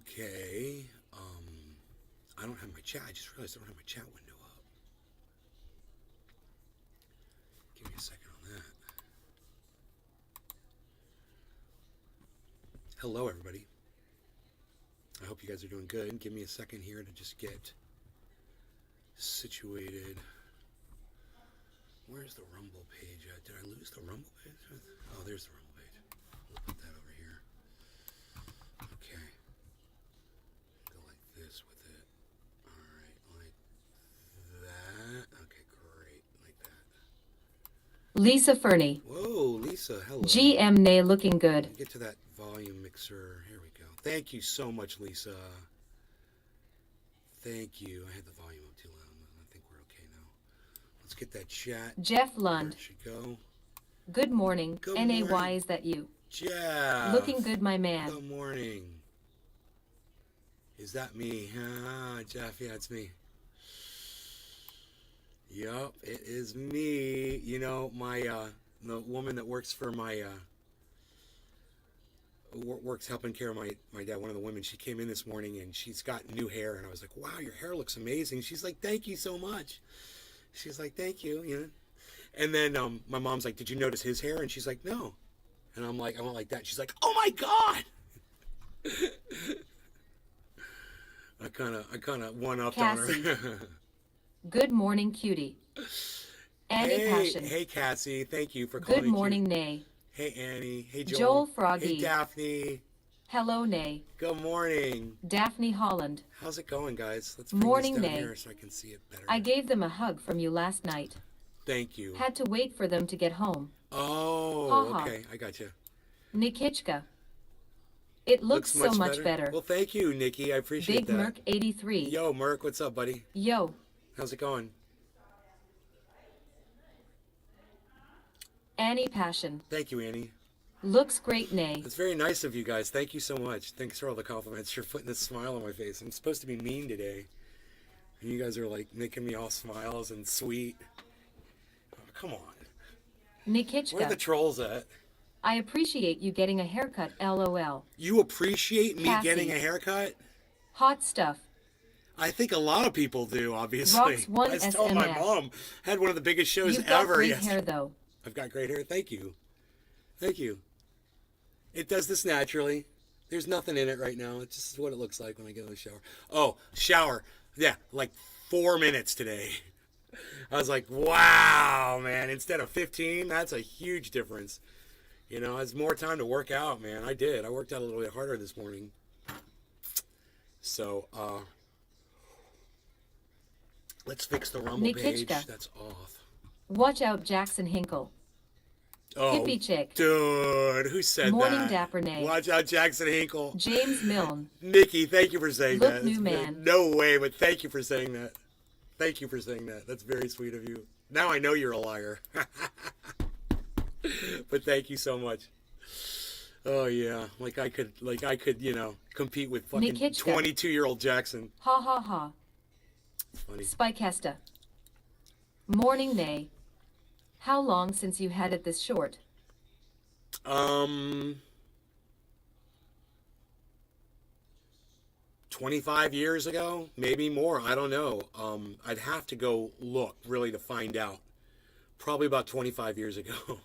Okay. I don't have my chat. I just realized I don't have my chat window up. Give me a second on that. Hello, everybody. I hope you guys are doing good. Give me a second here to just get situated. Where's the Rumble page at? Did I lose the Rumble page? Oh, there's the Rumble page. We'll put that over here. Okay. Go like this with it. Alright, like that. Okay, great. Like that. Lisa Fernie. Whoa, Lisa, hello. GM Nay looking good. Get to that volume mixer. Here we go. Thank you so much, Lisa. Thank you. I had the volume up too loud. I think we're okay now. Let's get that chat. Jeff Lund. There it should go. Good morning. Good NAY, morning. is that you? Jeff. Looking good, my man. Good morning. Is that me? Jeff, yeah, it's me. Yup, it is me. You know, my the woman that works for my works helping care of my dad, one of the women, she came in this morning and she's got new hair, and I was like, wow, your hair looks amazing. She's like, thank you so much. She's like, thank you, you know. And then my mom's like, did you notice his hair? And she's like, no. And I'm like, I went like that. She's like, oh my God. I kind of one-upped on her. Good morning, cutie. Annie Passion. Hey, Cassie. Thank you for calling Good me morning, cute. Nay. Hey, Annie. Hey, Joel. Joel Froggy. Hey, Daphne. Hello, Nay. Good morning. Daphne Holland. How's it going, guys? Let's bring Morning, this down Nay. here so I can see it better. I gave them a hug from you last night. Thank you. Had to wait for them to get home. Oh, Ha ha. okay. I got you. Nikichka. It looks so much better. Well, thank you, Nikki. I appreciate Big that. Merc 83. Yo, Merc, what's up, buddy? Yo. How's it going? Annie Passion. Thank you, Annie. Looks great, Nay. It's very nice of you guys. Thank you so much. Thanks for all the compliments. You're putting this smile on my face. I'm supposed to be mean today. And you guys are like making me all smiles and sweet. Oh, come on. Nikichka. Where are the trolls at? I appreciate you getting a haircut, LOL. You appreciate me Cassie. getting a haircut? Hot stuff. I think a lot of people do, obviously. Rocks one I was telling my SMS. mom, had one of the biggest shows You've got ever. great yesterday. hair, though. I've got great hair. Thank you. Thank you. It does this naturally. There's nothing in it right now. It's just what it looks like when I get in the shower. Oh, shower. Yeah, like 4 minutes today. I was like, wow, man. Instead of 15, that's a huge difference. You know, it's more time to work out, man. I did. I worked out a little bit harder this morning. So, let's fix the Rumble page. Nikichka. That's off. Watch out, Jackson Hinkle. Oh, Hippie chick. dude, who said Morning, that? Dapper Nay. Watch out, Jackson Hinkle. James Milne. Nikki, thank you for saying Look, that. new That's man. No way, but thank you for saying that. Thank you for saying that. That's very sweet of you. Now I know you're a liar. But thank you so much. Oh yeah, like I could, you know, compete with fucking Nikichka. 22-year-old Jackson. Ha ha ha. It's funny. Spikesta. Morning, Nay. How long since you had it this short? 25 years ago, maybe more. I don't know. I'd have to go look really to find out. Probably about 25 years ago.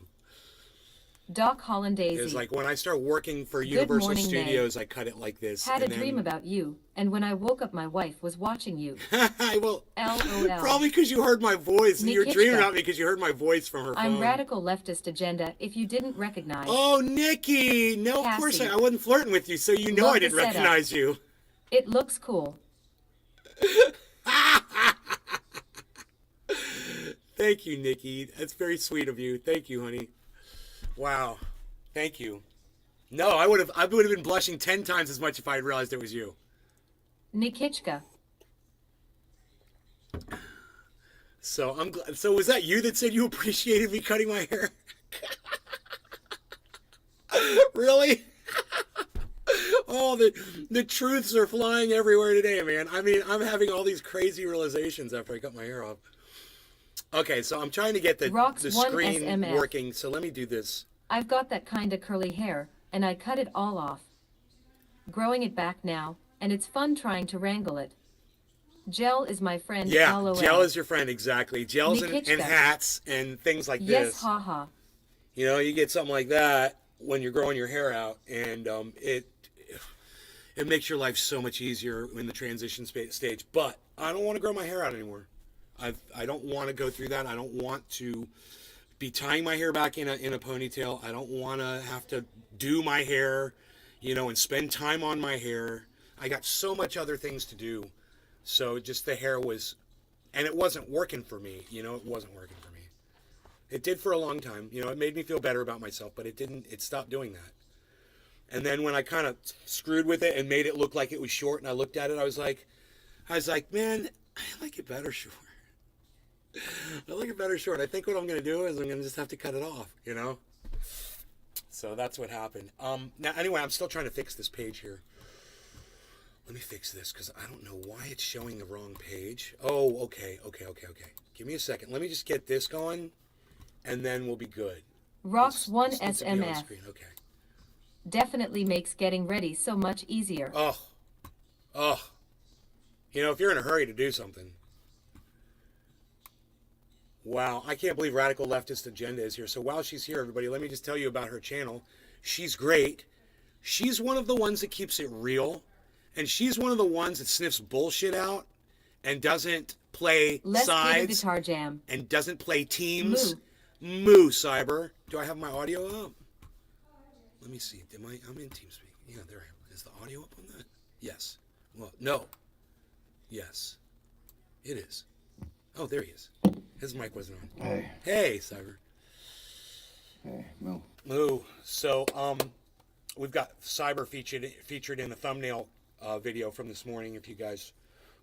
Doc Hollandaise. It's like when I start working for Universal morning, Studios, I cut it like this. Had a and dream then... about you, and when I woke up, my wife was watching you. Well, LOL. probably because you heard my voice. You're dreaming Nikichka. about me because you heard my voice from her I'm phone. radical leftist agenda. If you didn't recognize. Oh, Nikki! No, of course Cassie. I wasn't flirting with you, so you know Love I the didn't setup. recognize you. It looks cool. Thank you, Nikki. That's very sweet of you. Thank you, honey. Wow. Thank you. No, I would have been blushing 10 times as much if I had realized it was you. Nikichka. So I'm glad. So was that you that said you appreciated me cutting my hair? Really? Oh, the truths are flying everywhere today, man. I mean, I'm having all these crazy realizations after I cut my hair off. Okay, so I'm trying to get the screen SMF. working. So let me do this. I've got that kinda curly hair, and I cut it all off. Growing it back now, and it's fun trying to wrangle it. Gel is my friend, Yeah, LOL. gel is your friend, exactly. Gels and Nikitschka. hats and things like Yes, this. haha. You know, you get something like that when you're growing your hair out, and it makes your life so much easier in the transition stage. But I don't want to grow my hair out anymore. I don't want to go through that. I don't want to be tying my hair back in a ponytail. I don't want to have to do my hair, you know, and spend time on my hair. I got so much other things to do. So just the hair was, and it wasn't working for me. You know, it wasn't working for me. It did for a long time. You know, it made me feel better about myself, but it didn't, it stopped doing that. And then when I kind of screwed with it and made it look like it was short and I looked at it, I was like, man, I like it better short. I like it better short. I think what I'm going to do is I'm going to just have to cut it off, you know? So that's what happened. Now, anyway, I'm still trying to fix this page here. Let me fix this because I don't know why it's showing the wrong page. Oh, okay. Give me a second. Let me just get this going, and then we'll be good. Rocks one This needs to be on SMF. screen. Okay. Definitely makes getting ready so much easier. Oh. You know, if you're in a hurry to do something. Wow, I can't believe Radical Leftist Agenda is here. So while she's here, everybody, let me just tell you about her channel. She's great. She's one of the ones that keeps it real. And she's one of the ones that sniffs bullshit out and doesn't play Let's get a sides guitar jam. and doesn't play teams. Moo, Cyber. Do I have my audio up? Let me see. I'm in TeamSpeak. Yeah, there I am. Is the audio up on that? Yes. Well, no. Yes. It is. Oh, there he is. His mic wasn't on. Hey. Hey, Cyber. Hey, Moo. Moo. So, we've got Cyber featured in the thumbnail video from this morning. If you guys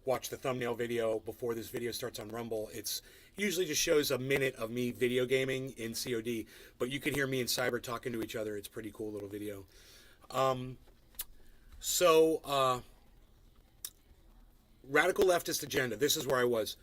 watch the thumbnail video before this video starts on Rumble, it's usually just shows a minute of me video gaming in COD, but you can hear me and Cyber talking to each other. It's a pretty cool little video. Radical Leftist Agenda. This is where I was.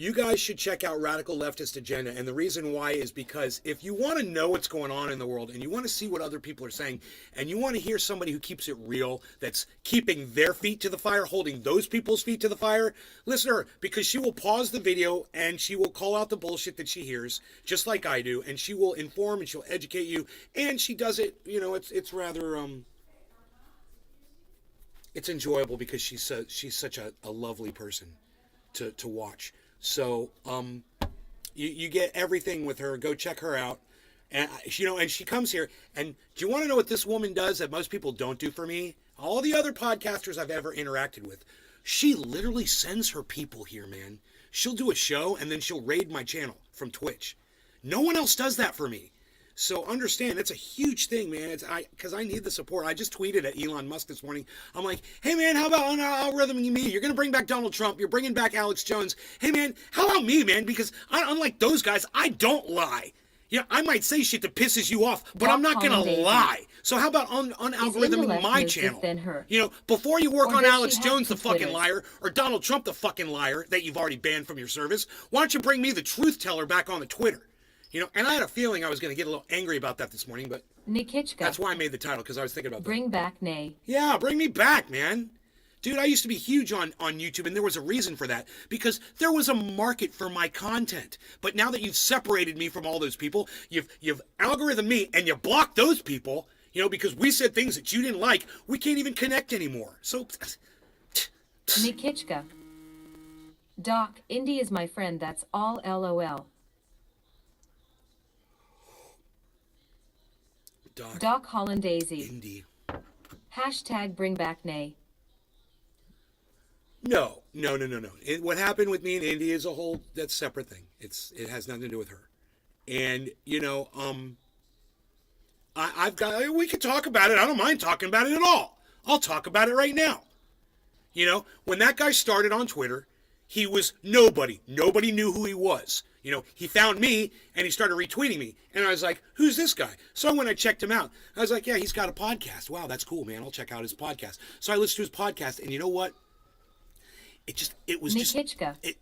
You guys should check out Radical Leftist Agenda, and the reason why is because if you want to know what's going on in the world and you want to see what other people are saying and you want to hear somebody who keeps it real, that's keeping their feet to the fire, holding those people's feet to the fire, listen to her, because she will pause the video and she will call out the bullshit that she hears, just like I do, and she will inform and she'll educate you, and she does it, you know, it's rather, it's enjoyable because she's such a lovely person to watch. So, you get everything with her. Go check her out. And, you know, and she comes here. And do you want to know what this woman does that most people don't do for me? All the other podcasters I've ever interacted with, she literally sends her people here, man. She'll do a show and then she'll raid my channel from Twitch. No one else does that for me. So understand, it's a huge thing, man. Because I need the support. I just tweeted at Elon Musk this morning. I'm like, hey, man, how about on Algorithm Me? You're going to bring back Donald Trump. You're bringing back Alex Jones. Hey, man, how about me, man? Because unlike those guys, I don't lie. Yeah, I might say shit that pisses you off, but I'm not going to lie. So how about on Algorithm my channel? You know, before you work on Alex Jones, the fucking liar, or Donald Trump, the fucking liar that you've already banned from your service, why don't you bring me, the truth teller, back on the Twitter? You know, and I had a feeling I was going to get a little angry about that this morning, but Nikitschka. That's why I made the title, because I was thinking about that. Bring back Nay. Yeah, bring me back, man. Dude, I used to be huge on YouTube, and there was a reason for that, because there was a market for my content. But now that you've separated me from all those people, you've algorithm me, and you blocked those people, you know, because we said things that you didn't like, we can't even connect anymore. So, Nikitschka. Doc, Indy is my friend, that's all LOL. Doc Hollandaisy. Indy. Hashtag bring back Nay. No. What happened with me and Indy is a whole, that's a separate thing. It has nothing to do with her. And, you know, we could talk about it. I don't mind talking about it at all. I'll talk about it right now. You know, when that guy started on Twitter, he was nobody. Nobody knew who he was. You know, he found me and he started retweeting me. And I was like, who's this guy? So when I checked him out, I was like, yeah, he's got a podcast. Wow, that's cool, man. I'll check out his podcast. So I listened to his podcast, and you know what? It was Nikitschka. just...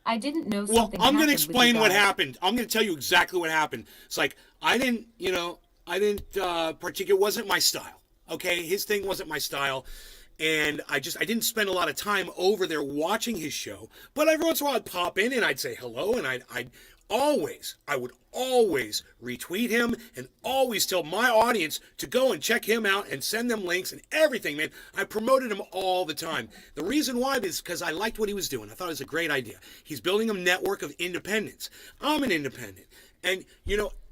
I didn't know Well, something I'm going to happened with explain you what guys. happened. I'm going to tell you exactly what happened. It's like, I didn't partake. It wasn't my style. Okay, his thing wasn't my style. And I didn't spend a lot of time over there watching his show. But every once in a while I'd pop in and I'd say hello, and I would always retweet him and always tell my audience to go and check him out and send them links and everything, man. I promoted him all the time. The reason why is because I liked what he was doing. I thought it was a great idea. He's building a network of independents. I'm an independent. And,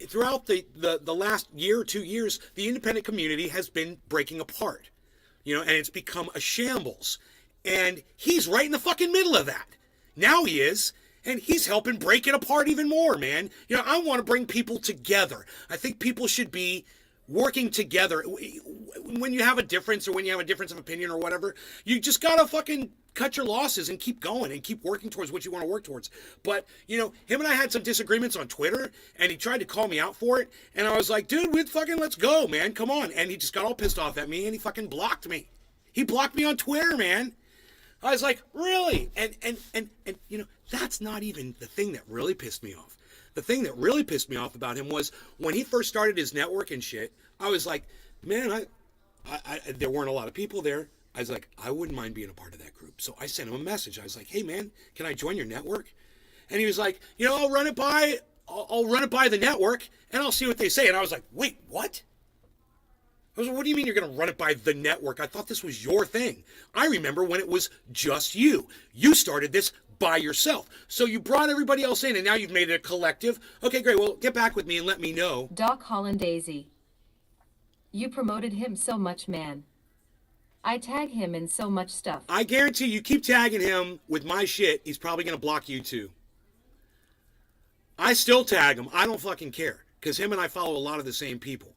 throughout the last year or 2 years, the independent community has been breaking apart. And it's become a shambles. And he's right in the fucking middle of that. Now he is. And he's helping break it apart even more, man. I want to bring people together. I think people should be working together. When you have a difference or when you have a difference of opinion or whatever, you just got to fucking cut your losses and keep going and keep working towards what you want to work towards. But, him and I had some disagreements on Twitter, and he tried to call me out for it. And I was like, dude, let's go, man. Come on. And he just got all pissed off at me, and he fucking blocked me. He blocked me on Twitter, man. I was like, really? And that's not even the thing that really pissed me off. The thing that really pissed me off about him was when he first started his network and shit, I was like, man, there weren't a lot of people there. I was like, I wouldn't mind being a part of that group. So I sent him a message. I was like, hey, man, can I join your network? And he was like, I'll run it by the network and I'll see what they say. And I was like, wait, what? I was like, what do you mean you're going to run it by the network? I thought this was your thing. I remember when it was just you. You started this by yourself. So you brought everybody else in and now you've made it a collective. Okay, great. Well, get back with me and let me know. Doc Holland Daisy. You promoted him so much, man. I tag him in so much stuff. I guarantee you keep tagging him with my shit, he's probably going to block you too. I still tag him. I don't fucking care because him and I follow a lot of the same people.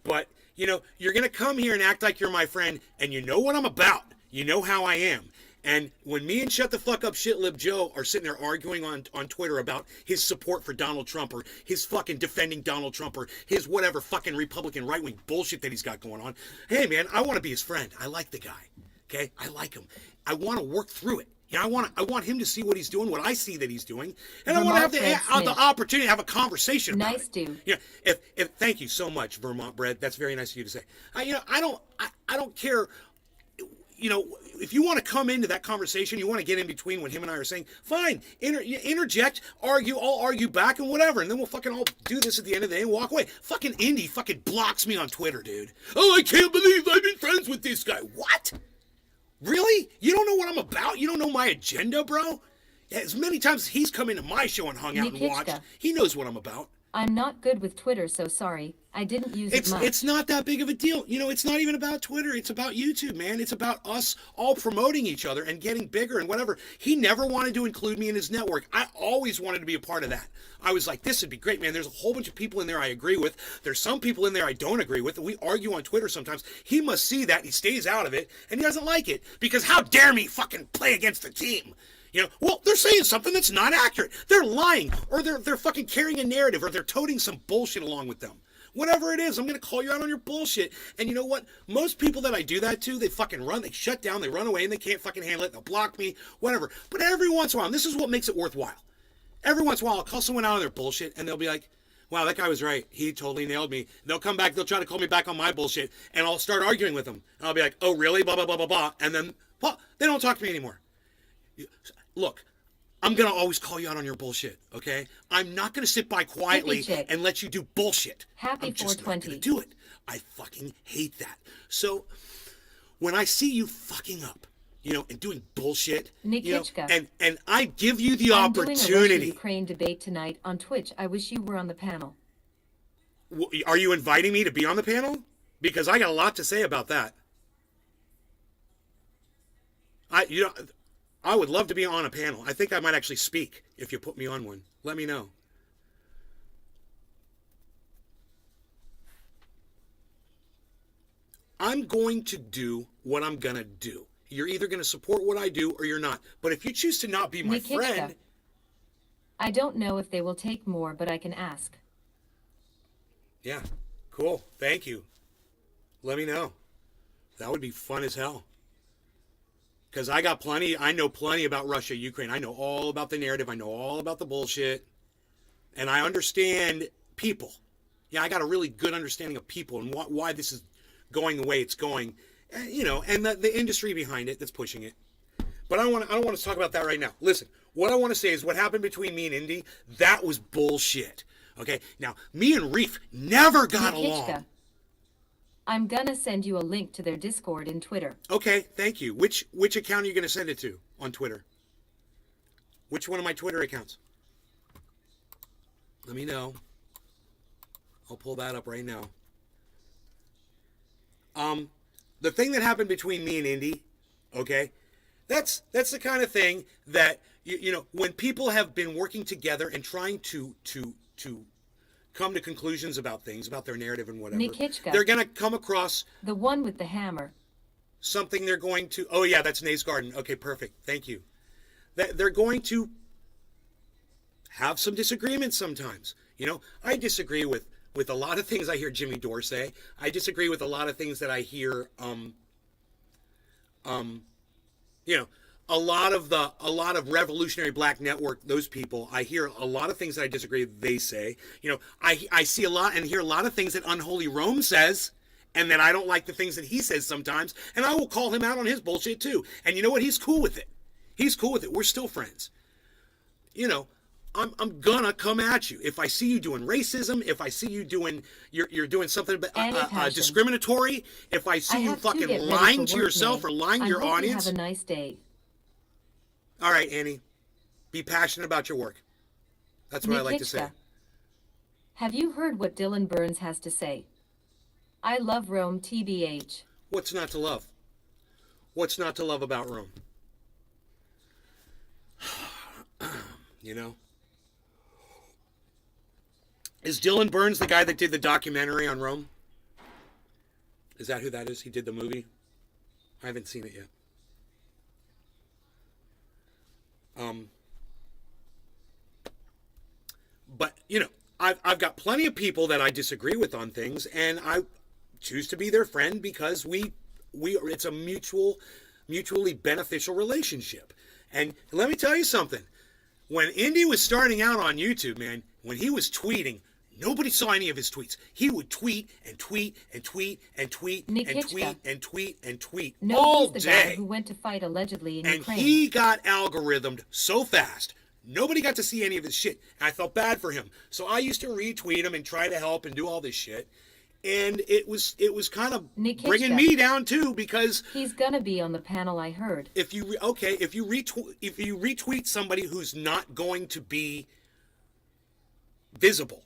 But, you're going to come here and act like you're my friend and you know what I'm about. You know how I am. And when me and Shut the Fuck Up Shitlib Joe are sitting there arguing on Twitter about his support for Donald Trump or his fucking defending Donald Trump or his whatever fucking Republican right-wing bullshit that he's got going on, hey, man, I want to be his friend. I like the guy. Okay? I like him. I want to work through it. I want him to see what he's doing, what I see that he's doing, and I want to have the opportunity to have a conversation about it. Nice dude. If thank you so much, Vermont Bread. That's very nice of you to say. I don't care. If you want to come into that conversation, you want to get in between what him and I are saying, fine, interject, argue, I'll argue back and whatever, and then we'll fucking all do this at the end of the day and walk away. Fucking Indy fucking blocks me on Twitter, dude. Oh, I can't believe I've been friends with this guy. What? Really? You don't know what I'm about? You don't know my agenda, bro? As many times as he's come into my show and hung out and watched, he knows what I'm about. I'm not good with Twitter, so sorry. I didn't use it much. It's not that big of a deal. It's not even about Twitter. It's about YouTube, man. It's about us all promoting each other and getting bigger and whatever. He never wanted to include me in his network. I always wanted to be a part of that. I was like, this would be great, man. There's a whole bunch of people in there I agree with. There's some people in there I don't agree with. We argue on Twitter sometimes. He must see that. He stays out of it, and he doesn't like it. Because how dare me fucking play against the team? Well, they're saying something that's not accurate. They're lying, or they're fucking carrying a narrative, or they're toting some bullshit along with them. Whatever it is, I'm going to call you out on your bullshit. And you know what? Most people that I do that to, they fucking run, they shut down, they run away, and they can't fucking handle it. They'll block me, whatever. But every once in a while, and this is what makes it worthwhile. Every once in a while, I'll call someone out on their bullshit, and they'll be like, wow, that guy was right. He totally nailed me. They'll come back, they'll try to call me back on my bullshit, and I'll start arguing with them. And I'll be like, oh, really? Blah, blah, blah, blah, blah. And then, well, they don't talk to me anymore. Look, I'm going to always call you out on your bullshit, okay? I'm not going to sit by quietly and let you do bullshit. Happy I'm just 420. not going to do it. I fucking hate that. So when I see you fucking up, and doing bullshit, and I give you the opportunity. I'm doing a Russia-Ukraine debate tonight on Twitch. I wish you were on the panel. Are you inviting me to be on the panel? Because I got a lot to say about that. I would love to be on a panel. I think I might actually speak if you put me on one. Let me know. I'm going to do what I'm going to do. You're either going to support what I do or you're not. But if you choose to not be my friend... I don't know if they will take more, but I can ask. Yeah, cool. Thank you. Let me know. That would be fun as hell. Because I know plenty about Russia, Ukraine. I know all about the narrative. I know all about the bullshit. And I understand people. Yeah, I got a really good understanding of people and why this is going the way it's going, you know, and the industry behind it that's pushing it. But I don't want to talk about that right now. Listen, what I want to say is what happened between me and Indy, that was bullshit. Okay? Now, me and Reef never got along. I'm gonna send you a link to their Discord and Twitter. Okay, thank you. Which account are you going to send it to on Twitter? Which one of my Twitter accounts? Let me know. I'll pull that up right now. The thing that happened between me and Indy, okay, that's the kind of thing that you know, when people have been working together and trying to come to conclusions about things, about their narrative and whatever, they're going to come across the one with the hammer. Something they're going to. Oh yeah, that's Nate's Garden. Okay, perfect. Thank you. They're going to have some disagreements sometimes. You know, I disagree with a lot of things I hear Jimmy Dore say. I disagree with a lot of things that I hear. You know, a lot of Revolutionary Black Network. Those people, I hear a lot of things that I disagree with. They say. You know, I see a lot and hear a lot of things that Unholy Rome says. And then I don't like the things that he says sometimes. And I will call him out on his bullshit too. And you know what? He's cool with it. He's cool with it. We're still friends. You know, I'm gonna come at you. If I see you doing racism, if I see you doing, you're doing something discriminatory, if I see you fucking lying to yourself or lying to your audience. Have a nice day. All right, Annie. Be passionate about your work. That's what I like to say. Have you heard what Dylan Burns has to say? I love Rome, TBH. What's not to love? What's not to love about Rome? You know? Is Dylan Burns the guy that did the documentary on Rome? Is that who that is? He did the movie? I haven't seen it yet. But, you know, I've got plenty of people that I disagree with on things, and I choose to be their friend because it's a mutually beneficial relationship. And let me tell you something. When Indy was starting out on YouTube, man, when he was tweeting, nobody saw any of his tweets. He would tweet and tweet and tweet and tweet and tweet and tweet and tweet all he's the day. Guy who went to fight allegedly in Ukraine. And he got algorithmed so fast. Nobody got to see any of his shit. And I felt bad for him. So I used to retweet him and try to help and do all this shit. And it was kind of bringing me down too, because he's gonna be on the panel. I heard. If you retweet somebody who's not going to be visible,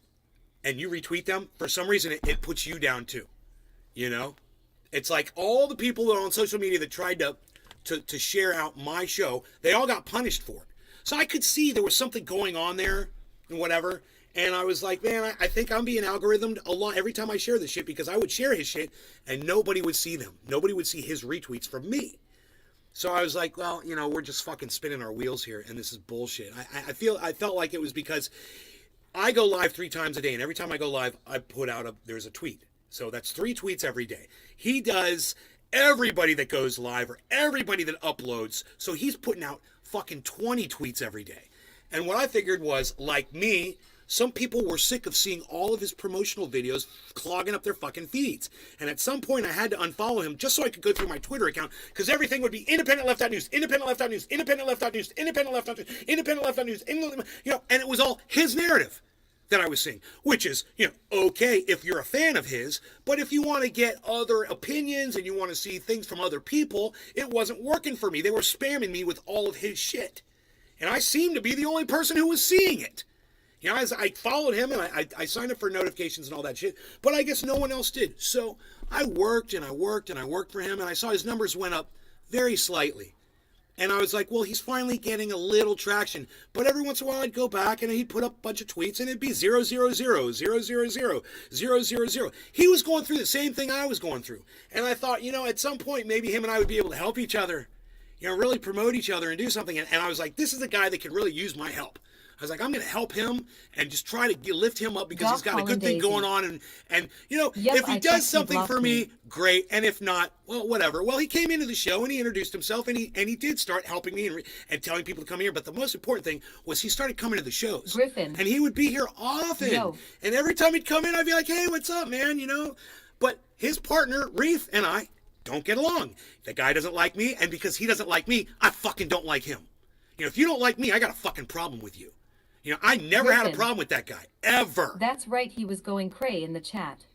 and you retweet them, for some reason it puts you down too. You know, it's like all the people that are on social media that tried to share out my show, they all got punished for it. So I could see there was something going on there and whatever. And I was like, man, I think I'm being algorithmed a lot every time I share this shit, because I would share his shit and nobody would see them. Nobody would see his retweets from me. So I was like, well, you know, we're just fucking spinning our wheels here and this is bullshit. I felt like it was because I go live 3 times a day, and every time I go live, I put out there's a tweet. So that's 3 tweets every day. He does everybody that goes live or everybody that uploads. So he's putting out fucking 20 tweets every day. And what I figured was, like me, some people were sick of seeing all of his promotional videos clogging up their fucking feeds. And at some point I had to unfollow him just so I could go through my Twitter account, because everything would be independent left out news, independent left out news, independent left out news, independent left out news, independent left out news, you know, and it was all his narrative that I was seeing, which is, you know, okay if you're a fan of his, but if you want to get other opinions and you want to see things from other people, it wasn't working for me. They were spamming me with all of his shit. And I seemed to be the only person who was seeing it. You know, I followed him and I signed up for notifications and all that shit, but I guess no one else did. So I worked and I worked and I worked for him, and I saw his numbers went up very slightly. And I was like, well, he's finally getting a little traction. But every once in a while I'd go back and he'd put up a bunch of tweets and it'd be 000, 000, 000. He was going through the same thing I was going through. And I thought, you know, at some point maybe him and I would be able to help each other, you know, really promote each other and do something. And I was like, this is the guy that can really use my help. I was like, I'm going to help him and just try to lift him up, because he's got a good thing going on. And you know, if he does something for me, great. And if not, well, whatever. Well, he came into the show and he introduced himself, and he did start helping me and telling people to come here. But the most important thing was he started coming to the shows. Griffin. And he would be here often. No. And every time he'd come in, I'd be like, hey, what's up, man? You know? But his partner, Reef, and I don't get along. The guy doesn't like me, and because he doesn't like me, I fucking don't like him. You know, if you don't like me, I got a fucking problem with you. You know, I never had a problem with that guy, ever. That's right, he was going cray in the chat.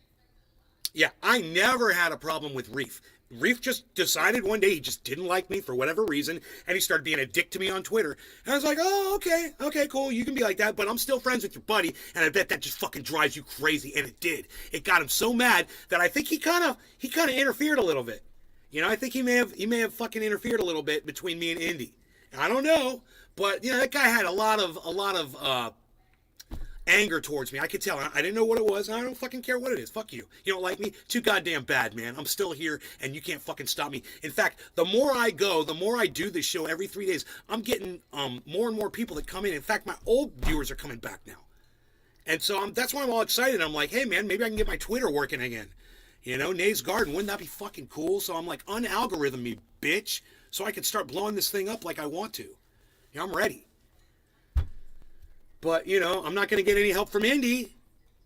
Yeah, I never had a problem with Reef. Reef just decided one day he just didn't like me for whatever reason, and he started being a dick to me on Twitter. And I was like, oh, okay, cool, you can be like that, but I'm still friends with your buddy, and I bet that just fucking drives you crazy, and it did. It got him so mad that I think he kind of interfered a little bit. You know, I think he may have fucking interfered a little bit between me and Indy. I don't know, but you know, that guy had a lot of anger towards me. I could tell. I didn't know what it was, and I don't fucking care what it is. Fuck you. You don't like me? Too goddamn bad, man. I'm still here, and you can't fucking stop me. In fact, the more I go, the more I do this show every 3 days, I'm getting more and more people that come in. In fact, my old viewers are coming back now. And so that's why I'm all excited. I'm like, hey, man, maybe I can get my Twitter working again. You know, Nays Garden, wouldn't that be fucking cool? So I'm like, unalgorithm me, bitch, so I can start blowing this thing up like I want to. You know, I'm ready. But, you know, I'm not going to get any help from Indy.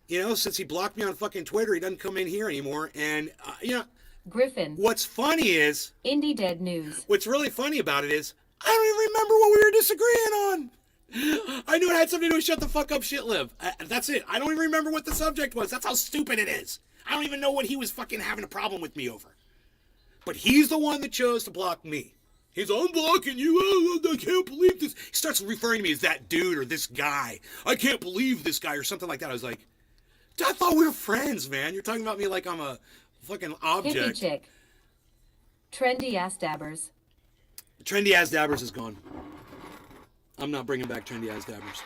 You know, since he blocked me on fucking Twitter, he doesn't come in here anymore. And, you know, Griffin. What's funny is... Indy Dead News. What's really funny about it is, I don't even remember what we were disagreeing on. I knew it had something to do with shut the fuck up, shit live. That's it. I don't even remember what the subject was. That's how stupid it is. I don't even know what he was fucking having a problem with me over. But he's the one that chose to block me. He's, I'm blocking you. Oh, I can't believe this. He starts referring to me as that dude or this guy. I can't believe this guy or something like that. I was like, I thought we were friends, man. You're talking about me like I'm a fucking object. Hippie chick. Trendy ass dabbers. Trendy ass dabbers is gone. I'm not bringing back trendy ass dabbers.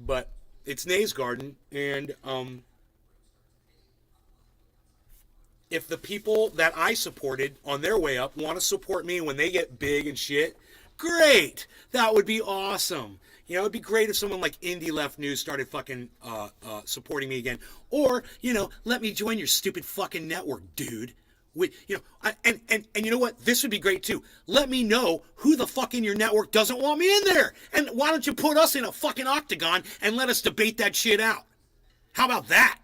But it's Nays Garden, and if the people that I supported on their way up want to support me when they get big and shit, great. That would be awesome. You know, it'd be great if someone like Indie Left News started fucking supporting me again. Or, you know, let me join your stupid fucking network, dude. You know, and you know what? This would be great too. Let me know who the fuck in your network doesn't want me in there. And why don't you put us in a fucking octagon and let us debate that shit out? How about that?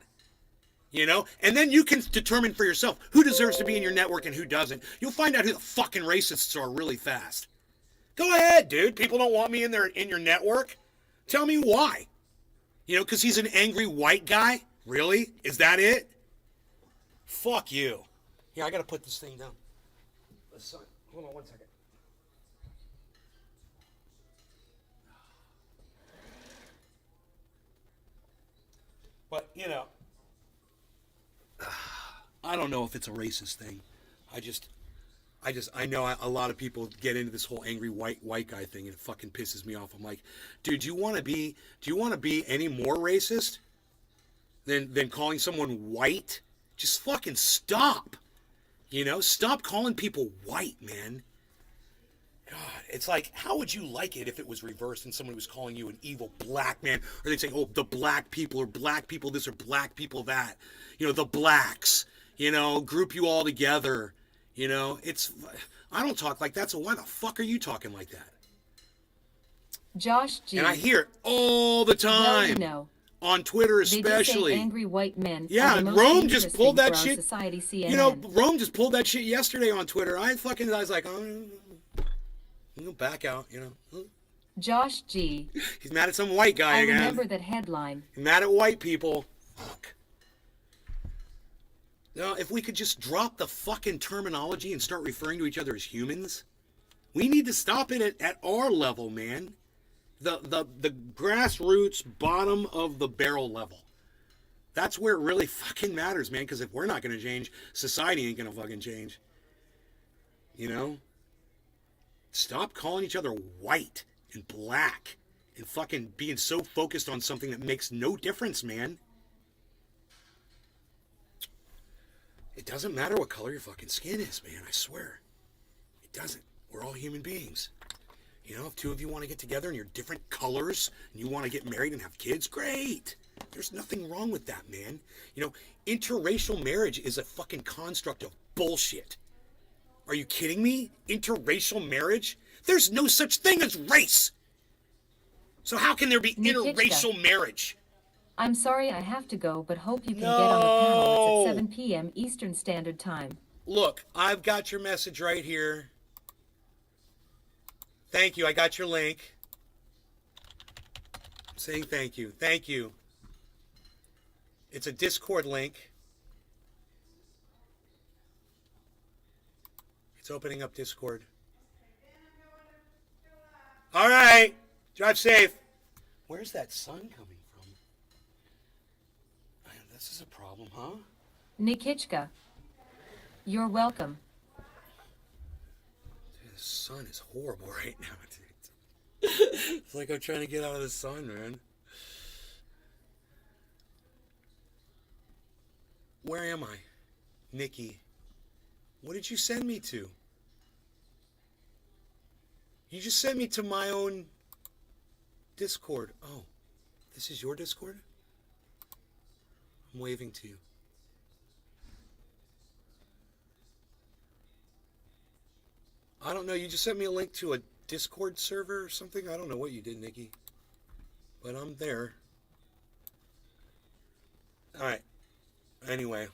You know? And then you can determine for yourself who deserves to be in your network and who doesn't. You'll find out who the fucking racists are really fast. Go ahead, dude. People don't want me in your network. Tell me why. You know, because he's an angry white guy? Really? Is that it? Fuck you. Yeah, I gotta put this thing down. Hold on one second. But, you know, I don't know if it's a racist thing. I know a lot of people get into this whole angry white guy thing, and it fucking pisses me off. I'm like, dude, do you want to be any more racist than calling someone white? Just fucking stop. You know, stop calling people white, man. God, it's like, how would you like it if it was reversed and someone was calling you an evil black man? Or they'd say, oh, the black people, or black people this, or black people that. You know, the blacks, you know, group you all together. You know, I don't talk like that, so why the fuck are you talking like that? Josh G. And I hear it all the time. Well, you know. On Twitter especially. They just say angry white men. Yeah, Rome just pulled that shit. Society, CNN. You know, Rome just pulled that shit yesterday on Twitter. I was like, oh, I'm gonna back out, you know. Josh G. He's mad at some white guy again. I remember that headline. He's mad at white people. Fuck. Now, if we could just drop the fucking terminology and start referring to each other as humans, we need to stop it at our level, man. The grassroots bottom of the barrel level. That's where it really fucking matters, man, because if we're not going to change, society ain't going to fucking change. You know? Stop calling each other white and black and fucking being so focused on something that makes no difference, man. It doesn't matter what color your fucking skin is, man, I swear. It doesn't. We're all human beings. You know, if two of you want to get together and you're different colors and you want to get married and have kids, great. There's nothing wrong with that, man. You know, interracial marriage is a fucking construct of bullshit. Are you kidding me? Interracial marriage? There's no such thing as race. So how can there be interracial marriage? I'm sorry I have to go, but hope you can get on the panel. It's at No! 7 p.m. Eastern Standard Time. Look, I've got your message right here. Thank you. I got your link. I'm saying thank you. Thank you. It's a Discord link. It's opening up Discord. All right. Drive safe. Where's that sun coming from? Man, this is a problem, huh? Nikichka. You're welcome. Dude, the sun is horrible right now, dude. It's like I'm trying to get out of the sun, man. Where am I? Nikki. What did you send me to? You just sent me to my own Discord. Oh, this is your Discord? I'm waving to you. I don't know. You just sent me a link to a Discord server or something. I don't know what you did, Nikki. But I'm there. Alright. Anyway.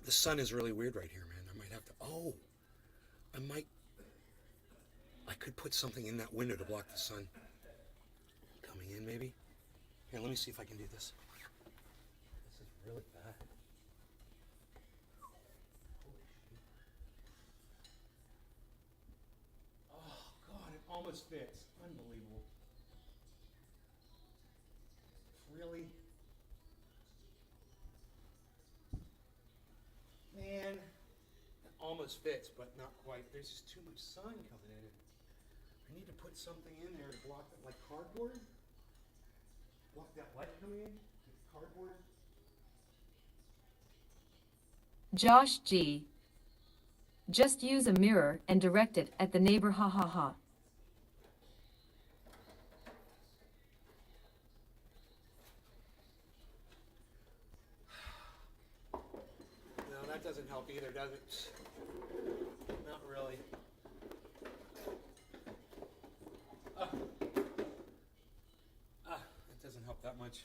The sun is really weird right here, man. I might have to... Oh! I could put something in that window to block the sun. Coming in, maybe? Here, let me see if I can do this. This is really bad. Oh, God, it almost fits. Unbelievable. Really? Man, it almost fits, but not quite. There's just too much sun coming in. I need to put something in there to block it, like cardboard. Block that light coming in with cardboard. Josh G. Just use a mirror and direct it at the neighbor, ha ha ha. No, that doesn't help either, does it? Not really. That doesn't help that much.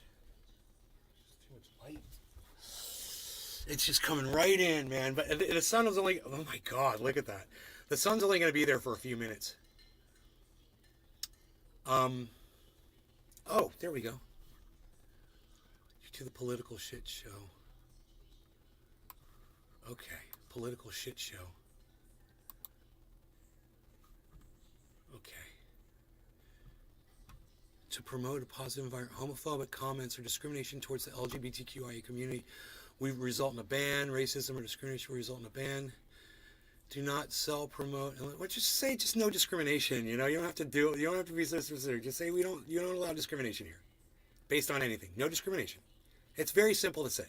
Just too much light. It's just coming right in, man. But the sun is only... Oh, my God. Look at that. The sun's only going to be there for a few minutes. Oh, there we go. To the political shit show. Okay. Political shit show. Okay. To promote a positive environment, homophobic comments or discrimination towards the LGBTQIA community will result in a ban. Racism or discrimination will result in a ban. Do not sell, promote. Well, just say just no discrimination. You know, you don't have to do. You don't have to be so specific. Just say you don't allow discrimination here, based on anything. No discrimination. It's very simple to say.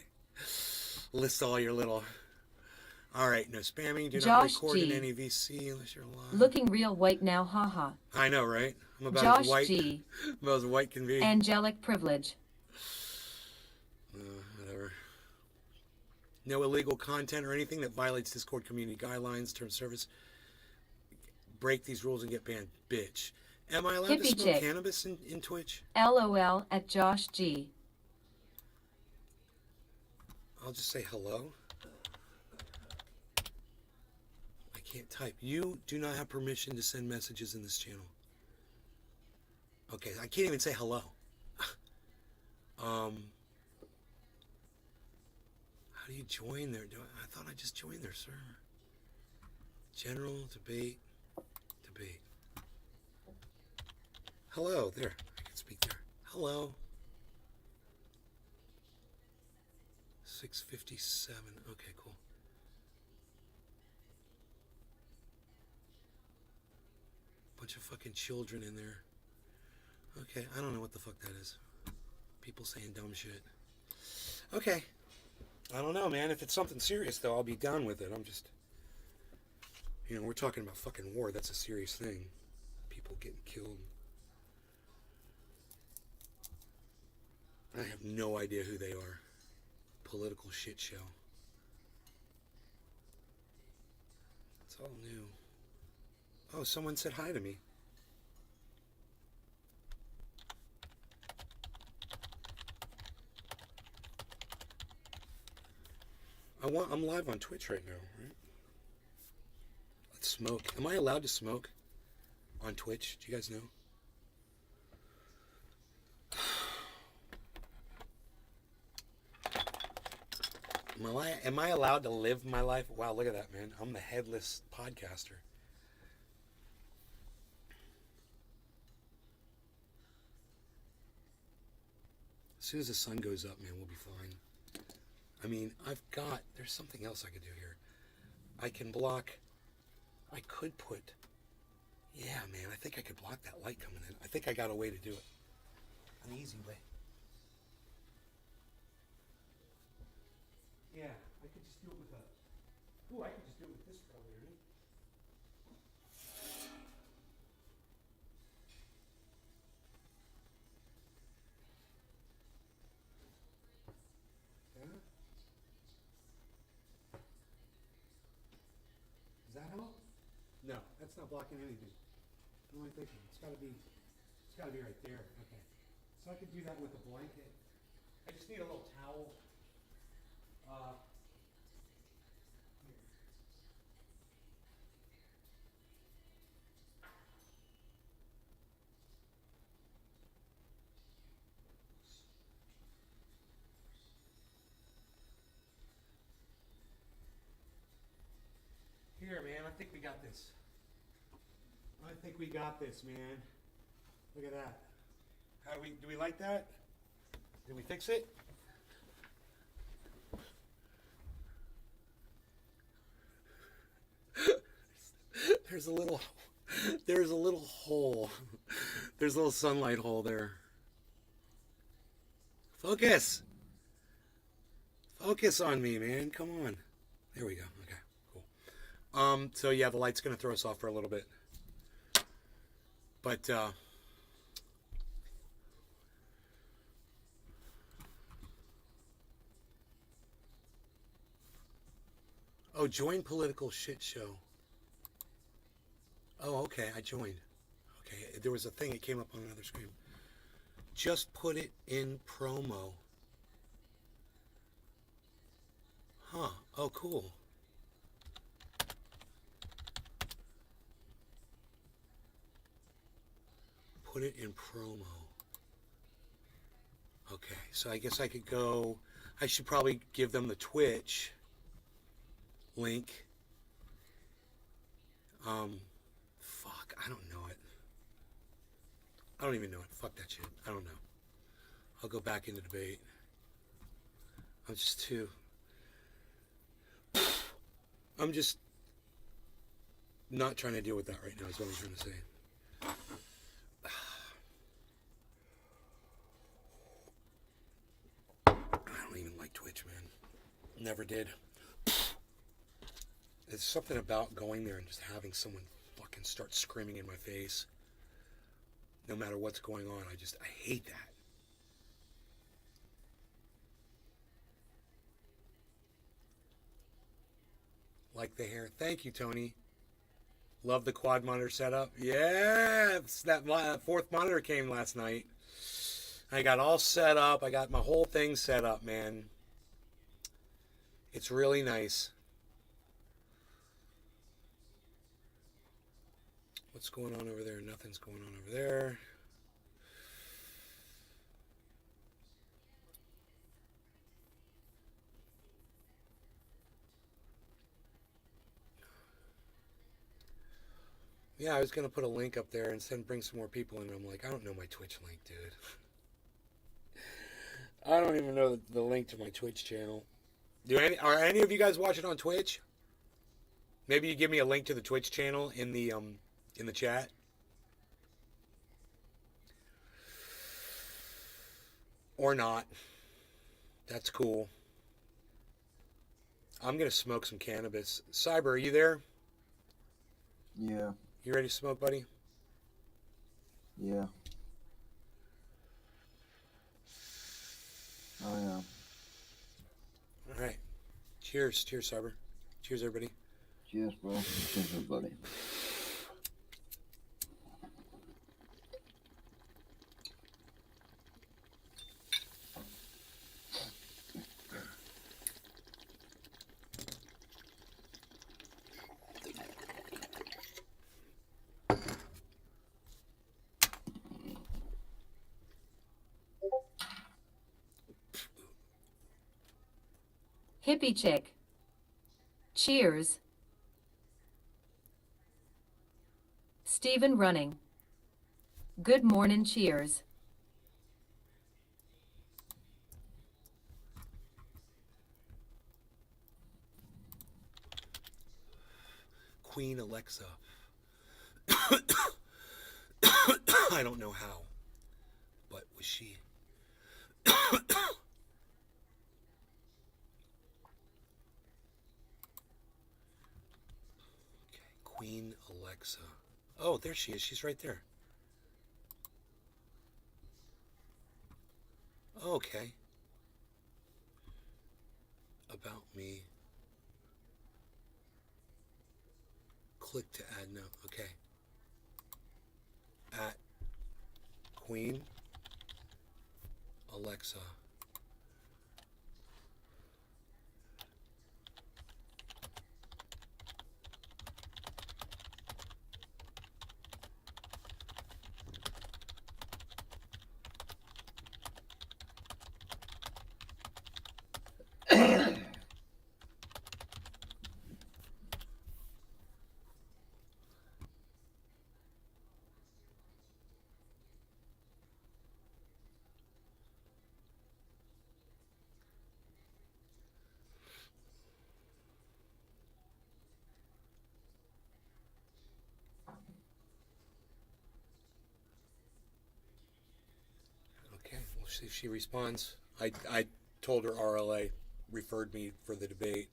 List all your little. All right, no spamming. Do not Josh record G. in any VC unless you're live. Looking real white now, haha. I know, right? I'm about Josh as white. G. About as white can be. Angelic privilege. Whatever. No illegal content or anything that violates Discord community guidelines, terms of service. Break these rules and get banned. Bitch. Am I allowed to Hippie smoke chick. cannabis in Twitch? LOL at Josh G. I'll just say hello. I can't type. You do not have permission to send messages in this channel. Okay, I can't even say hello. How do you join there? I thought I just joined their server. General, debate. Hello, there. I can speak there. Hello. 6:57. Okay, cool. Bunch of fucking children in there. Okay, I don't know what the fuck that is. People saying dumb shit. Okay. I don't know, man. If it's something serious, though, I'll be down with it. I'm just... You know, we're talking about fucking war. That's a serious thing. People getting killed. I have no idea who they are. Political shit show. It's all new. Oh, someone said hi to me. I'm live on Twitch right now, right? Let's smoke. Am I allowed to smoke on Twitch? Do you guys know? Am I allowed to live my life? Wow, look at that, man. I'm the headless podcaster. As soon as the sun goes up, man, we'll be fine. I mean, there's something else I could do here. I can block, I could put, yeah, man, I think I could block that light coming in. I think I got a way to do it. An easy way. Yeah, I could just do it with I could just do it with this probably, right? Yeah? Does that help? No, that's not blocking anything. What am I thinking? It's gotta be right there. Okay. So I could do that with a blanket. I just need a little towel. Here. Here, man, I think we got this. I think we got this, man. Look at that. Do we like that? Did we fix it? There's a little hole. There's a little sunlight hole there. Focus. Focus on me, man. Come on. There we go. Okay, cool. So yeah, the light's gonna throw us off for a little bit. But oh, join political shit show. Oh, okay, I joined. Okay, there was a thing, it came up on another screen. Just put it in promo. Huh, oh, cool. Put it in promo. Okay, so I guess I could go, I should probably give them the Twitch link. Fuck, I don't know it. I don't even know it. Fuck that shit. I don't know. I'll go back into debate. I'm just not trying to deal with that right now is what I'm trying to say. I don't even like Twitch, man. Never did. There's something about going there and just having someone fucking start screaming in my face. No matter what's going on, I hate that. Like the hair. Thank you, Tony. Love the quad monitor setup. Yeah, that fourth monitor came last night. I got all set up. I got my whole thing set up, man. It's really nice. What's going on over there? Nothing's going on over there. Yeah, I was going to put a link up there and then bring some more people in. I'm like, I don't know my Twitch link, dude. I don't even know the link to my Twitch channel. Are any of you guys watching on Twitch? Maybe you give me a link to the Twitch channel in the chat. Or not. That's cool. I'm going to smoke some cannabis. Cyber, are you there? Yeah. You ready to smoke, buddy? Yeah. Oh, yeah. All right. Cheers. Cheers, Cyber. Cheers, everybody. Cheers, bro. Cheers, everybody. Hippie chick. Cheers. Stephen running. Good morning, cheers. Queen Alexa. I don't know how, but was she? Okay, Queen Alexa. Oh, there she is. She's right there. Okay. About me. Click to add note. Okay. At Queen Alexa. Okay, we'll see if she responds. I told her RLA referred me for the debate.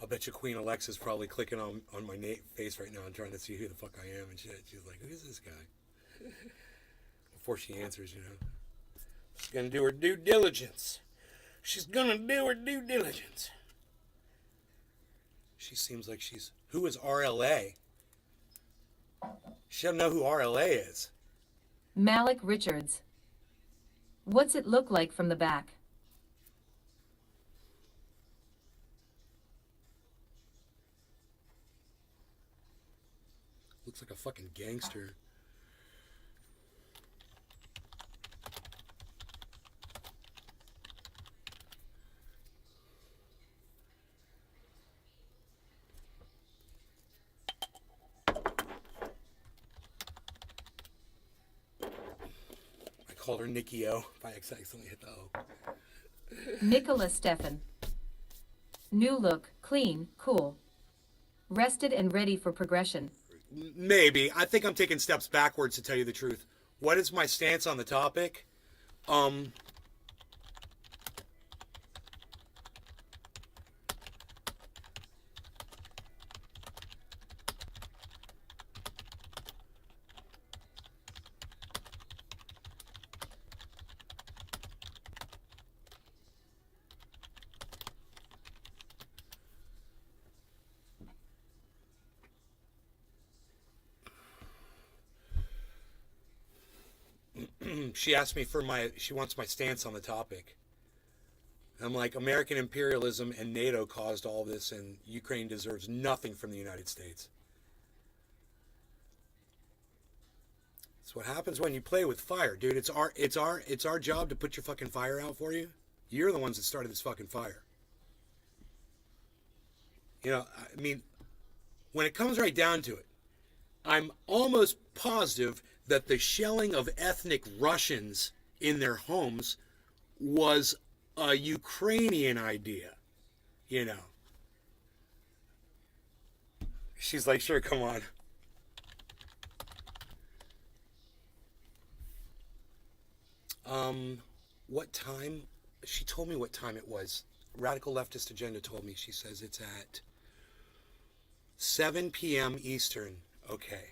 I bet you Queen Alexa's probably clicking on my face right now and trying to see who the fuck I am and shit. She's like, who's this guy? Before she answers, you know. She's gonna do her due diligence. She's gonna do her due diligence. She seems like she's... Who is RLA? She doesn't know who RLA is. Malik Richards. What's it look like from the back? Looks like a fucking gangster. I called her Nikki O. I accidentally hit the O. Nicola Stefan. New look, clean, cool. Rested and ready for progression. Maybe. I think I'm taking steps backwards, to tell you the truth. What is my stance on the topic? She asked me she wants my stance on the topic. I'm like, American imperialism and NATO caused all this, and Ukraine deserves nothing from the United States. That's what happens when you play with fire, dude. It's our job to put your fucking fire out for you. You're the ones that started this fucking fire. You know, I mean, when it comes right down to it, I'm almost positive that the shelling of ethnic Russians in their homes was a Ukrainian idea, you know. She's like, sure, come on. What time? She told me what time it was. Radical Leftist Agenda told me. She says it's at 7 p.m. Eastern. Okay.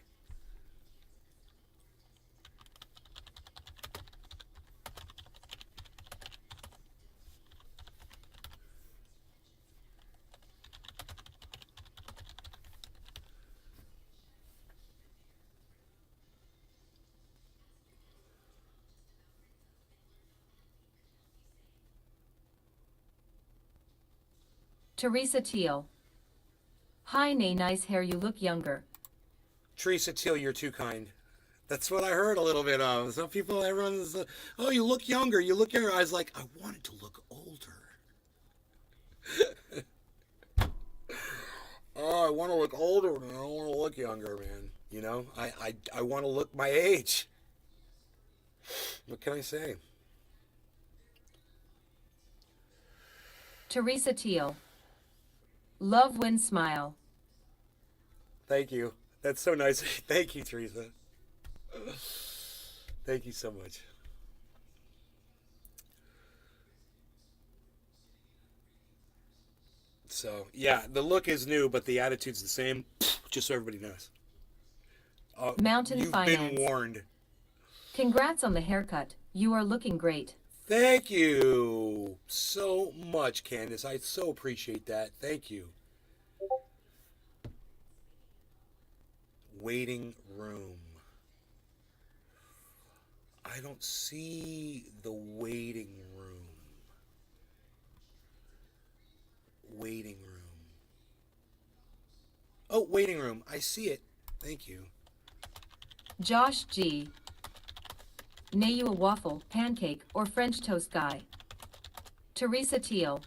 Teresa Teal. Hi, Nay, nice hair, you look younger. Teresa Teal, you're too kind. That's what I heard a little bit of. Some people, everyone's, oh, you look younger, you look younger. I was like, I wanted to look older. Oh, I want to look older, man. I don't want to look younger, man. You know, I want to look my age. What can I say? Teresa Teal. Love when smile. Thank you. That's so nice. Thank you, Teresa. Thank you so much. So, yeah, the look is new, but the attitude's the same. Just so everybody knows. Mountain You've Finance. been warned. Congrats on the haircut. You are looking great. Thank you so much, Candace. I so appreciate that. Thank you. Waiting room. I don't see the waiting room. Waiting room. Oh, waiting room. I see it. Thank you. Josh G. Nay, you a waffle, pancake, or French toast guy? Teresa Teal.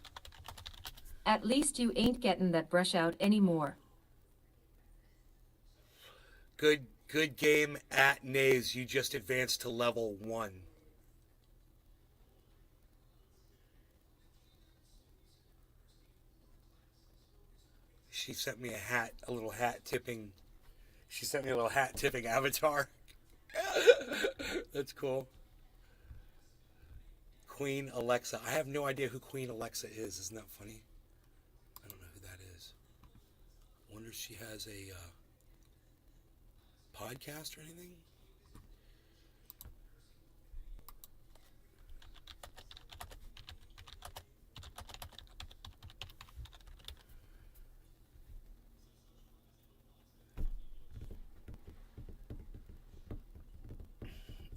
At least you ain't getting that brush out anymore. Good game at Nays. You just advanced to level 1. She sent me a hat, a little hat tipping. She sent me a little hat tipping avatar. That's cool. Queen Alexa. I have no idea who Queen Alexa is. Isn't that funny? I don't know who that is. Wonder if she has a podcast or anything?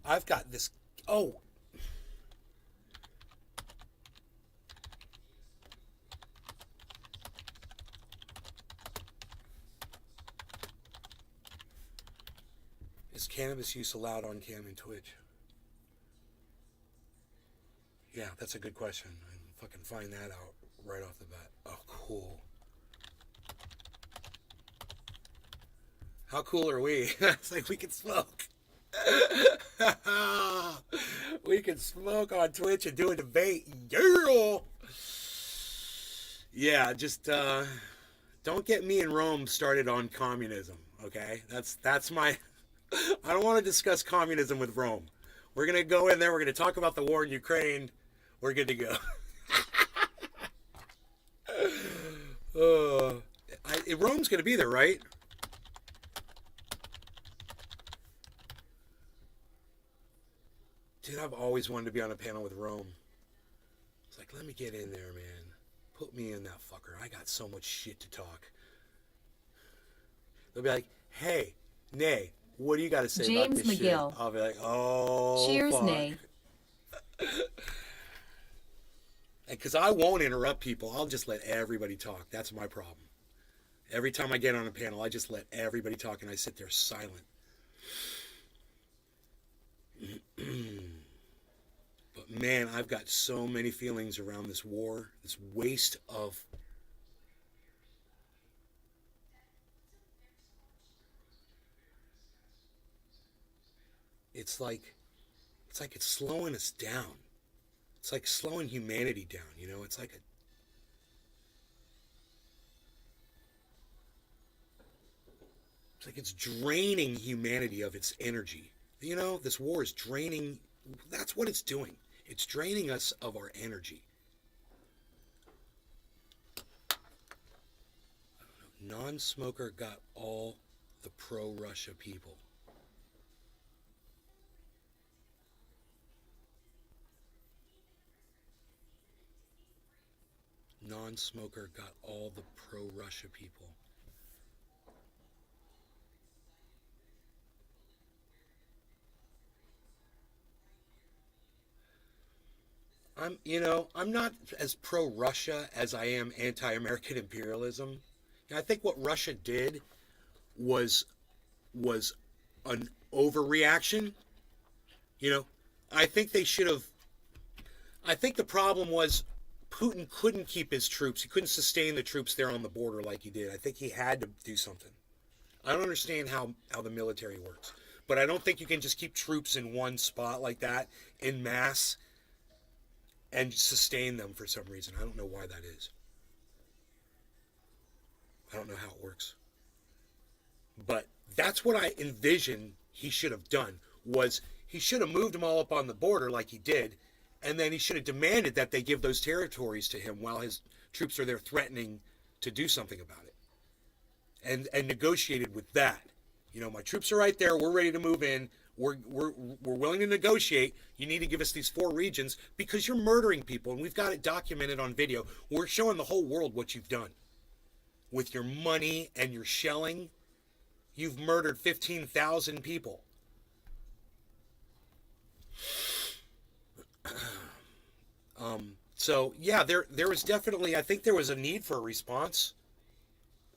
I've got this. Oh. Is cannabis use allowed on cam and Twitch? Yeah, that's a good question. I can fucking find that out right off the bat. Oh, cool. How cool are we? It's like we can smoke. We can smoke on Twitch and do a debate. Yeah. Yeah, just don't get me and Rome started on communism, okay? That's my I don't want to discuss communism with Rome. We're going to go in there, we're going to talk about the war in Ukraine. We're good to go. Rome's going to be there, right? Dude, I've always wanted to be on a panel with Rome. It's like, let me get in there, man. Put me in that fucker. I got so much shit to talk. They'll be like, hey, Nay, what do you got to say about James this McGill. shit? I'll be like, oh, Cheers, fuck. Nay. Because I won't interrupt people. I'll just let everybody talk. That's my problem. Every time I get on a panel, I just let everybody talk and I sit there silent. But man, I've got so many feelings around this war, this waste of it's like it's slowing us down. It's like slowing humanity down, you know? It's like it's draining humanity of its energy. You know, this war is draining. That's what it's doing. It's draining us of our energy. Non-smoker got all the pro-Russia people. Non-smoker got all the pro-Russia people. I'm not as pro-Russia as I am anti-American imperialism. I think what Russia did was an overreaction. You know, I think they should have. I think the problem was Putin couldn't keep his troops. He couldn't sustain the troops there on the border like he did. I think he had to do something. I don't understand how the military works, but I don't think you can just keep troops in one spot like that in mass and sustain them for some reason. I don't know why that is. I don't know how it works. But that's what I envision he should have done, was he should have moved them all up on the border like he did, and then he should have demanded that they give those territories to him while his troops are there threatening to do something about it. And negotiated with that. My troops are right there. We're ready to move in. We're willing to negotiate. You need to give us these 4 regions because you're murdering people, and we've got it documented on video. We're showing the whole world what you've done. With your money and your shelling, you've murdered 15,000 people. So yeah, there was definitely, I think there was a need for a response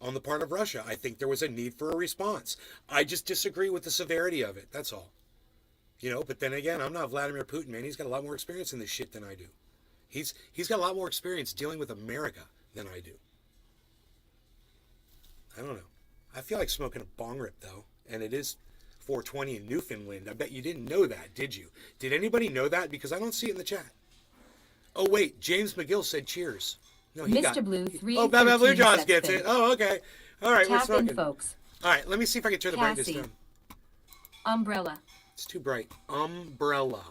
on the part of Russia. I think there was a need for a response. I just disagree with the severity of it. That's all. But then again, I'm not Vladimir Putin, man. He's got a lot more experience in this shit than I do. He's got a lot more experience dealing with America than I do. I don't know. I feel like smoking a bong rip though, and it is 4:20 in Newfoundland. I bet you didn't know that, did you? Did anybody know that? Because I don't see it in the chat. Oh wait, James McGill said cheers. No, he Mr. Blue 3. Oh, Bad Blue Jaws gets it. Oh, okay. All right, we're Tap in, smoking. folks. All right, let me see if I can turn the brightness Cassie. down. Umbrella. It's too bright. Umbrella.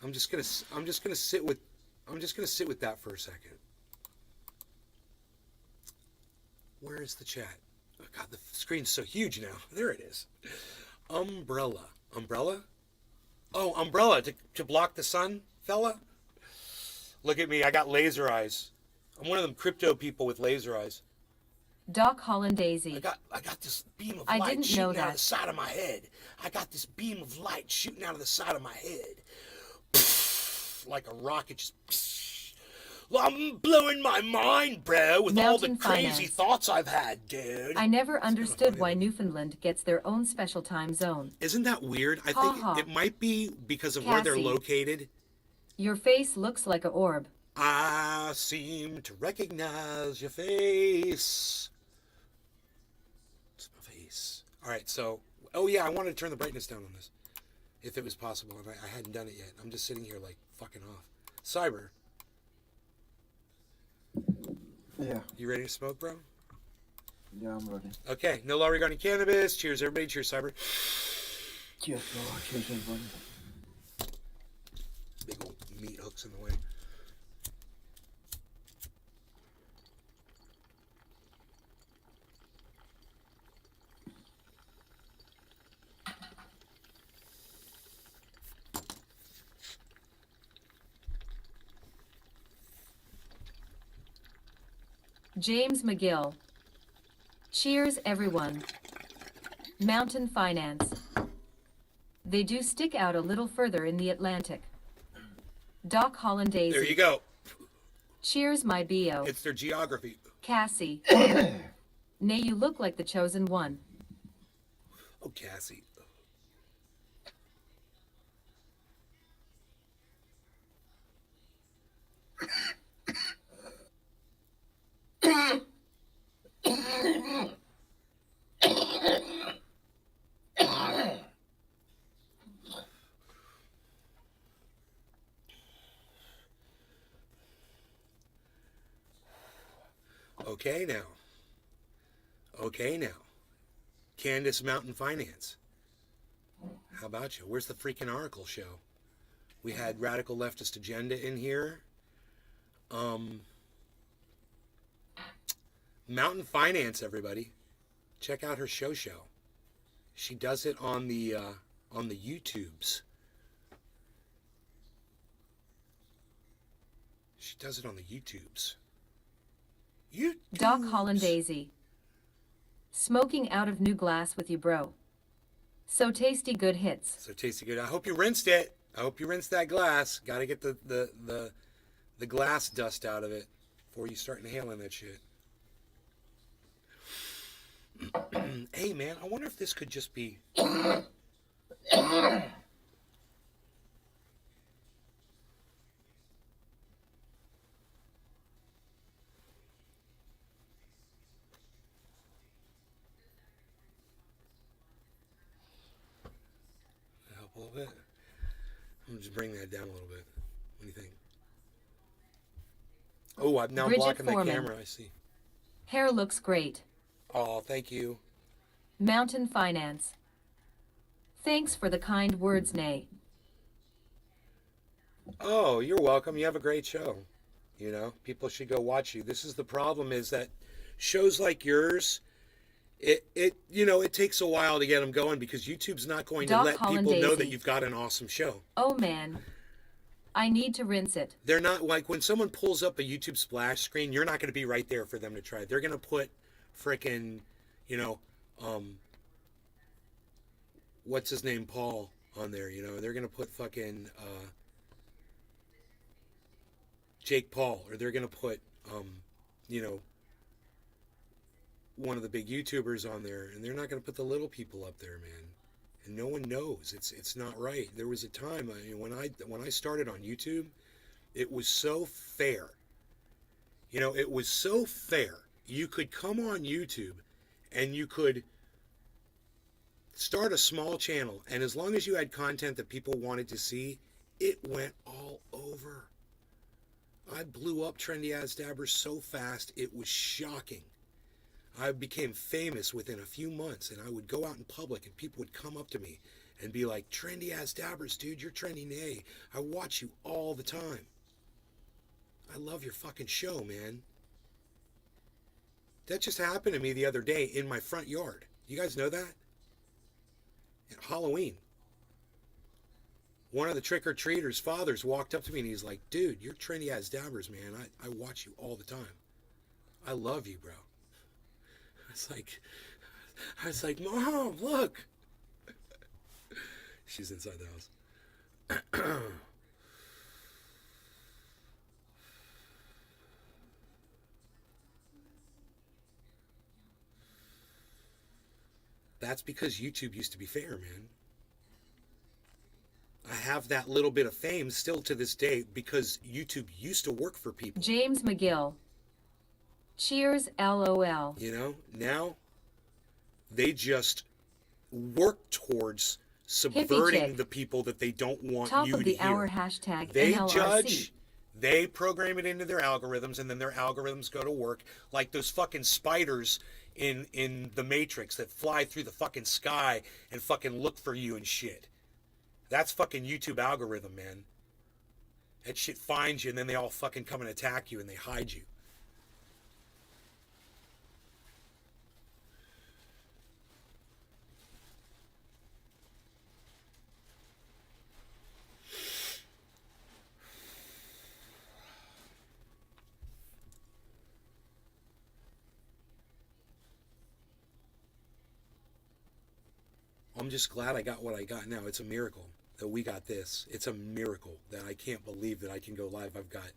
I'm just gonna sit with that for a second. Where is the chat? Oh God, the screen's so huge now. There it is. Umbrella. Oh, umbrella to block the sun, fella. Look at me. I got laser eyes. I'm one of them crypto people with laser eyes. Doc Hollandaisy. I got this beam of I light didn't know shooting out of that. the side of my head. I got this beam of light shooting out of the side of my head. Like a rocket just... I'm blowing my mind, bro, with all the Mountain crazy Finance. thoughts I've had, dude. I never understood why Newfoundland gets their own special time zone. Isn't that weird? I Ha think ha. it might be because of where they're Cassie. located. Your face looks like a orb. I seem to recognize your face. It's my face. All right, so... Oh, yeah, I wanted to turn the brightness down on this. If it was possible, and I hadn't done it yet. I'm just sitting here, like, fucking off. Cyber, Yeah. you ready to smoke, bro? Yeah, I'm ready. Okay, no law regarding cannabis. Cheers, everybody. Cheers, Cyber. Cheers, bro. Cheers, everybody. Big old meat hooks in the way. James McGill. Cheers, everyone. Mountain Finance. They do stick out a little further in the Atlantic. Doc Hollandaisy. There you go. Cheers, my B.O. It's their geography. Cassie. Nay, you look like the chosen one. Oh, Cassie. Okay now. Candace Mountain Finance. How about you? Where's the freaking Oracle show? We had Radical Leftist Agenda in here. Mountain Finance, everybody. Check out her show. She does it on the YouTubes. She does it on the YouTubes. Doc Hollandaisy. Smoking out of new glass with you, bro. So tasty good hits. So tasty good. I hope you rinsed it. I hope you rinsed that glass. Got to get the glass dust out of it before you start inhaling that shit. Hey man, I wonder if this could just be. Help a little bit. I'm gonna just bring that down a little bit. What do you think? Oh, now I'm Bridget blocking the Foreman. camera. I see. Hair looks great. Oh, thank you. Mountain Finance. Thanks for the kind words, Nay. Oh, you're welcome. You have a great show. You know, people should go watch you. This is the problem: is that shows like yours, it takes a while to get them going because YouTube's not going to Doc let Holland people know Daisy. that you've got an awesome show. Oh man. I need to rinse it. They're not like when someone pulls up a YouTube splash screen, you're not going to be right there for them to try. They're going to put frickin', what's his name, Paul, on there. They're going to put fucking Jake Paul, or they're going to put, one of the big YouTubers on there, and they're not going to put the little people up there, man. And no one knows. It's not right. There was a time when I started on YouTube, it was so fair. It was so fair. You could come on YouTube and you could start a small channel, and as long as you had content that people wanted to see, it went all over. I blew up Trendy As Dabbers so fast, it was shocking. I became famous within a few months, and I would go out in public and people would come up to me and be like, Trendy As Dabbers, dude, you're Trendy Nay. I watch you all the time. I love your fucking show, man. That just happened to me the other day in my front yard. You guys know that? At Halloween. One of the trick-or-treaters' fathers walked up to me and he's like, dude, you're Trendy As Dabbers, man. I watch you all the time. I love you, bro. I was like, Mom, look. She's inside the house. That's because YouTube used to be fair, man. I have that little bit of fame still to this day because YouTube used to work for people. James McGill. Cheers, LOL. Now they just work towards subverting the people that they don't want Top you of the to hear. hour hashtag They NLRC. judge, they program it into their algorithms, and then their algorithms go to work like those fucking spiders in the Matrix that fly through the fucking sky and fucking look for you and shit. That's fucking YouTube algorithm, man. That shit finds you, and then they all fucking come and attack you, and they hide you. I'm just glad I got what I got now. It's a miracle that we got this. It's a miracle that I can't believe that I can go live. I've got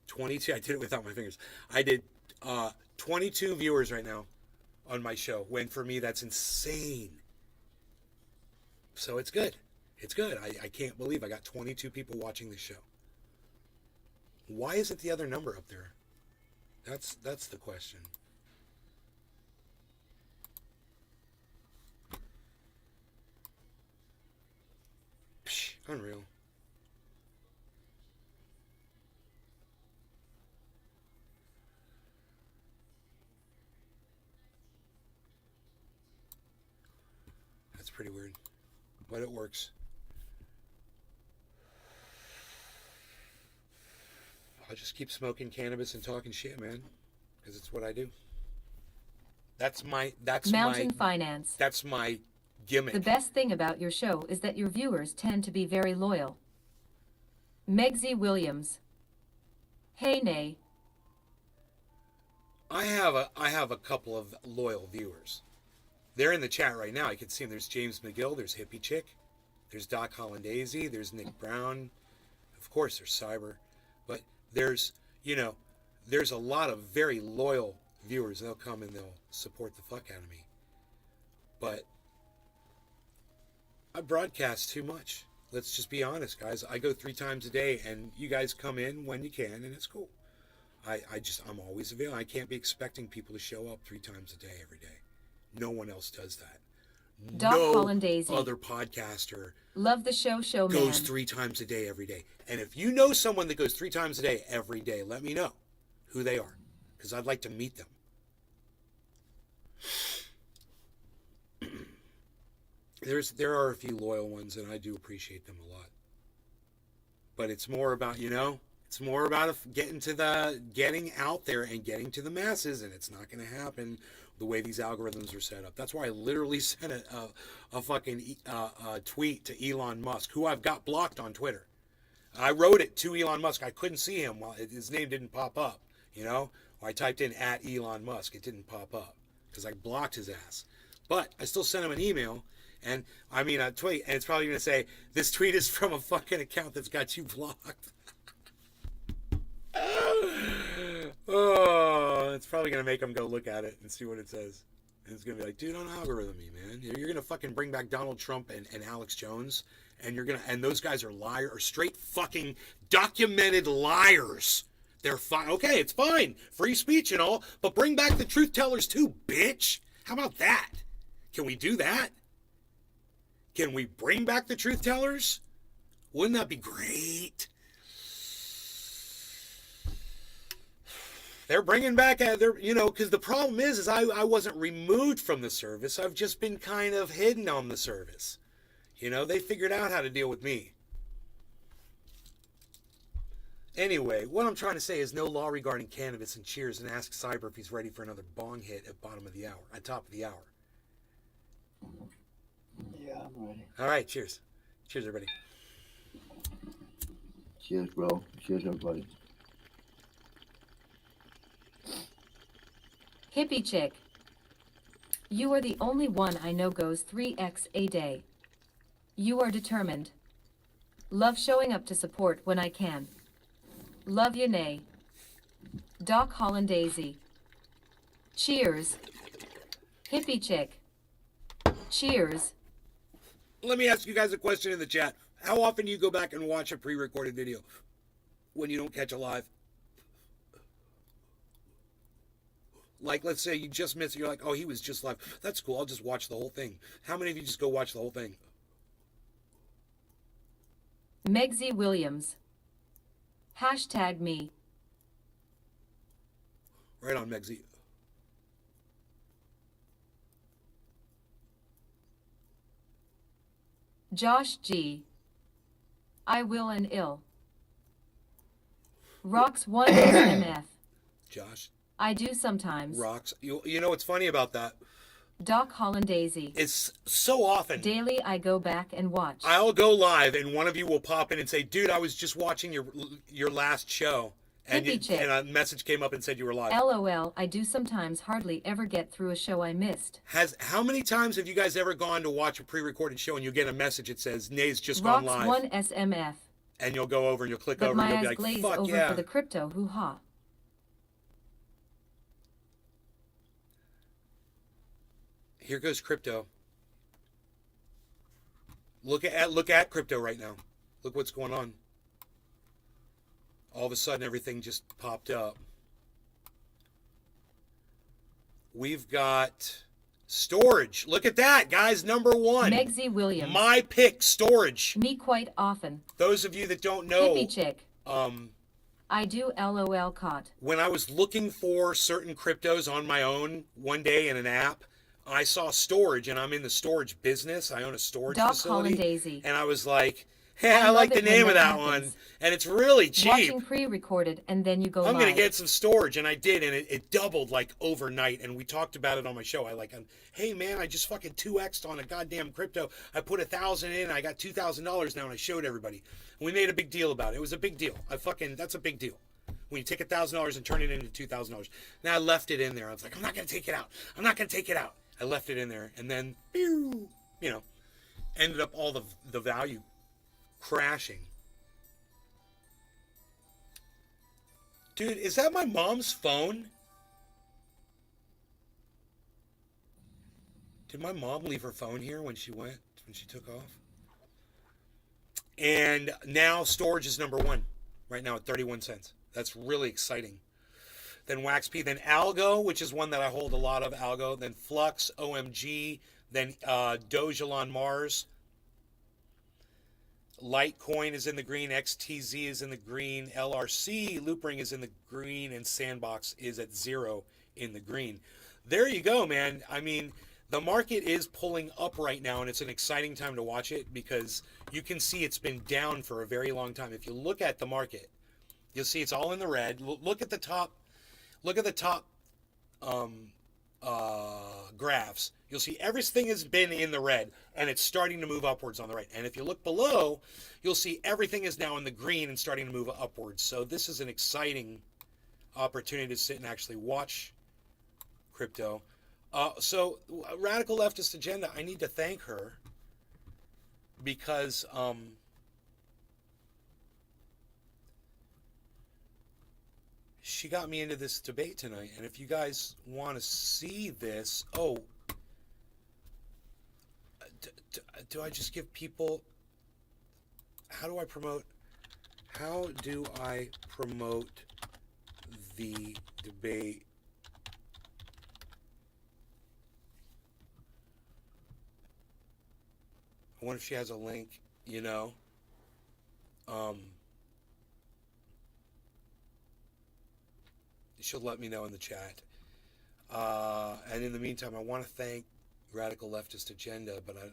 22. I did it without my fingers. I did 22 viewers right now on my show. When for me, that's insane. So it's good. It's good. I can't believe I got 22 people watching this show. Why isn't the other number up there? That's the question. Unreal. That's pretty weird, but it works. I'll just keep smoking cannabis and talking shit, man, because it's what I do. That's Mountain Finance. That's my gimmick. The best thing about your show is that your viewers tend to be very loyal. Megsy Williams. Hey, Nay. I have a couple of loyal viewers. They're in the chat right now. I can see them. There's James McGill. There's Hippie Chick. There's Doc Hollandaise. There's Nick Brown. Of course, there's Cyber. But there's, there's a lot of very loyal viewers. They'll come and they'll support the fuck out of me. But I broadcast too much. Let's just be honest, guys. I go 3 times a day, and you guys come in when you can, and it's cool. I'm always available. I can't be expecting people to show up 3 times a day every day. No one else does that. Doc No Hollandaise. other podcaster Love the show, man. goes 3 times a day every day. And if you know someone that goes 3 times a day every day, let me know who they are, because I'd like to meet them. There are a few loyal ones, and I do appreciate them a lot. But it's more about, it's more about getting out there and getting to the masses, and it's not going to happen the way these algorithms are set up. That's why I literally sent a fucking tweet to Elon Musk, who I've got blocked on Twitter. I wrote it to Elon Musk. I couldn't see him while his name didn't pop up, I typed in at Elon Musk. It didn't pop up because I blocked his ass. But I still sent him an email. And a tweet, and it's probably going to say, this tweet is from a fucking account that's got you blocked. Oh, it's probably going to make them go look at it and see what it says. And it's going to be like, dude, don't algorithm me, man. You're going to fucking bring back Donald Trump and Alex Jones, and and those guys are straight fucking documented liars. They're fine. Okay, it's fine. Free speech and all, but bring back the truth tellers too, bitch. How about that? Can we do that? Can we bring back the truth tellers? Wouldn't that be great? They're bringing back, because the problem is I wasn't removed from the service. I've just been kind of hidden on the service. They figured out how to deal with me. Anyway, what I'm trying to say is no law regarding cannabis, and cheers, and ask Cyber if he's ready for another bong hit at top of the hour. Yeah, I'm ready. All right, cheers. Cheers, everybody. Cheers, bro. Cheers, everybody. Hippie Chick. You are the only one I know goes 3x a day. You are determined. Love showing up to support when I can. Love ya, nay. Doc Hollandaise. Cheers. Hippie Chick. Cheers. Let me ask you guys a question in the chat. How often do you go back and watch a pre-recorded video when you don't catch a live? Like, let's say you just missed it. You're like, oh, he was just live. That's cool. I'll just watch the whole thing. How many of you just go watch the whole thing? Megsy Williams. Hashtag me. Right on, Megsy. Josh G. I will and ill. Rocks 1 SMF. Josh. I do sometimes. Rocks. You know what's funny about that? Doc Hollandaise. It's so often. Daily I go back and watch. I'll go live and one of you will pop in and say, dude, I was just watching your last show. And, and a message came up and said you were live. LOL, I do sometimes hardly ever get through a show I missed. How many times have you guys ever gone to watch a pre-recorded show and you get a message that says, Nay's just Rocks gone live? 1 SMF. And you'll go over and you'll click but over my and you'll eyes be like, glaze fuck over yeah. for the crypto hoo-ha. Here goes crypto. Look at crypto right now. Look what's going on. All of a sudden, everything just popped up. We've got storage. Look at that, guys. Number 1. Megsy Williams. My pick, storage. Me quite often. Those of you that don't know, Hippie Chick. I do LOL caught. when I was looking for certain cryptos on my own one day in an app, I saw storage, and I'm in the storage business. I own a storage Doc facility. Hollandaise. And I was like, hey, I love like the it when name of that that one. happens. And it's really cheap. Watching pre-recorded and then you go I'm live. going to get some storage. And I did. And it doubled like overnight. And we talked about it on my show. Hey, man, I just fucking 2x'd on a goddamn crypto. I put $1,000 in. I got $2,000 now. And I showed everybody. And we made a big deal about it. It was a big deal. That's a big deal. When you take $1,000 and turn it into $2,000. Now I left it in there. I was like, I'm not going to take it out. I'm not going to take it out. I left it in there, and then, pew, ended up all the value crashing. Dude, is that my mom's phone? Did my mom leave her phone here when she took off? And now storage is number one right now at 31 cents. That's really exciting. Then Wax P, then Algo, which is one that I hold a lot of, Algo, then Flux, OMG, then Dogelon Mars. Litecoin is in the green, XTZ is in the green, LRC, Loopring is in the green, and Sandbox is at 0 in the green. There you go, man. I mean, the market is pulling up right now, and it's an exciting time to watch it because you can see it's been down for a very long time. If you look at the market, you'll see it's all in the red. Look at the top. Look at the top graphs. You'll see everything has been in the red, and it's starting to move upwards on the right. And if you look below, you'll see everything is now in the green and starting to move upwards. So this is an exciting opportunity to sit and actually watch crypto. So Radical Leftist Agenda, I need to thank her because she got me into this debate tonight. And if you guys want to see this, do I just give people, how do I promote the debate? I wonder if she has a link, she'll let me know in the chat. And in the meantime, I want to thank Radical Leftist Agenda, but I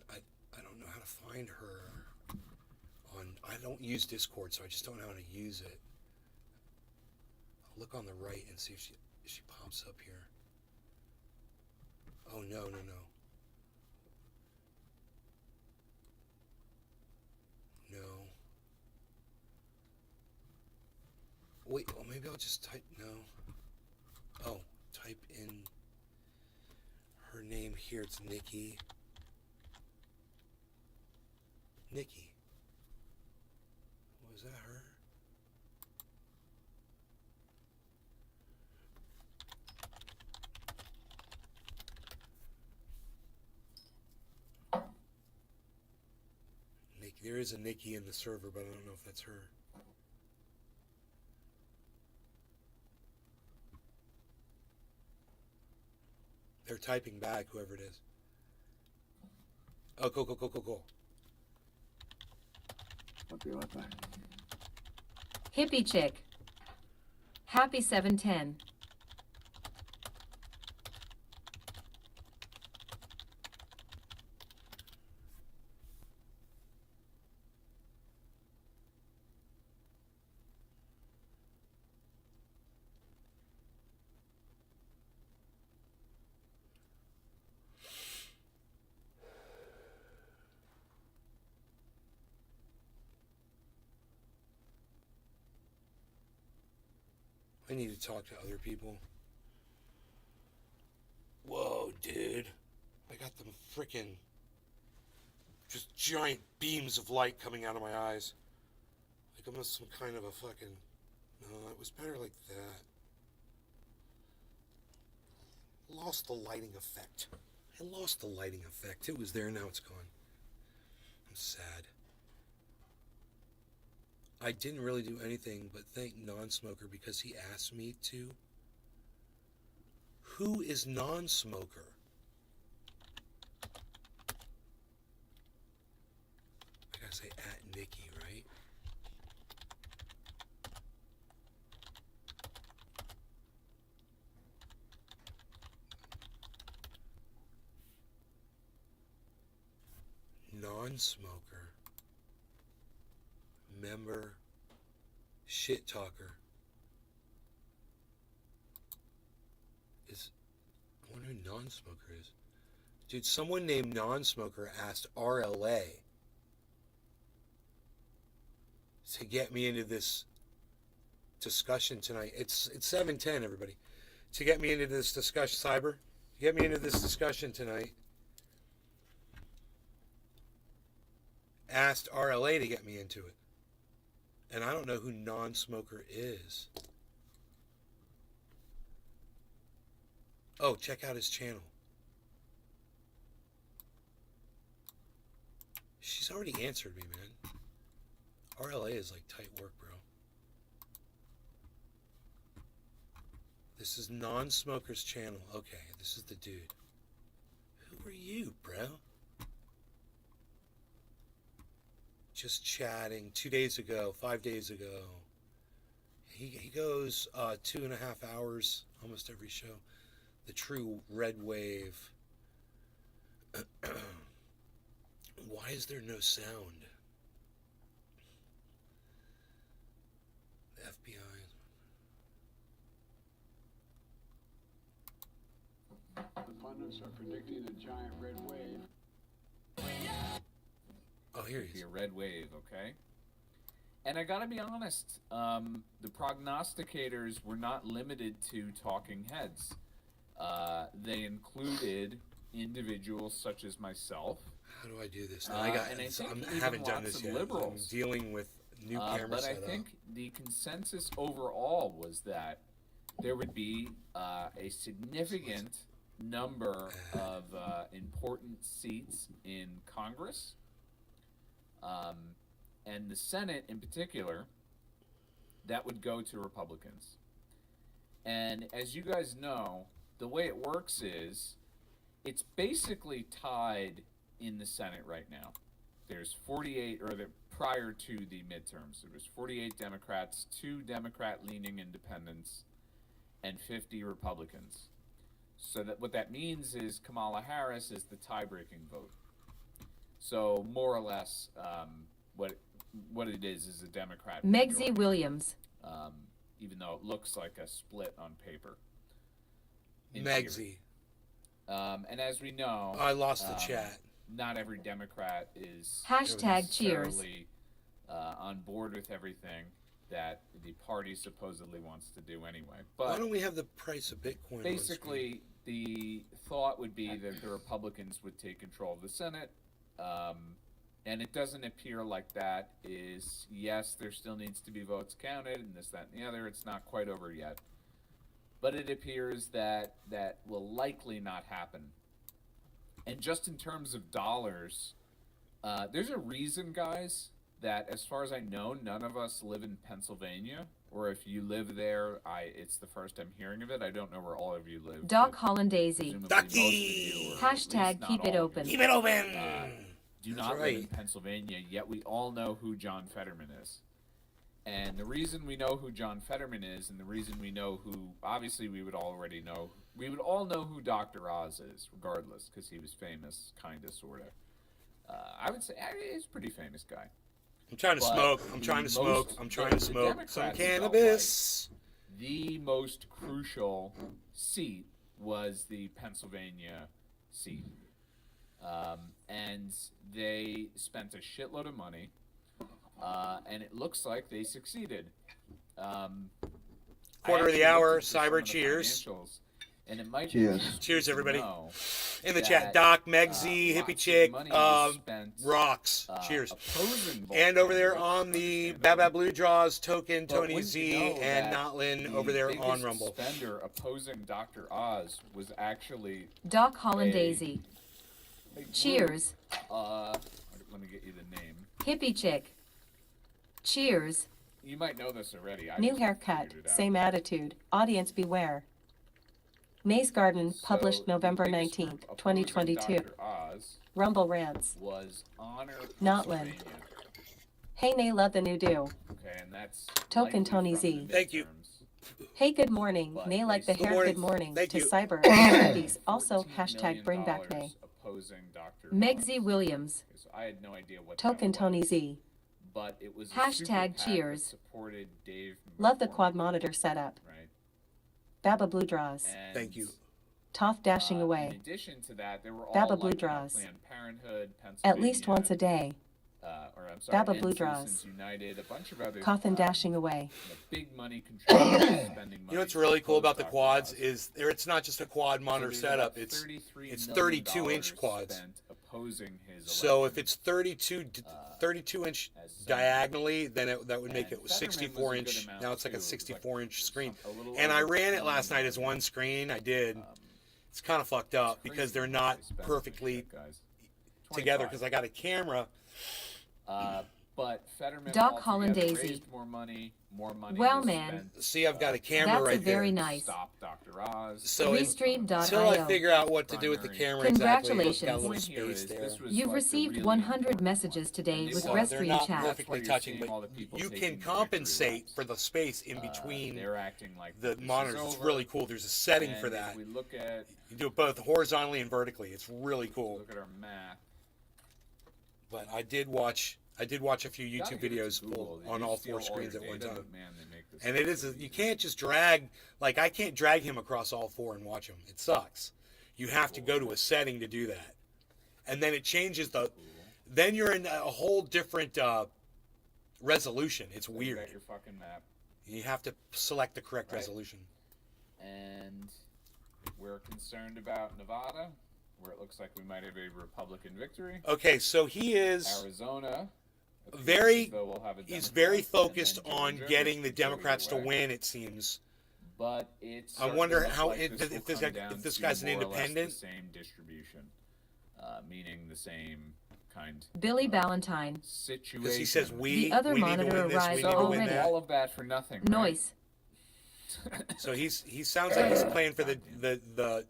don't know how to find her I don't use Discord, so I just don't know how to use it. I'll look on the right and see if she pops up here. Oh, no. No. Wait, well, maybe I'll just type, no. Oh, type in her name here. It's Nikki. Was that her? Nikki. There is a Nikki in the server, but I don't know if that's her. They're typing back, whoever it is. Oh, cool. Okay, right back. Hippie chick. Happy 710. I need to talk to other people. Whoa, dude. I got them freaking just giant beams of light coming out of my eyes. Like almost some kind of a fucking... No, it was better like that. Lost the lighting effect. I lost the lighting effect. It was there, now it's gone. I'm sad. I didn't really do anything but thank Non-Smoker because he asked me to. Who is Non-Smoker? I gotta say at Nikki, right? Non-Smoker. Member, shit talker. I wonder who Non-Smoker is. Dude, someone named Non-Smoker asked RLA to get me into this discussion tonight. It's 7:10, everybody. To get me into this discussion, Cyber, Get me into this discussion tonight. Asked RLA to get me into it. And I don't know who non-smoker is. Oh, check out his channel. She's already answered me, man. RLA is like tight work, bro. This is non-smoker's channel. Okay, this is the dude. Who are you, bro? Just chatting 2 days ago, 5 days ago. He goes 2.5 hours almost every show. The true red wave. Why is there no sound? The FBI. The pundits are predicting a giant red wave. Oh, here he Be is. a red wave, okay? And I gotta be honest, the prognosticators were not limited to talking heads. They included individuals such as myself. How do I do this? And I think I even haven't done lots this of yet. liberals. I'm dealing with new camera But I setup. think the consensus overall was that there would be a significant number of important seats in Congress, and the Senate in particular, that would go to Republicans. And as you guys know, the way it works is it's basically tied in the Senate right now. There's 48, or prior to the midterms, there was 48 Democrats, 2 Democrat-leaning independents, and 50 Republicans. So that what that means is Kamala Harris is the tie-breaking vote. So more or less, what it is a Democrat Megsy majority, Williams. even though it looks like a split on paper. in Megsy. theory. And as we know, I lost the chat. not every Democrat is Hashtag cheers. necessarily on board with everything that the party supposedly wants to do anyway. Why But don't we have the price of Bitcoin on screen? basically, the thought would be that the Republicans would take control of the Senate. And it doesn't appear like that is, yes, there still needs to be votes counted and this, that, and the other. It's not quite over yet. But it appears that that will likely not happen. And just in terms of dollars, there's a reason, guys, that as far as I know, none of us live in Pennsylvania. Or if you live there, it's the first I'm hearing of it. I don't know where all of you live. Doc but Hollandaisy. presumably Ducky! most of you, or at Hashtag least not keep it all of open. you, Keep it open! do That's not live in right. Pennsylvania, yet we all know who John Fetterman is. And the reason we know who John Fetterman is, and the reason we know who, obviously we would all know who Dr. Oz is, regardless, because he was famous, kinda, sorta. I would say he's a pretty famous guy. I'm trying to But smoke. I'm the trying to smoke. most- I'm trying the to smoke some Democrats felt cannabis. The most crucial seat was the Pennsylvania seat. And they spent a shitload of money, and it looks like they succeeded. Quarter of the hour, cyber cheers. And it might Cheers. be useful Cheers, to everybody. know In the that, chat, Doc, Megsy, lots Hippie of Chick, money was spent, rocks. Cheers. opposing And over there Bolton, on the understandably. Baba Blue Draws token, But Tony wouldn't you Z, know and that Notlin the over there on biggest Rumble. spender opposing Dr. Oz was actually Doc Hollandaisy. a group, Cheers. let me get you the name. Hippie chick. Cheers. You might know this already. I New just haircut, figured it out. same attitude. Audience beware. Maze Garden, So, published the November biggest group 19th, opposing 2022. Dr. Oz Rumble Rants. was Honor Notlin. Pennsylvania. Hey, Nay, love the new do. Okay, and that's Token likely Tony from Z. the Thank you. midterms. Hey, good morning. But Nay, like they the said- hair, morning. good morning. Thank To you. cyber. Activities. Also, $14 hashtag million bring back Nay. opposing Dr. Megsy Oz. Williams. Okay, so I had no idea what Token that Tony was, Z. but it was a Hashtag super PAC that cheers. supported Dave Love the McCormick, quad monitor setup. right? Baba Blue Draws. And, Thank you. Toff dashing In away. addition to that, there were all Baba Blue like, Draws. Planned Parenthood, At least Pennsylvania, once a day. or I'm sorry, Baba and Blue Citizens Draws. United, a bunch of other Coffin dashing away. big money contributors spending money. You know what's really cool about the Dr. quads Oz. is it's not just a quad monitor So there's setup. about It's $33 32 million inch quads. spent opposing his So if election. it's 32 inch as senator. diagonally, then that would make And it Fetterman 64 was a good inch. amount Now it's like a too, 64 inch screen. a little And I over ran it $20 last night as one screen. I did. It's kind of fucked up It's because crazy they're how much not they spend on this perfectly shit, guys. together 25. because I got a camera. But Fetterman Doc Holland altogether Daisy. raised more money Well, was man. spent, See, I've got a camera That's right a very there. nice. Stop Dr. Oz. So Restream.io. until I figure out what to do with the camera Congratulations. exactly, it's got a little Point here space is there. this was You've like the received really 100 important messages one. today And with they So want- they're Restream not chat. perfectly That's why you're touching, seeing all but the people you taking can the victory compensate laps. for the space in between They're acting like the this is monitors. It's over. really cool. There's a setting And for if that. we look at You do it both horizontally and vertically. It's really cool. our map. But I did watch a few Gotta YouTube give it to videos Google. They on do all steal 4 screens your at one data, time. but man, they make this And it is you can't just drag, like I can't drag him across all 4 and watch him. It sucks. You have to go to a setting to do that. And then it changes then you're in a whole different resolution. It's You weird. got your fucking map. You have to select the correct Right. resolution. And we're concerned about Nevada, where it looks like we might have a Republican victory. Okay, so he is Arizona. appears very as though we'll have a he's Democrat, very and focused then on Georgia, getting the which could go Democrats to either way. win, it seems. But it's. I wonder how if this guy's an independent. The same distribution, meaning the same kind. Billy Ballantyne. Situation. Because he says we The other we need to monitor win this, we arrived need to win already. that. all of that for nothing. right? Noise. So he sounds like he's playing for the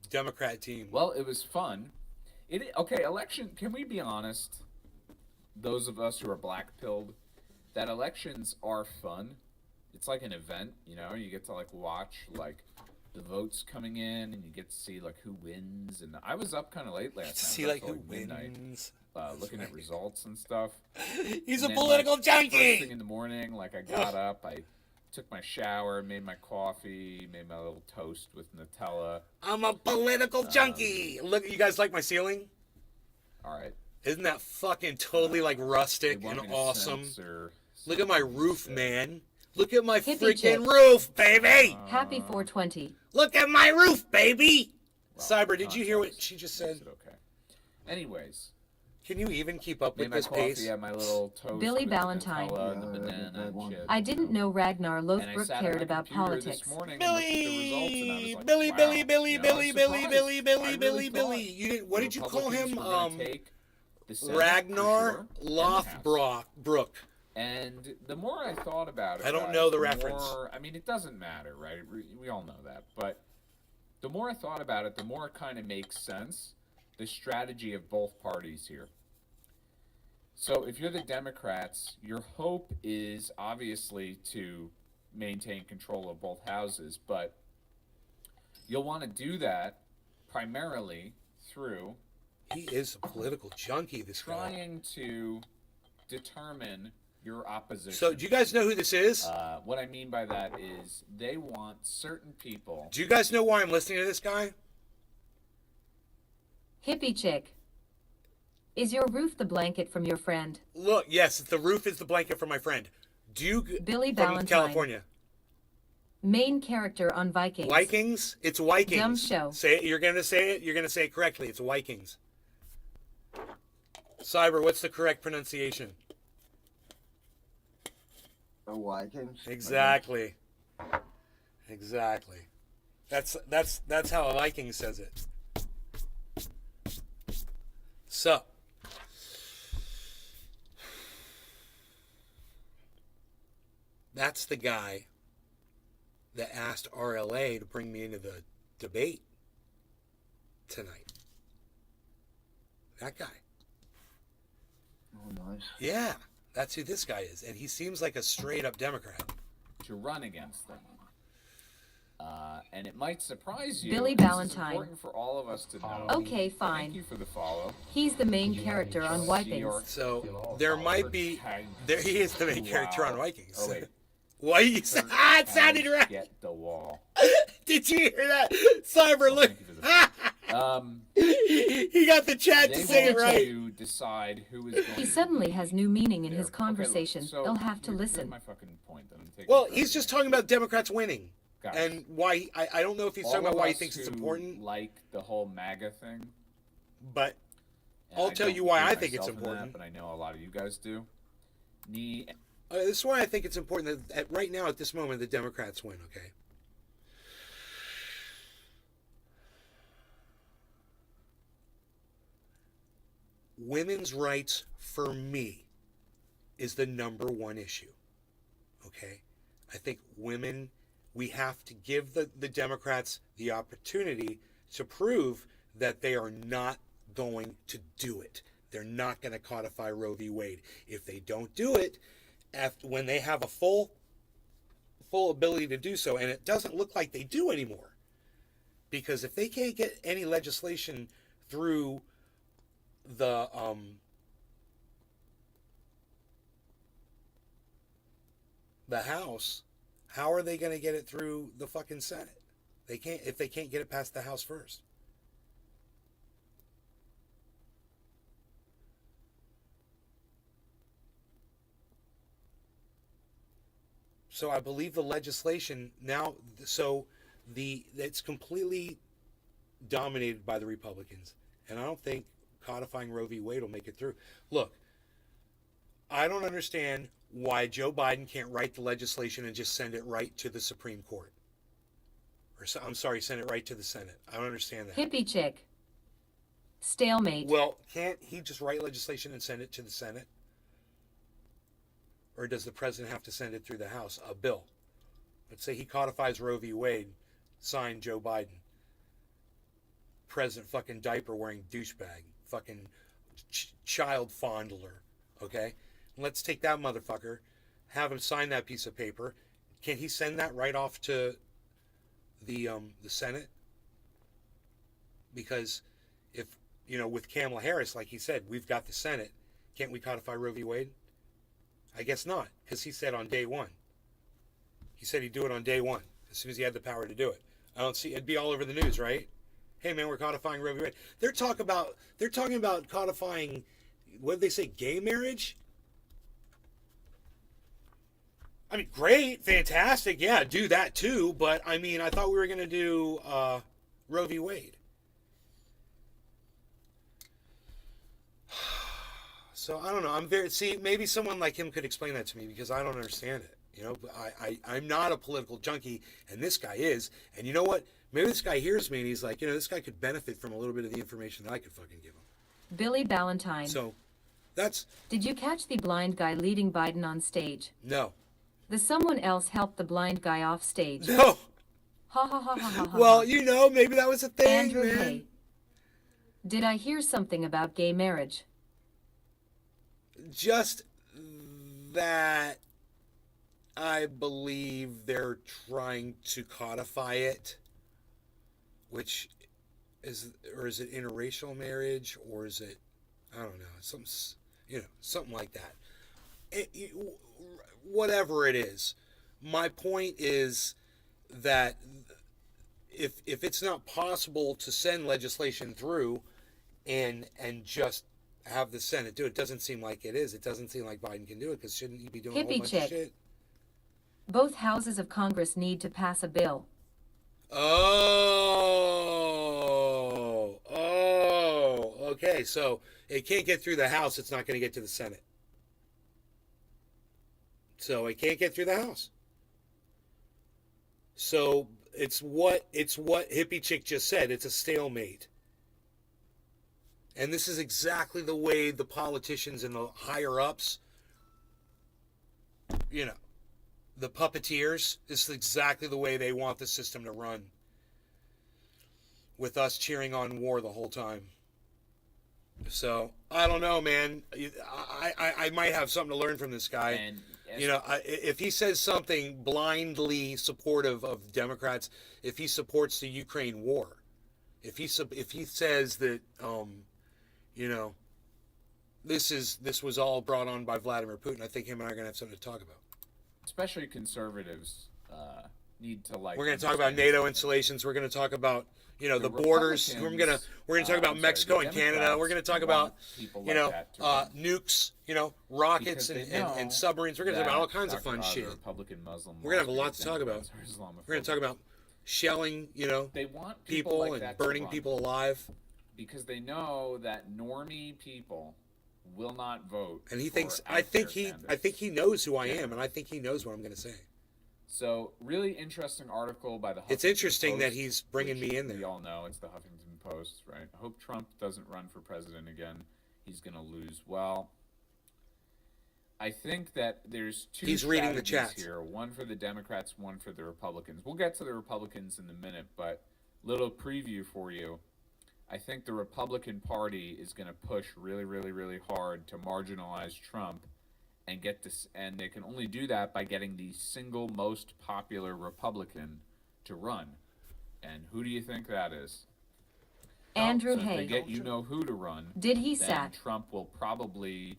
Democrat team. Well, it was fun. Okay, election. Can we be honest? Those of us who are black pilled, that elections are fun. It's like an event, you know. You get to like watch like the votes coming in, and you get to see like who wins. And I was up kind of late last night. See I was like up who till, midnight, wins. looking at results and stuff. He's a And then, political like, First thing junkie. in the morning, like I got up, I took my shower, made my coffee, made my little toast with Nutella. I'm a political junkie. Look, you guys like my ceiling? All right. Isn't that fucking totally like rustic They want and me to awesome? censor Look at my some roof, shit. man. Look at my Hippie freaking chick. roof, baby. Happy 420. Look at my roof, baby. Well, Cyber, did you hear what context she just makes said? it okay. Anyways, Can you even keep up made with my this coffee, pace? had my little toast Billy with Ballantyne. the Nutella, the Yeah, banana, that one. chips. I didn't know Ragnar And I Lothbrok sat at cared my about computer politics. This morning and looked at the results, and I was like, Billy, wow. Billy, Billy, You know, Billy, I was Billy, surprised. Billy, I Billy, really Billy, thought Billy. You didn't. What the did you call Republicans him? were gonna take the Senate, for Ragnar sure, and the House. Lothbrok. And the more I thought about it, I don't guys, know the reference. I mean, it doesn't matter, right? We all know that. But the more I thought about it, the more it kind of makes sense, the strategy of both parties here. So if you're the Democrats, your hope is obviously to maintain control of both houses, but you'll want to do that primarily through He is a political junkie, this guy. trying to determine your opposition. So, do you guys know who this is? What I mean by that is they want certain people. Do you guys know why I'm listening to this guy? Hippie chick. Is your roof the blanket from your friend? Look, yes, the roof is the blanket for my friend. Duke Billy from Ballantyne. California. Main character on Vikings. Vikings? It's Vikings. Dumb show. Say it. You're gonna say it. You're gonna say it correctly. It's Vikings. Cyber, what's the correct pronunciation? The Vikings. Exactly. Exactly. That's how a Viking says it. So. That's the guy that asked RLA to bring me into the debate tonight. That guy. Oh, nice. Yeah, that's who this guy is. And he seems like a straight up Democrat. To run against them. And it might surprise you. Billy This is Ballantyne. important for all of us to know. Okay, Thank fine. you for the follow. He's the main character on Wipings. So there might be. There he is, the main character on Vikings. Oh wait. Why you say? Ah, it sounded right. Get the wall. Did you hear that? Cyber, look. Thank you for the- He got the chat to They say it want right. to decide who is going He to suddenly has new meaning in there. his Okay, look, conversation. so They'll have to here's listen. my fucking point that I'm taking. Well, from he's here. just talking about Democrats winning. Guys, And why, I don't know if he's talking all about of why he us thinks it's who important, like the whole MAGA thing. but and I'll I tell don't you why include I think it's myself in that, important. but I know a lot of you guys do. This is why I think it's important that right now, at this moment, the Democrats win, okay? Women's rights, for me, is the number one issue, okay? I think women, we have to give the Democrats the opportunity to prove that they are not going to do it. They're not going to codify Roe v. Wade. If they don't do it, when they have a full ability to do so, and it doesn't look like they do anymore, because if they can't get any legislation through the House, how are they going to get it through the fucking Senate? They can't if they can't get it past the House first. So I believe the legislation now, it's completely dominated by the Republicans, and I don't think codifying Roe v. Wade will make it through. Look, I don't understand why Joe Biden can't write the legislation and just send it right to the Supreme Court. I'm sorry, send it right to the Senate. I don't understand that. Hippie chick. Stalemate. Well, can't he just write legislation and send it to the Senate? Or does the president have to send it through the House? A bill. Let's say he codifies Roe v. Wade, signed Joe Biden. President fucking diaper wearing douchebag. Fucking child fondler. Okay? Let's take that motherfucker, have him sign that piece of paper. Can he send that right off to the Senate? Because if, with Kamala Harris, like he said, we've got the Senate. Can't we codify Roe v. Wade? I guess not, because he said on day one. He said he'd do it on day one, as soon as he had the power to do it. I don't see, it'd be all over the news, right? Hey man, we're codifying Roe v. Wade. They're talking about codifying, what did they say, gay marriage? I mean, great, fantastic, yeah, do that too, but I mean, I thought we were going to do Roe v. Wade. So I don't know. Maybe someone like him could explain that to me, because I don't understand it. I'm not a political junkie, and this guy is. And you know what? Maybe this guy hears me and he's like, this guy could benefit from a little bit of the information that I could fucking give him. Billy Ballantyne. So, that's Did you catch the blind guy leading Biden on stage? no. The someone else helped the blind guy off stage. No. Ha ha ha ha ha ha. Well, maybe that was a thing, Andrew man. Hay. Did I hear something about gay marriage? Just that I believe they're trying to codify it, is it interracial marriage, or is it, I don't know, something like that. Whatever it is, my point is that if it's not possible to send legislation through and just have the Senate do it, doesn't seem like it is. It doesn't seem like Biden can do it, because shouldn't he be doing a whole Hippie bunch chick. of shit? Both houses of Congress need to pass a bill. Okay. So it can't get through the House. It's not going to get to the Senate. So it can't get through the House. So it's what Hippie Chick just said. It's a stalemate. And this is exactly the way the politicians and the higher ups, the puppeteers, this is exactly the way they want the system to run. With us cheering on war the whole time. So, I don't know, man. I might have something to learn from this guy. And if he says something blindly supportive of Democrats, if he supports the Ukraine war, if he says that, this was all brought on by Vladimir Putin, I think him and I are going to have something to talk about. especially conservatives need to like. We're going to talk about NATO installations. We're going to talk about, you know, the borders. We're going to talk about Mexico and Canada. We're going to talk about, you know, nukes, you know, rockets and submarines. We're going to talk about all kinds of fun shit. We're going to have a lot to talk about. We're going to talk about shelling, you know, they want people like and burning people alive. Because they know that normie people will not vote. And he thinks, I think he knows who I am, and I think he knows what I'm going to say. So, really interesting article by the Huffington It's interesting Post, that he's bringing me in there. We all know it's the Huffington Post, right? I hope Trump doesn't run for president again. He's going to lose. Well, I think that there's two He's reading the strategies chat here. One for the Democrats, one for the Republicans. We'll get to the Republicans in a minute, but little preview for you. I think the Republican Party is going to push really, really, really hard to marginalize Trump and get this, and they can only do that by getting the single most popular Republican to run. And who do you think that is? Andrew So if they Hay. get you know who to run, Did he then sat? Trump will probably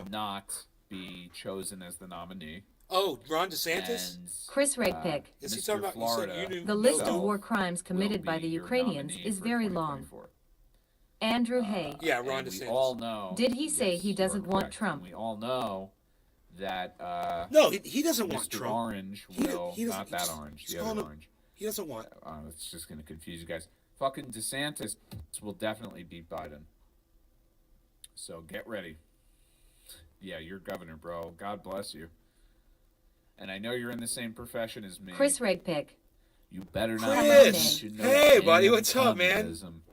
not be chosen as the nominee. Oh, Ron DeSantis? And Chris Regpick. Is he Mr. talking about? Florida You said you knew The list of himself war crimes committed will by be the your Ukrainians nominee is for very long. 2024. Andrew Hay. Yeah, Ron And DeSantis. we all know. Did he say yes, he you are doesn't want correct. Trump? And we all know that No, he doesn't want Mr. Trump. Orange He- will he doesn't- not that just- orange, just the call other him- orange. He doesn't want. It's just going to confuse you guys. Fucking DeSantis will definitely beat Biden. So get ready. Yeah, you're governor, bro. God bless you. And I know you're in the same profession as me. Chris Regpick. You better not. Chris! You should know Hey, buddy, what's up, man? communism,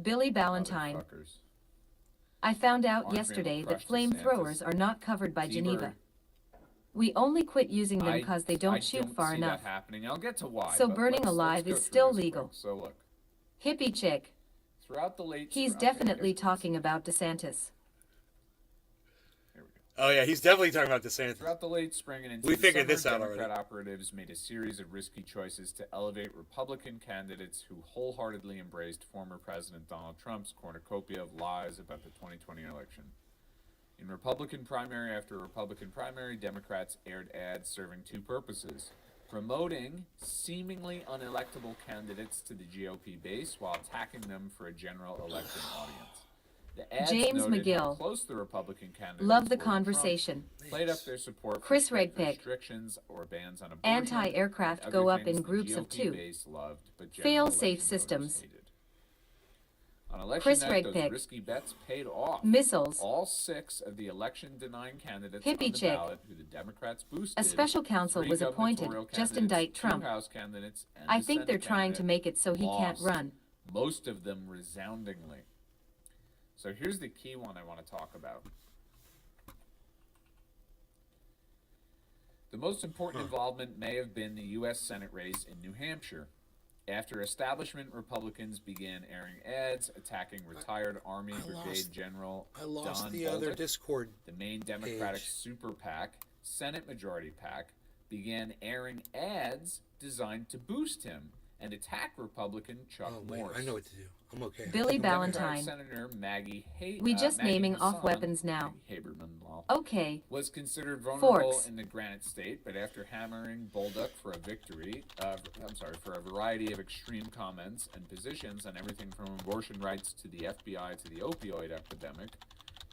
Billy Ballantyne. motherfuckers. I found out Mark yesterday Randall that crushed flamethrowers DeSantis. are not covered by T-Bird. Geneva. We only quit using them because they I don't shoot don't far see enough. That happening. I'll get to why. So but burning let's alive go is through still this legal. quick. So look, Hippie chick. throughout the late. He's okay, definitely here's- talking about DeSantis. Here we go. Oh yeah, he's definitely talking about DeSantis. Throughout the late spring and into We the figured summer, this out Democrat already. operatives made a series of risky choices to elevate Republican candidates who wholeheartedly embraced former President Donald Trump's cornucopia of lies about the 2020 election. In Republican primary after Republican primary, Democrats aired ads serving two purposes: promoting seemingly unelectable candidates to the GOP base while attacking them for a general election audience. The ads James noted how McGill. close the Republican candidates Love the were to Trump, conversation. played up their support for Chris strict Regpick. restrictions or bans on abortion, Anti-aircraft and go other up things in the groups of GOP 2. base loved, but general Fail-safe election voters systems. hated. On election Chris night, those Regpick. risky bets paid off. Missiles. All 6 of the election-denying candidates Hippie on the chick. ballot who the Democrats boosted. A special counsel 3 was appointed. gubernatorial Just candidates, indict 2 Trump. House candidates, and I a think they're Senate trying to candidate make it so he can't lost, run. most of them resoundingly. So here's the key one I want to talk about. The most important involvement may have been the U.S. Senate race in New Hampshire, after establishment Republicans began airing ads attacking retired Army Brigade General I lost Don the other Bolduc. Discord. The main Democratic page. super PAC, Senate Majority PAC, began airing ads designed to boost him and attack Republican Chuck Oh wait, Norris. I know what to do. I'm okay. Billy Democratic Ballantyne. Senator Maggie We just Maggie naming off Hassan, weapons now. Maggie Haberman, lol, Okay. was considered vulnerable Forks. in the Granite State, but after hammering Bolduc for a victory, for a variety of extreme comments and positions on everything from abortion rights to the FBI to the opioid epidemic,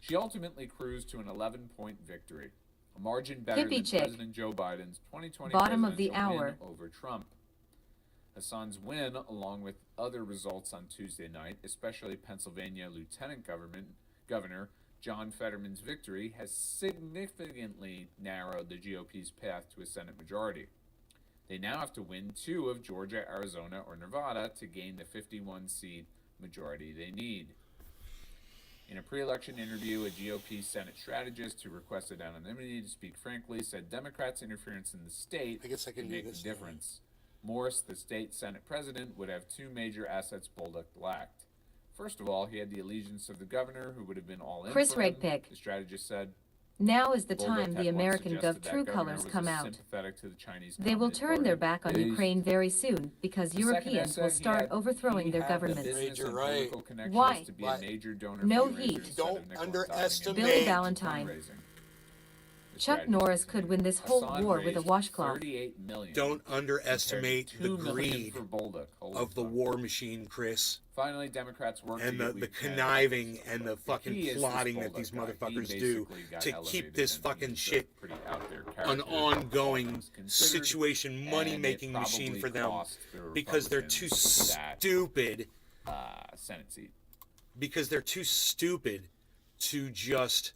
she ultimately cruised to an 11-point victory, a margin better Hippie than chick. President Joe Biden's 2020 Bottom of the presidential win hour. over Trump. Hassan's win, along with other results on Tuesday night, especially Pennsylvania Lieutenant Governor John Fetterman's victory, has significantly narrowed the GOP's path to a Senate majority. They now have to win 2 of Georgia, Arizona, or Nevada to gain the 51-seat majority they need. In a pre-election interview, a GOP Senate strategist who requested anonymity to speak frankly said Democrats' interference in the state I guess I can would do make this a now. difference. Morris, the state Senate president, would have 2 major assets Bolduc lacked. First of all, he had the allegiance of the governor, who would have been all in Chris for him, Regpick. the strategist said. Now is the Bolduc time had the once American suggested Gov that true governor colors was come out. sympathetic to the Chinese They will Communist turn their Party. back on They- Ukraine very soon because The second Europeans will essay, start he overthrowing their had the governments. business You're and right. political connections Why? to be Why? a major donor No fundraiser heat. instead of Don't nickel and diming underestimate- Billy into Ballantyne. fundraising. Chuck tragedies Norris continue. could win this whole Assad war with a raised washcloth. 38 million. Don't underestimate compared to the 2 million greed for Bolduc. Holy of the fuck. war machine, Chris, Finally, Democrats worked and to get the weak conniving candidates. and the He fucking is this plotting that Bolduc these guy. He motherfuckers do basically got to keep elevated this and fucking he's a shit pretty out there an character. ongoing All things considered, situation, money-making and it machine probably for them cost the because they're too Republicans that, stupid. Senate seat. Because they're too stupid to just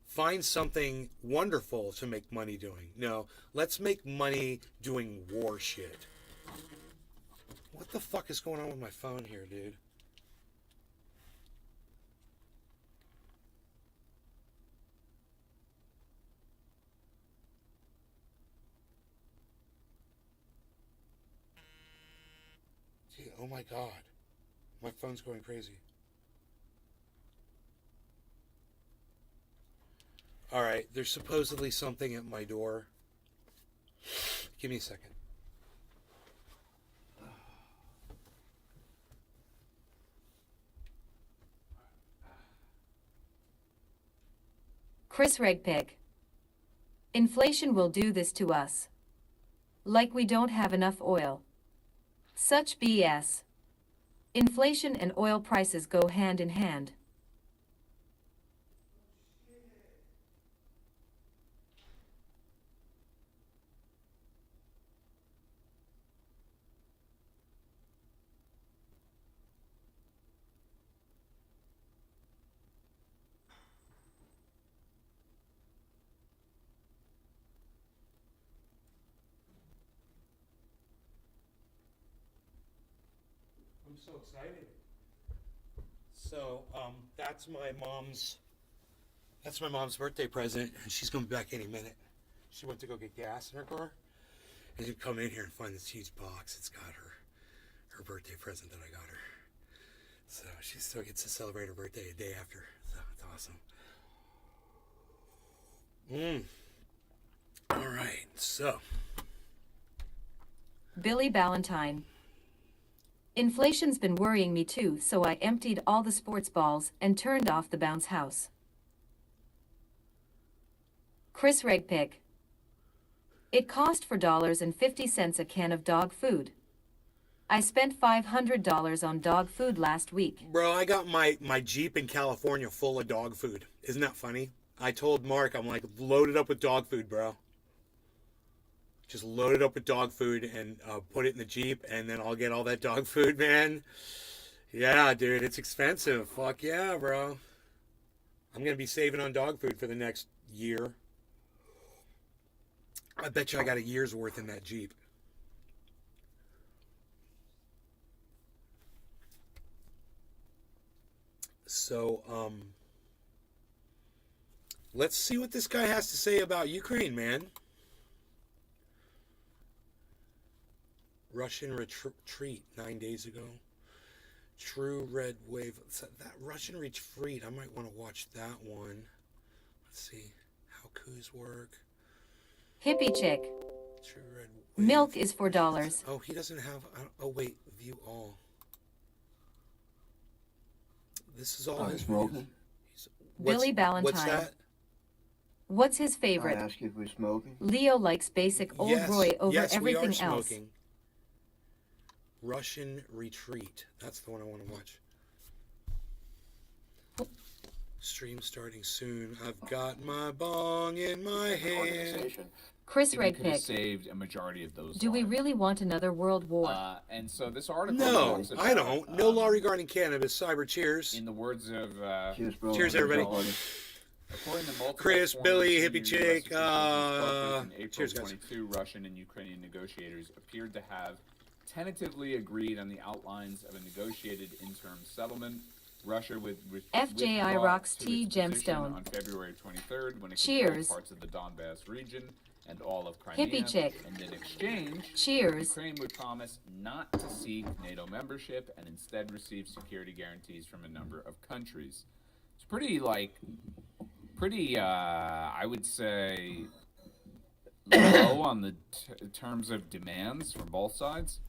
find something wonderful to make money doing. No, let's make money doing war shit. What the fuck is going on with my phone here, dude? Gee, oh my god. My phone's going crazy. Alright, there's supposedly something at my door. Give me a second. Chris Regpig. Inflation will do this to us. Like we don't have enough oil. Such BS. Inflation and oil prices go hand in hand. I'm so excited. So, that's my mom's birthday present, and she's gonna be back any minute. She went to go get gas in her car, and she'll come in here and find this huge box. It's got her birthday present that I got her. So she still gets to celebrate her birthday a day after. So it's awesome. All right, so Billy Ballantyne. Inflation's been worrying me too, so I emptied all the sports balls and turned off the bounce house. Chris Regpig. It cost $4.50 a can of dog food. I spent $500 on dog food last week. bro, I got my Jeep in California full of dog food. Isn't that funny? I told Mark, I'm like, load it up with dog food, bro. Just load it up with dog food and put it in the Jeep, and then I'll get all that dog food, man. Yeah, dude, it's expensive. Fuck yeah, bro. I'm going to be saving on dog food for the next year. I bet you I got a year's worth in that Jeep. So, let's see what this guy has to say about Ukraine, man. Russian retreat 9 days ago. True red wave. That Russian retreat, I might want to watch that one. Let's see how coups work. Hippie chick. True red wave. Milk is $4. Oh, he doesn't have. Oh, wait. View all. This is all Oh, his smoking? videos. Billy Ballantyne. What's that? What's his I favorite? ask you if we're smoking. Leo likes basic old Yes, Roy over yes, we everything are else. smoking. Russian retreat. That's the one I want to watch. Stream starting soon. I've got my bong in my hand. Chris I think we could have Regpig. saved a majority of those. Do we lives. really want another world war? And so this article. No, talks about, I don't. No law regarding cannabis. Cyber cheers. In the words of Cheers, bro. Cheers, everybody. according to multiple Chris, former Billy, senior hippie US chick, officials, in April cheers, guys. 22, Russian and Ukrainian negotiators appeared to have tentatively agreed on the outlines of a negotiated interim settlement. Russia would FJI withdraw rocks to T its position gemstone. on February 23rd when it Cheers. controlled parts of the Donbass region and all of Crimea. Hippie chick. And in exchange, Cheers. Ukraine would promise not to seek NATO membership and instead receive security guarantees from a number of countries. It's pretty, I would say, low on the terms of demands from both sides.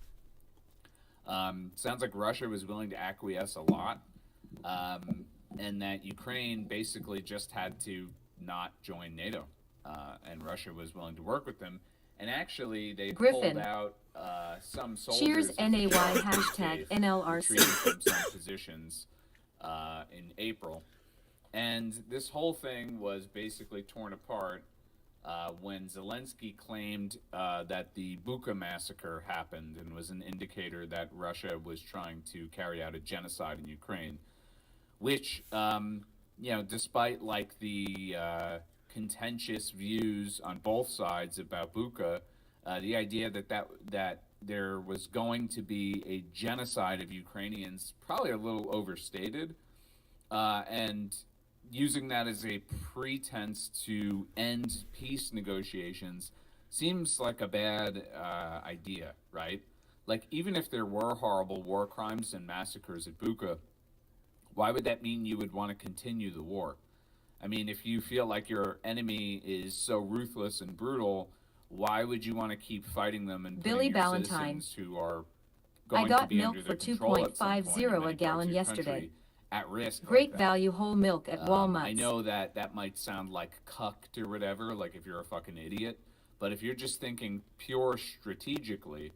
Sounds like Russia was willing to acquiesce a lot, and that Ukraine basically just had to not join NATO. and Russia was willing to work with them. And actually, they Griffin. pulled out some soldiers. Cheers of the NAY British hashtag faith, NLRC. retreated from some positions in April. And this whole thing was basically torn apart when Zelensky claimed that the Bucha massacre happened and was an indicator that Russia was trying to carry out a genocide in Ukraine, which, despite like the contentious views on both sides about Bucha, the idea that there was going to be a genocide of Ukrainians probably a little overstated, and using that as a pretense to end peace negotiations seems like a bad idea, right? Like, even if there were horrible war crimes and massacres at Bucha, why would that mean you would want to continue the war? I mean, if you feel like your enemy is so ruthless and brutal, why would you want to keep fighting them and putting Billy your Ballantyne. citizens who are I going got to be milk under for their control at some point in $2.50 many a parts gallon of your yesterday. country at risk? Great like that? value whole milk at Walmart. I know that might sound like cucked or whatever, like if you're a fucking idiot, but if you're just thinking pure strategically,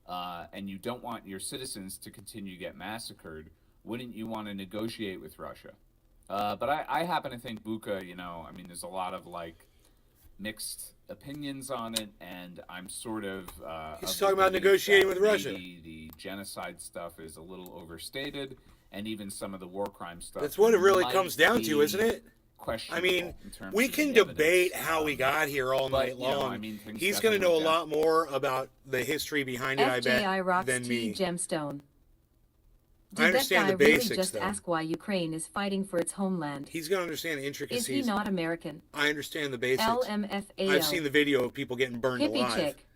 and you don't want your citizens to continue to get massacred, wouldn't you want to negotiate with Russia? But I happen to think Bucha, I mean, there's a lot of like mixed opinions on it, and I'm sort of He's of talking the about belief negotiating that with Russia. maybe the genocide stuff is a little overstated, and even some of the war crime stuff. That's what it really might comes down to, be isn't it? I questionable mean, in terms we of can the evidence. debate how we got here all but, night long. I mean, things He's going to know a definitely lot more about the history behind it, I bet, FJI rocks than T me. gemstone. I Did that understand guy the basics, really just though. ask why Ukraine is fighting for its homeland? He's going to understand the Is intricacies. he not American? I understand the basics. LMFAO. I've seen the video of people getting burned Hippie alive. chick.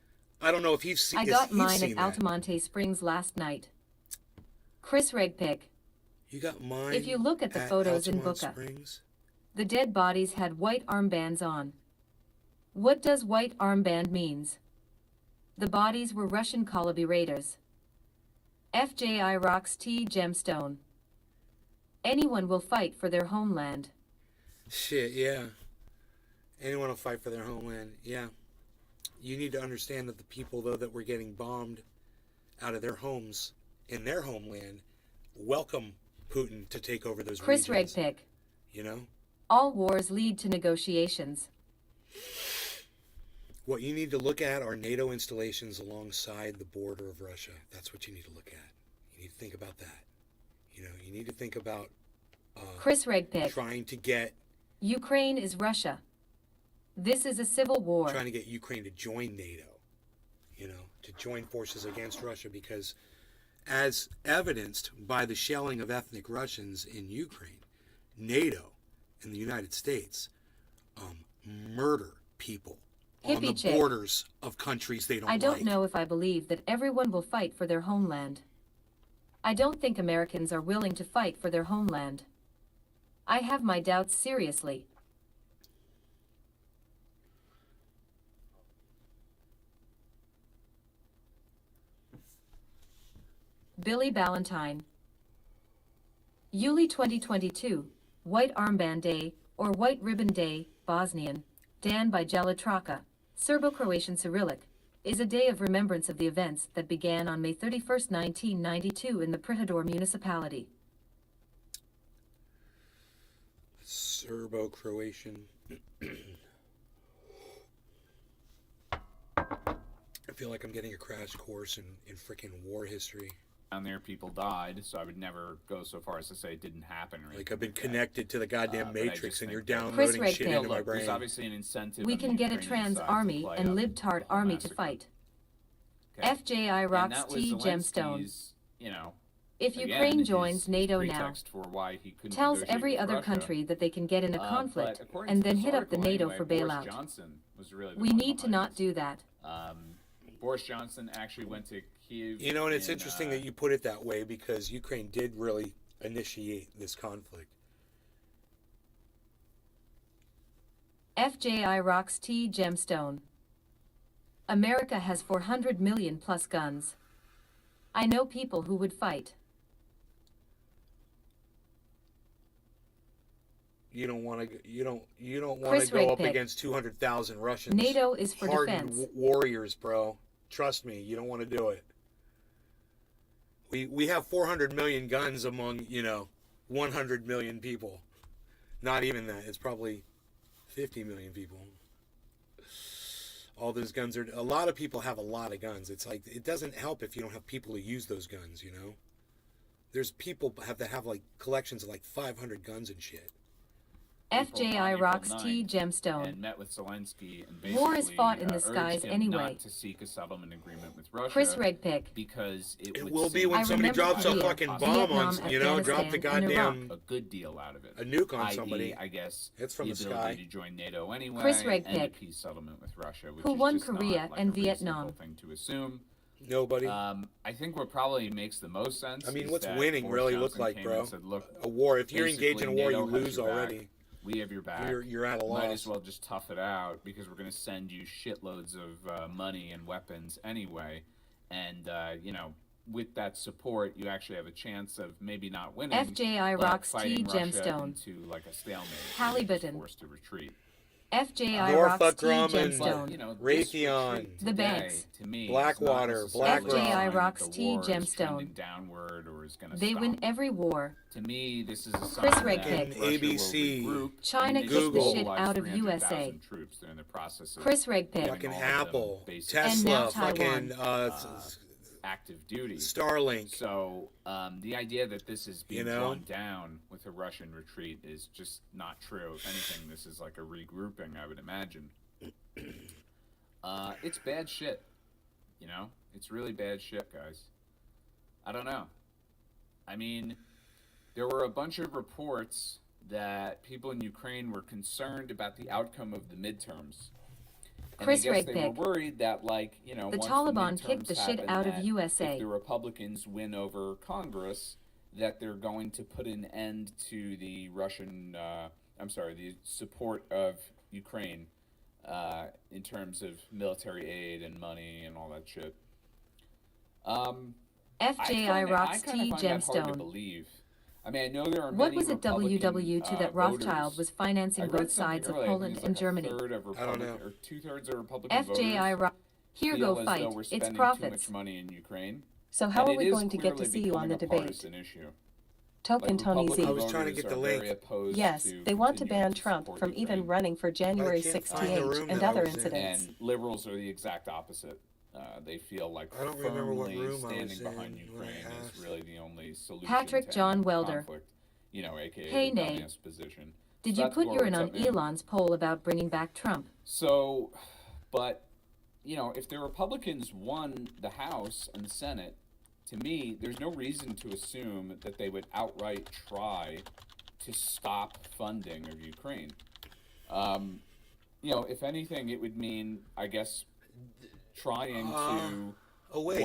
I don't know if he's seen. I got he's mine seen at that. Altamonte Springs last night. Chris Regpick. You got mine. If you look at the photos in Altamont Bucha, Springs? the dead bodies had white armbands on. What does white armband means? The bodies were Russian Kalabi raiders. FJI rocks T gemstone. Anyone will fight for their homeland. Shit, yeah. Anyone will fight for their homeland. Yeah. You need to understand that the people, though, that were getting bombed out of their homes in their homeland welcome Putin to take over those Chris regions. Regpick. You know? All wars lead to negotiations. What you need to look at are NATO installations alongside the border of Russia. That's what you need to look at. You need to think about that. You need to think about Chris Regpick. trying to get Ukraine is Russia. This is a civil war. trying to get Ukraine to join NATO, to join forces against Russia, because as evidenced by the shelling of ethnic Russians in Ukraine, NATO and the United States murder people on the Hippie chick. borders of countries they don't I don't like. know if I believe that everyone will fight for their homeland. I don't think Americans are willing to fight for their homeland. I have my doubts seriously. Billy Ballantyne. Yuli 2022, White Armband Day, or White Ribbon Day, Bosnian, Dan by Jelitraka, Serbo-Croatian Cyrillic, is a day of remembrance of the events that began on May 31, 1992 in the Prihedor municipality. Serbo-Croatian. I feel like I'm getting a crash course in freaking war history. Down there, people died, so I would never go so far as to say it didn't happen. Or Like I've been anything like that. connected to the goddamn But I Matrix, just and you're think that- downloading Chris shit Redfield. into my Look, brain. there's obviously an incentive. We on can the get a Ukrainian trans side to army play and up libtard the whole army to massacre. fight. Okay. FJI And rocks that was T gemstone. Zelensky's, If again, Ukraine his joins NATO now, pretext for why he couldn't tells negotiate every with other Russia. country that they can get in a But conflict according and to then this hit up the article NATO anyway, for Boris bailout. Johnson was really the We one need to behind not it. do that. Boris Johnson actually went to Kyiv. And it's in, interesting that you put it that way, because Ukraine did really initiate this conflict. FJI rocks T gemstone. America has 400 million plus guns. I know people who would fight. you don't want Chris to go up Rigpick. against 200,000 Russians. NATO is for hardened defense. warriors, bro. Trust me, you don't want to do it. We have 400 million guns among 100 million people. Not even that. It's probably 50 million people. All those guns are. A lot of people have a lot of guns. It's like it doesn't help if you don't have people to use those guns. There's people that have like collections of like 500 guns and shit. FJI April rocks 9th, T gemstone. and met with Zelensky and War is basically, fought in the urged skies him anyway. not to seek a settlement agreement with Russia. Chris Regpick. Because it It would will be seem when I somebody remember drops a Korea, fucking bomb Vietnam, on, drop the Afghanistan, and goddamn a good deal out of it. a nuke on i.e., somebody. I guess It's from the the ability sky. to join NATO anyway, Chris and a Regpick. peace settlement with Russia, which Who is won just not, Korea like, and a reasonable Vietnam? thing to assume. Nobody. I think what probably makes the most sense. I mean, is what's that winning Boris really Johnson look like, came bro? and said, look, A war. If you're engaged in a war, you basically, NATO has lose your back. already. We have your back. You're at a Might loss. as well just tough it out because we're going to send you shitloads of money and weapons anyway. And, with that support, you actually have a chance of maybe not winning. FJI but rocks T fighting Russia gemstone. into like a stalemate. Halliburton. Forced to retreat. FJI Norfolk rocks T Grumman. gemstone. This Raytheon. retreat The today, banks. To me, Blackwater, is not necessarily BlackRock. FJI a sign that rocks the T war is gemstone. trending downward or is going to They stop. win every war. To me, this is a sign Chris that Regpick. Russia will ABC. regroup, China and they kicked the will shit mobilize out of 300,000 USA. Troops. They're in the process of Chris Regpick. getting Fucking all of them Apple, basically And now Tesla, fucking active duty. Starlink. So the idea that this is being You know? drawn down with a Russian retreat is just not true. If anything, this is like a regrouping, I would imagine. It's bad shit. It's really bad shit, guys. I don't know. I mean, there were a bunch of reports that people in Ukraine were concerned about the outcome of the midterms. And Chris I guess they Regpick. were worried that, The once Taliban midterms kicked the shit happen, out of that USA. if the Republicans win over Congress, that they're going to put an end to the the support of Ukraine in terms of military aid and money and all that shit. FJI rocks I kinda T find that hard to gemstone. believe. I mean, I know there are What many was it Republican, WW2 that Rothschild voters. was I financing read both something sides of earlier, I think Poland it's and like Germany? A third of I don't know. Republican, or 2/3 of Republican FJI voters rock. Here feel go as fight. though we're It's spending too profits. much money in Ukraine. So how And are it we is going to get to clearly see you on the becoming a debate? partisan issue. Token Like, Tony Republican Z. I was trying to voters get the are link. very opposed Yes, to they want to continuing ban to Trump support from even Ukraine. running for January can't find the 68 room and that I other was in. incidents. And liberals are the exact opposite. They feel like I don't remember what firmly room I standing was behind in when I Ukraine is asked. really the only solution Patrick to John any Welder. conflict, aka Hey, the Nate. dumbass position. Did So you that's put where urine it's on at, man. Elon's poll about bringing back Trump? So, but, if the Republicans won the House and the Senate, to me, there's no reason to assume that they would outright try to stop funding of Ukraine. If anything, it would mean, I guess, trying to Oh wait.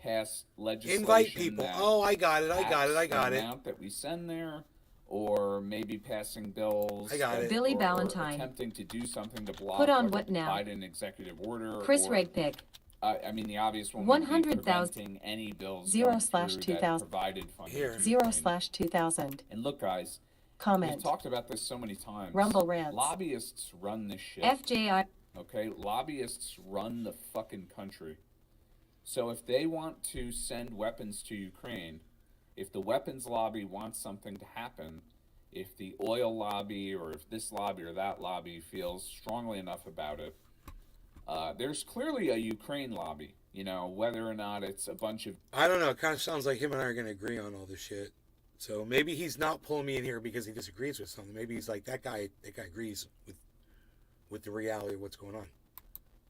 pass legislation. Invite people. that Oh, I got it. I got it. I caps got the it. amount that we send there, or maybe passing bills. I got it. Billy or Ballantyne. attempting to do something to block Put on like what a now? Biden executive order. Chris or, Regpick. I mean, the obvious one 100,000 would be preventing any bills 0 going slash through that 2000. provided funding Here. to 0 Ukraine. slash 2000. And look, guys, we've Comment. talked about this so many times. Rumble rants. Lobbyists run this shit. FJI. Okay, lobbyists run the fucking country. So if they want to send weapons to Ukraine, if the weapons lobby wants something to happen, if the oil lobby or if this lobby or that lobby feels strongly enough about it, there's clearly a Ukraine lobby, whether or not it's a bunch of I don't know. It kind of sounds like him and I are going to agree on all this shit. So maybe he's not pulling me in here because he disagrees with something. Maybe he's like that guy. That guy agrees with the reality of what's going on.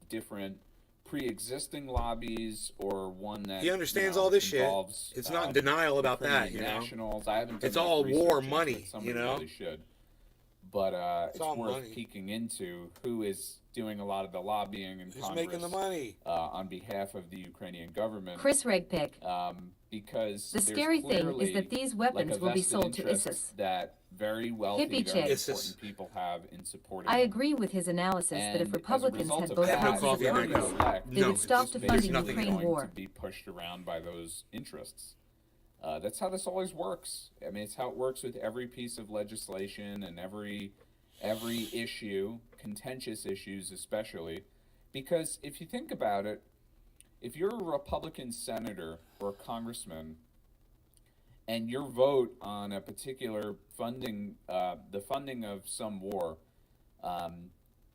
different pre-existing lobbies or one that He understands all this shit. involves, It's not in denial about that, Ukrainian nationals. I haven't. Done It's enough all research war into it. money, Somebody you know? really should. But it's all worth money. peeking into who is doing a lot of the lobbying in Who's Congress making the money? on behalf of the Ukrainian government. Chris Regpick. Because The there's scary thing is clearly, that these like, weapons a will be vested sold to interest ISIS. that very wealthy, Hippie very chick. ISIS. important people have in supporting I them. agree with his analysis that And if Republicans as a had result both of I have no houses coffee of right now. Congress, they No, would stop it's to just- funding there's nothing Ukraine going war. to be pushed around by those interests. That's how this always works. I mean, it's how it works with every piece of legislation and every issue, contentious issues especially, because if you think about it, if you're a Republican senator or congressman and your vote on a particular funding, the funding of some war,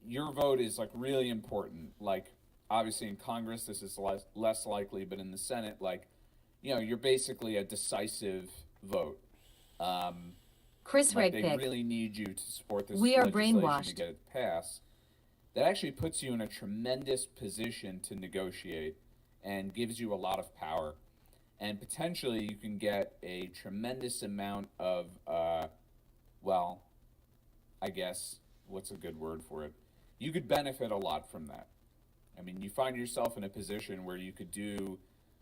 your vote is like really important. Like, obviously in Congress, this is less likely, but in the Senate, like, you're basically a decisive vote. Chris Like they Regpick. really need you to support this We are legislation to brainwashed. get it passed. That actually puts you in a tremendous position to negotiate and gives you a lot of power. And potentially you can get a tremendous amount of, well, I guess, what's a good word for it? You could benefit a lot from that. I mean, you find yourself in a position where you could do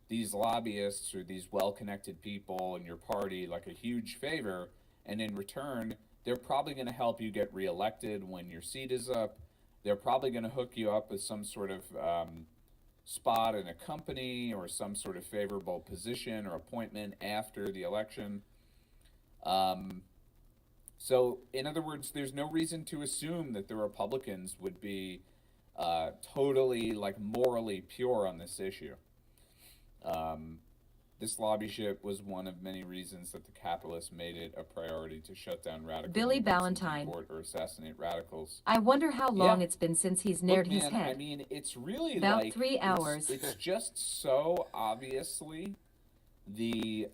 these lobbyists or these well-connected people in your party like a huge favor, and in return, they're probably going to help you get reelected when your seat is up. They're probably going to hook you up with some sort of spot in a company or some sort of favorable position or appointment after the election. So, in other words, there's no reason to assume that the Republicans would be totally, like, morally pure on this issue. This lobbyship was one of many reasons that the capitalists made it a priority to shut down radical Billy movements and Ballantyne. deport or assassinate radicals. I wonder how long Yeah. it's been since he's Look, nared his man, head. I mean, it's really About like 3 hours. It's just so obviously the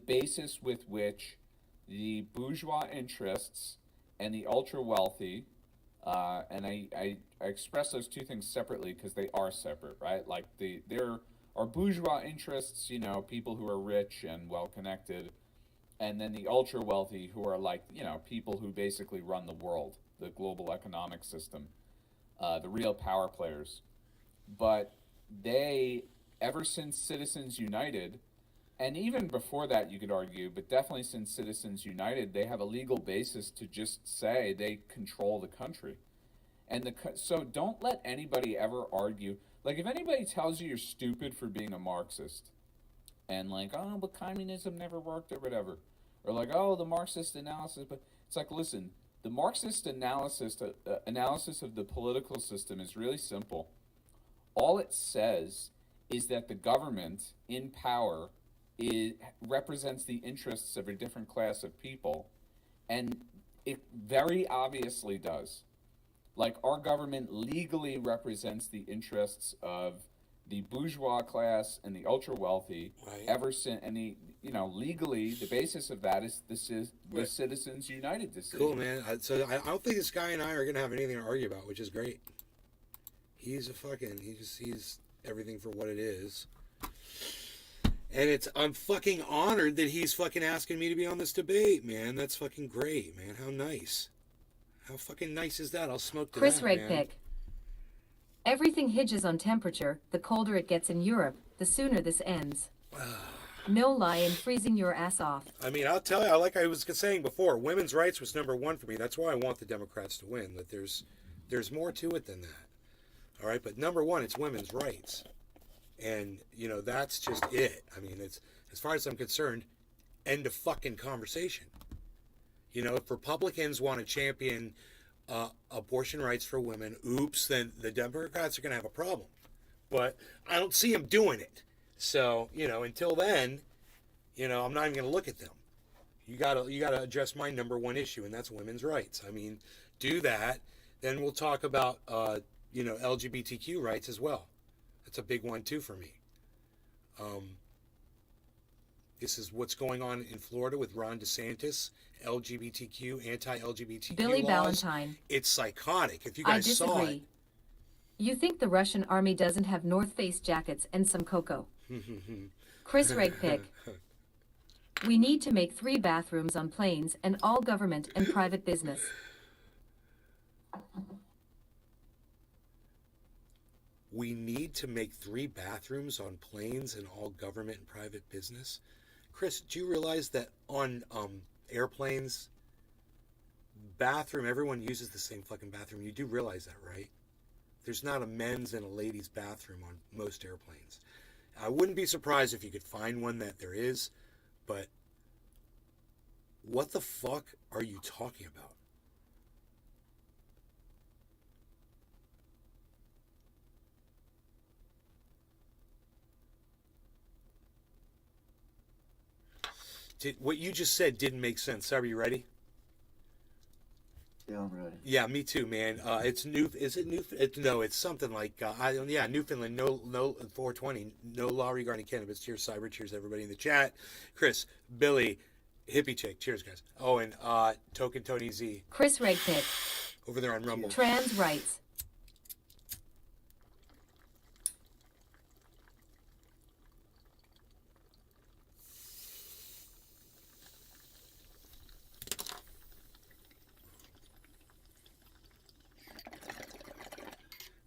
basis with which the bourgeois interests and the ultra wealthy, and I express those two things separately because they are separate, right? Like there are bourgeois interests, people who are rich and well connected, and then the ultra wealthy who are like, people who basically run the world, the global economic system, the real power players. But they, ever since Citizens United, and even before that you could argue, but definitely since Citizens United, they have a legal basis to just say they control the country. And so don't let anybody ever argue. Like, if anybody tells you you're stupid for being a Marxist, and like, oh, but communism never worked or whatever, or like, oh, the Marxist analysis, but it's like, listen, the Marxist analysis of the political system is really simple. All it says is that the government in power represents the interests of a different class of people, and it very obviously does. Like, our government legally represents the interests of the bourgeois class and the ultra wealthy. Right. Ever since, and legally, the basis of that is the Right. Citizens United decision. Cool, man. So I don't think this guy and I are gonna have anything to argue about, which is great. He's he's everything for what it is. And I'm fucking honored that he's fucking asking me to be on this debate, man. That's fucking great, man. How nice. How fucking nice is that? I'll smoke to Chris that, man. Regpick. Everything hinges on temperature. The colder it gets in Europe, the sooner this ends. No lie in freezing your ass off. I mean, I'll tell you, like I was saying before, women's rights was number one for me. That's why I want the Democrats to win. That there's more to it than that. All right, but number one, it's women's rights. And, that's just it. I mean, it's, as far as I'm concerned, end of fucking conversation. If Republicans want to champion abortion rights for women, then the Democrats are going to have a problem. But I don't see them doing it. So, until then, I'm not even going to look at them. You gotta address my number one issue, and that's women's rights. I mean, do that. Then we'll talk about, LGBTQ rights as well. That's a big one, too, for me. This is what's going on in Florida with Ron DeSantis, LGBTQ, anti-LGBTQ Billy laws. Ballantyne. It's psychotic. If you I guys saw it. disagree. You think the Russian army doesn't have North Face jackets and some cocoa? Chris Regpick. We need to make 3 bathrooms on planes and all government and private business. We need to make 3 bathrooms on planes and all government and private business. Chris, do you realize that on airplanes, everyone uses the same fucking bathroom? You do realize that, right? There's not a men's and a ladies' bathroom on most airplanes. I wouldn't be surprised if you could find one that there is, but what the fuck are you talking about? What you just said didn't make sense. Are you ready? Yeah, I'm ready. Yeah, me too, man. It's new. Is it new? No, it's something like Newfoundland. No 420. No law regarding cannabis. Cheers, Cyber. Cheers, everybody in the chat. Chris, Billy, Hippie Chick. Cheers, guys. Oh, and Token Tony Z Chris Regpick. over there on Rumble. Trans rights.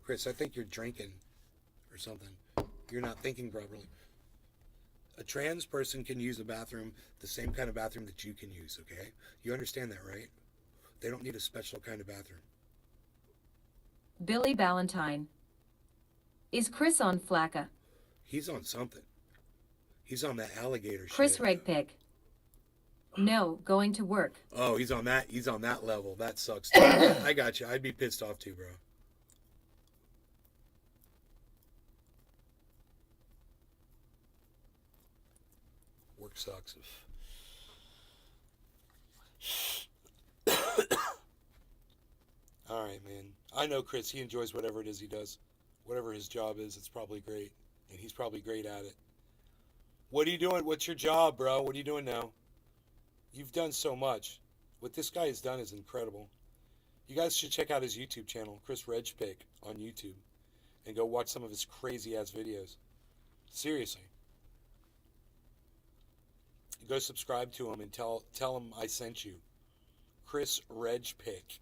Chris, I think you're drinking or something. You're not thinking properly. A trans person can use a bathroom, the same kind of bathroom that you can use, okay? You understand that, right? They don't need a special kind of bathroom. Billy Ballantyne. Is Chris on Flacca? He's on something. He's on that alligator Chris shit. Regpick. No, going to work. Oh, he's on that level. That sucks too. I got you. I'd be pissed off too, bro. Work sucks. All right, man. I know Chris. He enjoys whatever it is he does. Whatever his job is, it's probably great. And he's probably great at it. What are you doing? What's your job, bro? What are you doing now? You've done so much. What this guy has done is incredible. You guys should check out his YouTube channel, Chris Regpick, on YouTube. And go watch some of his crazy-ass videos. Seriously. Go subscribe to him and tell him I sent you. Chris Regpick.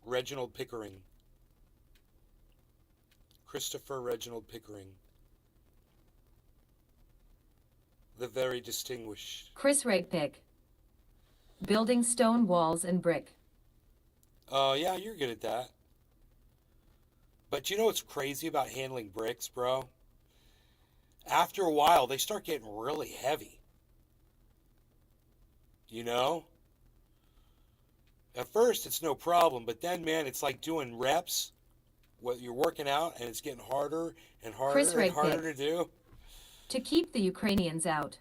Reginald Pickering. Christopher Reginald Pickering. The very distinguished. Chris Regpick. Building stone walls and brick. Oh, yeah, you're good at that. But you know what's crazy about handling bricks, bro? After a while, they start getting really heavy. You know? At first, it's no problem, but then, man, it's like doing reps. What you're working out, and it's getting harder and harder Chris and harder Regpick. to do. To keep the Ukrainians out.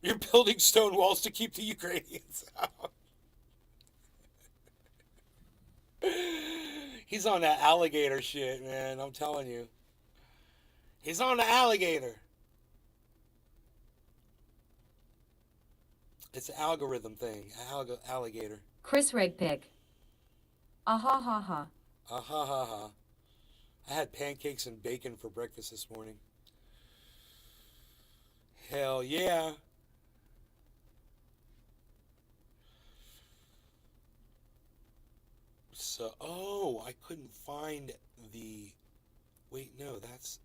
You're building stone walls to keep the Ukrainians out. He's on that alligator shit, man. I'm telling you. He's on the alligator. It's an algorithm thing. Alligator. Chris Regpick. Aha ha ha. Ah ha ha ha. I had pancakes and bacon for breakfast this morning. Hell yeah. So, I couldn't find the... Wait, no, that's...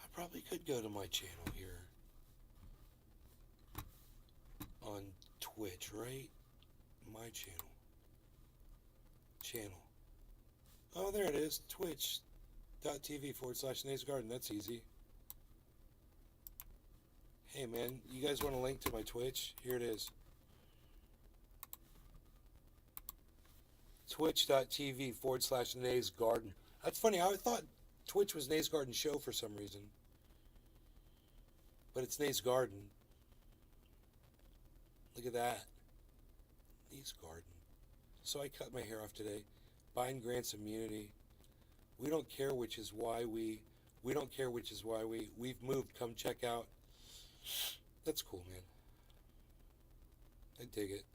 I probably could go to my channel here. On Twitch, right? My channel. Oh, there it is. Twitch.tv/NaceGarden. That's easy. Hey, man, you guys want a link to my Twitch? Here it is. Twitch.tv/NaceGarden. That's funny. I thought Twitch was Nace Garden Show for some reason. But it's Nace Garden. Look at that. Nace Garden. So I cut my hair off today. Biden grants immunity. We don't care, which is why we don't care, which is why we've moved. Come check out. That's cool, man. I dig it.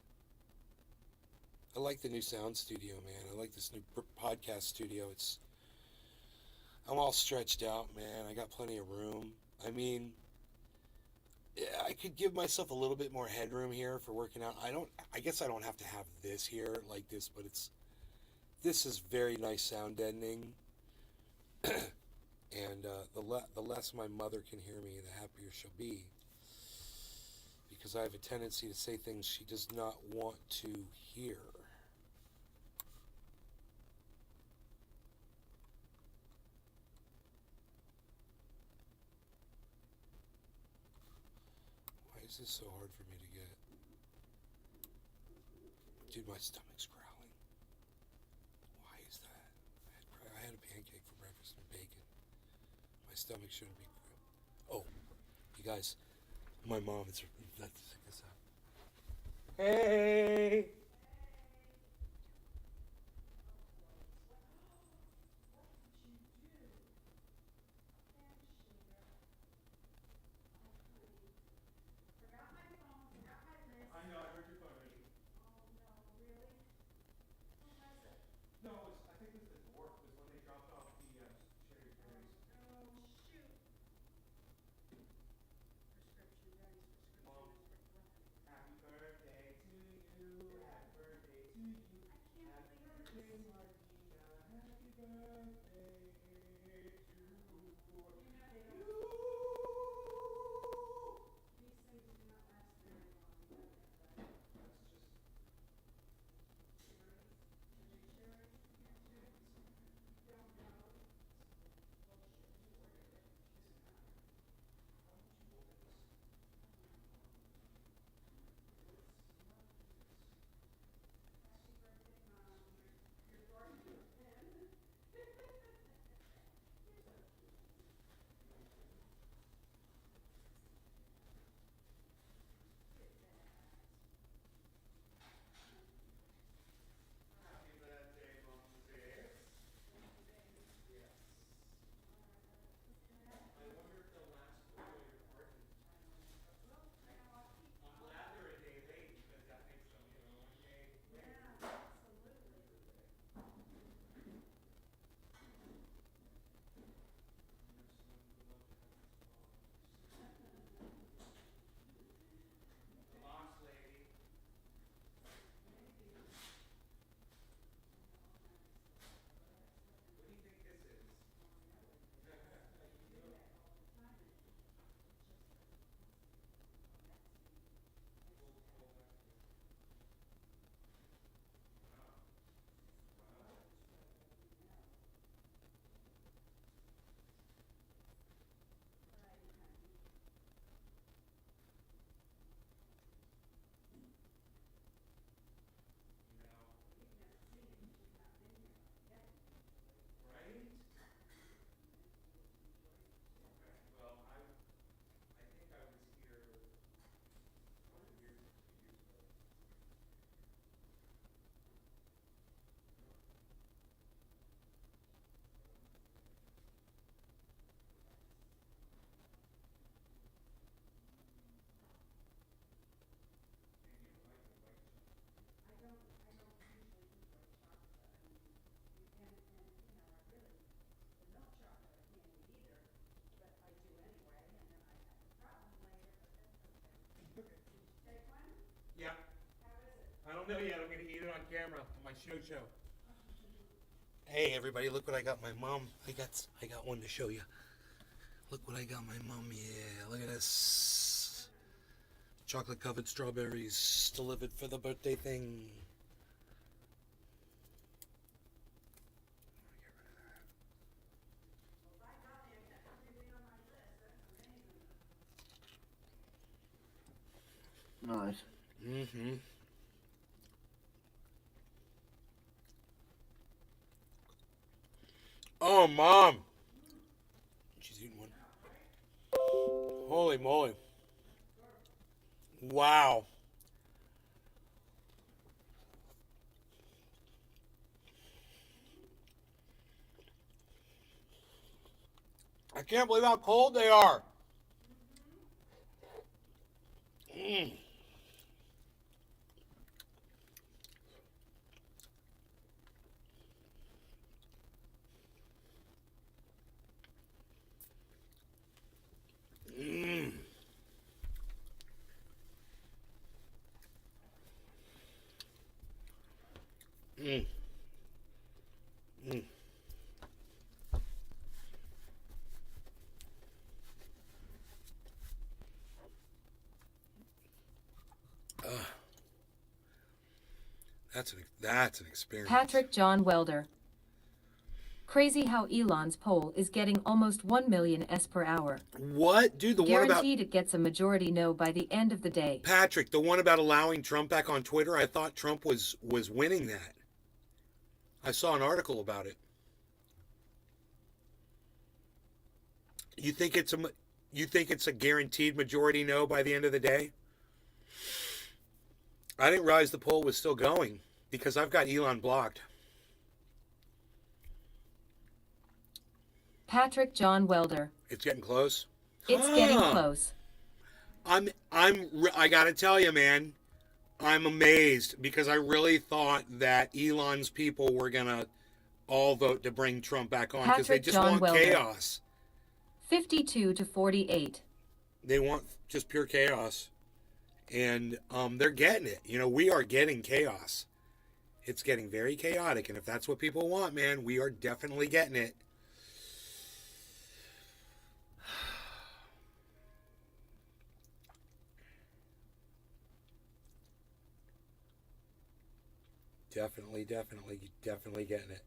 I like the new sound studio, man. I like this new podcast studio. I'm all stretched out, man. I got plenty of room. I mean, yeah, I could give myself a little bit more headroom here for working out. I guess I don't have to have this here like this, but this is very nice sound deadening. And the less my mother can hear me, the happier she'll be. Because I have a tendency to say things she does not want to hear. This is so hard for me to get. Dude, my stomach's growling. Why is that? I had a pancake for breakfast and bacon. My stomach shouldn't be. Oh, you guys, my mom is. Let's check this out. Hey! I know, I heard your phone ringing. No, I think it was the dwarf. It was when they dropped off the cherry berries. Mom, happy birthday to you. Happy birthday to you. Happy birthday, Martina. Happy birthday to you. Happy birthday, Moses. Yes. I wonder if they'll last before your party. I'm glad they're a day late because that makes them, you know, one day later. The box lady. What do you think this is? Right? Okay. Well, I think I was here a couple years, 2 years ago. And you don't like the white chocolate. Yeah. I don't know yet. I'm gonna eat it on camera on my show. Hey everybody, look what I got my mom. I got one to show you. Look what I got my mom. Yeah, look at this. Chocolate covered strawberries delivered for the birthday thing. Nice. Mm-hmm. Oh, Mom. She's eating one. Holy moly. Wow. I can't believe how cold they are. Mm. Mm. Mm. Mm. That's an experience. Patrick John Welder. Crazy how Elon's poll is getting almost 1 million S per hour. What? Dude, the one about... Guaranteed it gets a majority no by the end of the day. Patrick, the one about allowing Trump back on Twitter, I thought Trump was winning that. I saw an article about it. You think it's a guaranteed majority no by the end of the day? I didn't realize the poll was still going because I've got Elon blocked. Patrick John Welder. It's getting close. It's getting close. I gotta tell you, man, I'm amazed because I really thought that Elon's people were gonna all vote to bring Trump back on because they Patrick just John want Welder. chaos. 52 to 48. They want just pure chaos, and they're getting it. You know, we are getting chaos. It's getting very chaotic, and if that's what people want, man, we are definitely getting it. Definitely getting it.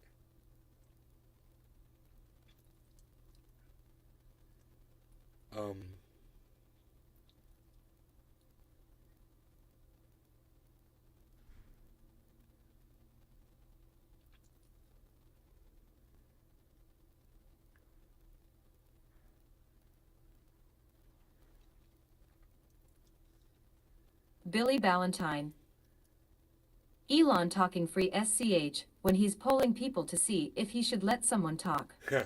Billy Ballantyne. Elon talking free SCH when he's polling people to see if he should let someone talk. Ha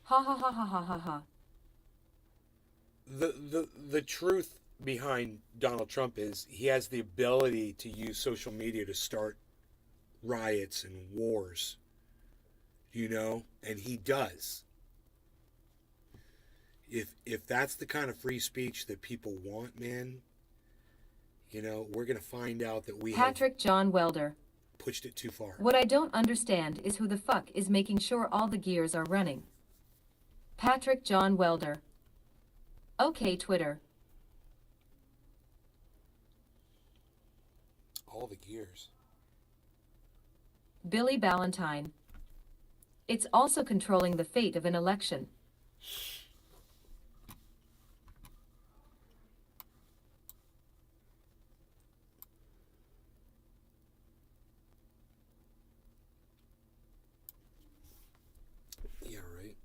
ha ha ha ha ha ha. The truth behind Donald Trump is he has the ability to use social media to start riots and wars, you know, and he does. If that's the kind of free speech that people want, man, you know, we're going to find out that we Patrick John Welder. pushed it too far. What I don't understand is who the fuck is making sure all the gears are running. Patrick John Welder. Okay, Twitter. All the gears. Billy Ballantyne. It's also controlling the fate of an election. Yeah, right.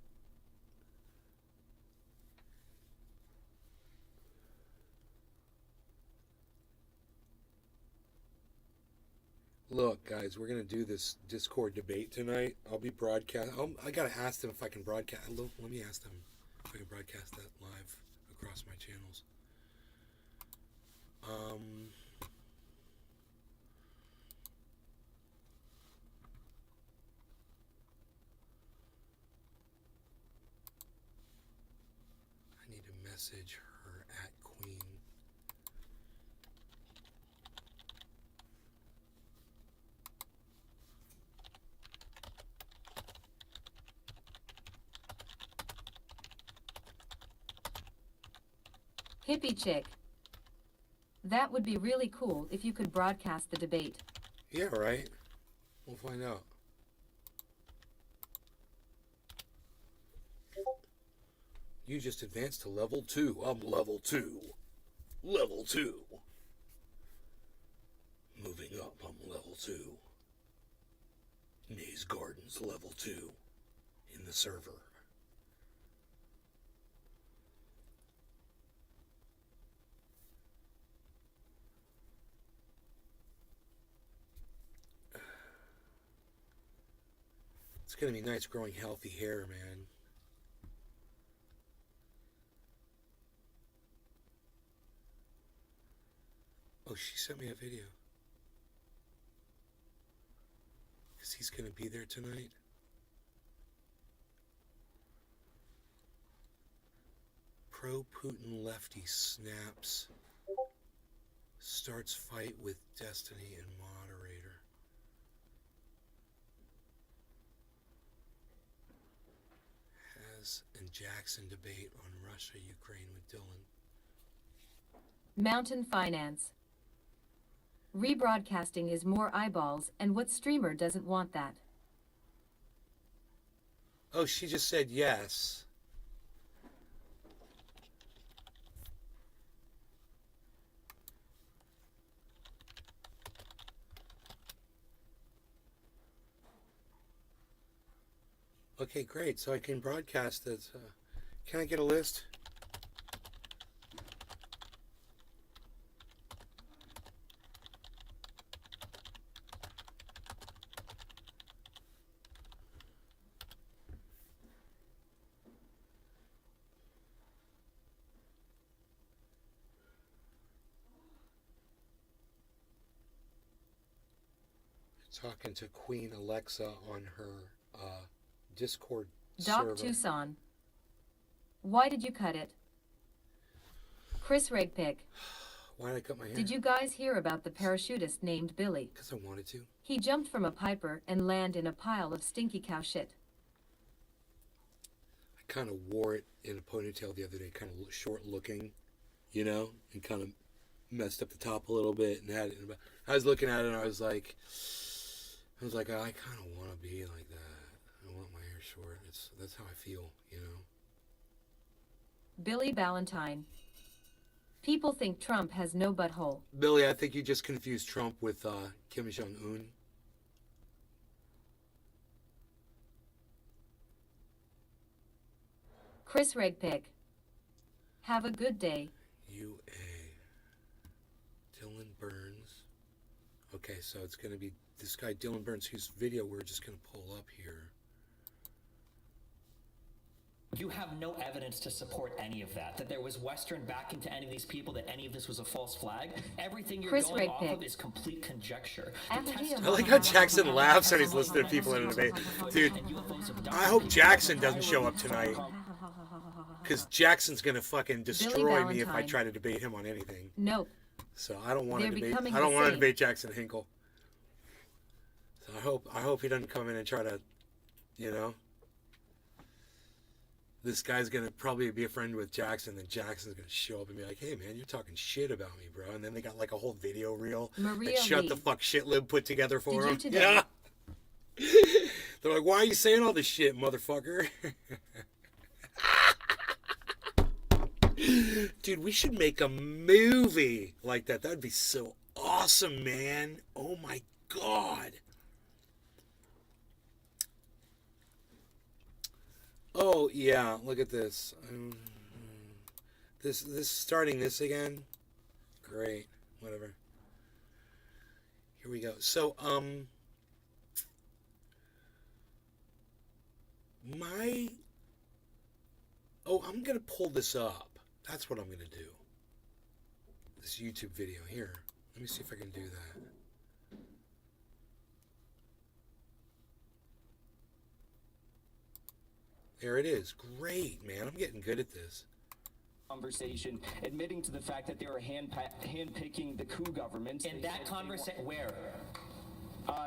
Look, guys, we're gonna do this Discord debate tonight. I'll be broadcast. I gotta ask them if I can broadcast. Let me ask them if I can broadcast that live across my channels. I need to message her at Queen. Hippie chick. That would be really cool if you could broadcast the debate. Yeah, right. We'll find out. You just advanced to level 2. I'm level 2. Level 2. Moving up, I'm level 2. Maze Gardens level 2 in the server. It's gonna be nice growing healthy hair, man. Oh, she sent me a video. Because he's gonna be there tonight. Pro-Putin lefty snaps. Starts fight with Destiny and moderator. And Jackson debate on Russia, Ukraine with Dylan. Mountain Finance. Rebroadcasting is more eyeballs, and what streamer doesn't want that? Oh, she just said yes. Okay, great. So I can broadcast this. Can I get a list? Talking to Queen Alexa on her Discord Doc server. Tucson. Why did you cut it? Chris Regpick. Why did I cut my hair? Did you guys hear about the parachutist named Billy? Because I wanted to. He jumped from a piper and landed in a pile of stinky cow shit. I kind of wore it in a ponytail the other day, kind of short looking, you know, and kind of messed up the top a little bit and had it in the back. I was looking at it and I was like, oh, I kind of want to be like that. I want my hair short. That's how I feel, you know. Billy Ballantyne. People think Trump has no butthole. Billy, I think you just confused Trump with Kim Jong-un. Chris Regpick. Have a good day. UA. Dylan Burns. Okay, so it's going to be this guy, Dylan Burns, whose video we're just going to pull up here. You have no evidence to support any of that there was Western backing to any of these people, that any of this was a false flag. Everything you're Chris going off Regpick. of is complete conjecture. I like how Jackson laughs when he's listening to people in a debate. Dude, I hope Jackson doesn't show up tonight. Because Jackson's going to fucking destroy me if I try to debate him on anything. Nope. So I don't want to They're debate. becoming I don't the want to same. debate Jackson Hinkle. So I hope he doesn't come in and try to, you know. This guy's gonna probably be a friend with Jackson, then Jackson's gonna show up and be like, "Hey man, you're talking shit about me, bro." And then they got like a whole video reel Maria that Shut Lee. the Fuck Shitlib put together for Did you him. today? Yeah. They're like, "Why are you saying all this shit, motherfucker?" Dude, we should make a movie like that. That'd be so awesome, man. Oh my god. Oh yeah, look at this. This starting this again. Great, whatever. Here we go. So I'm gonna pull this up. That's what I'm gonna do. This YouTube video here. Let me see if I can do that. There it is. Great, man. I'm getting good at this. Conversation admitting to the fact that they were handpicking the coup government. In that conversation, where?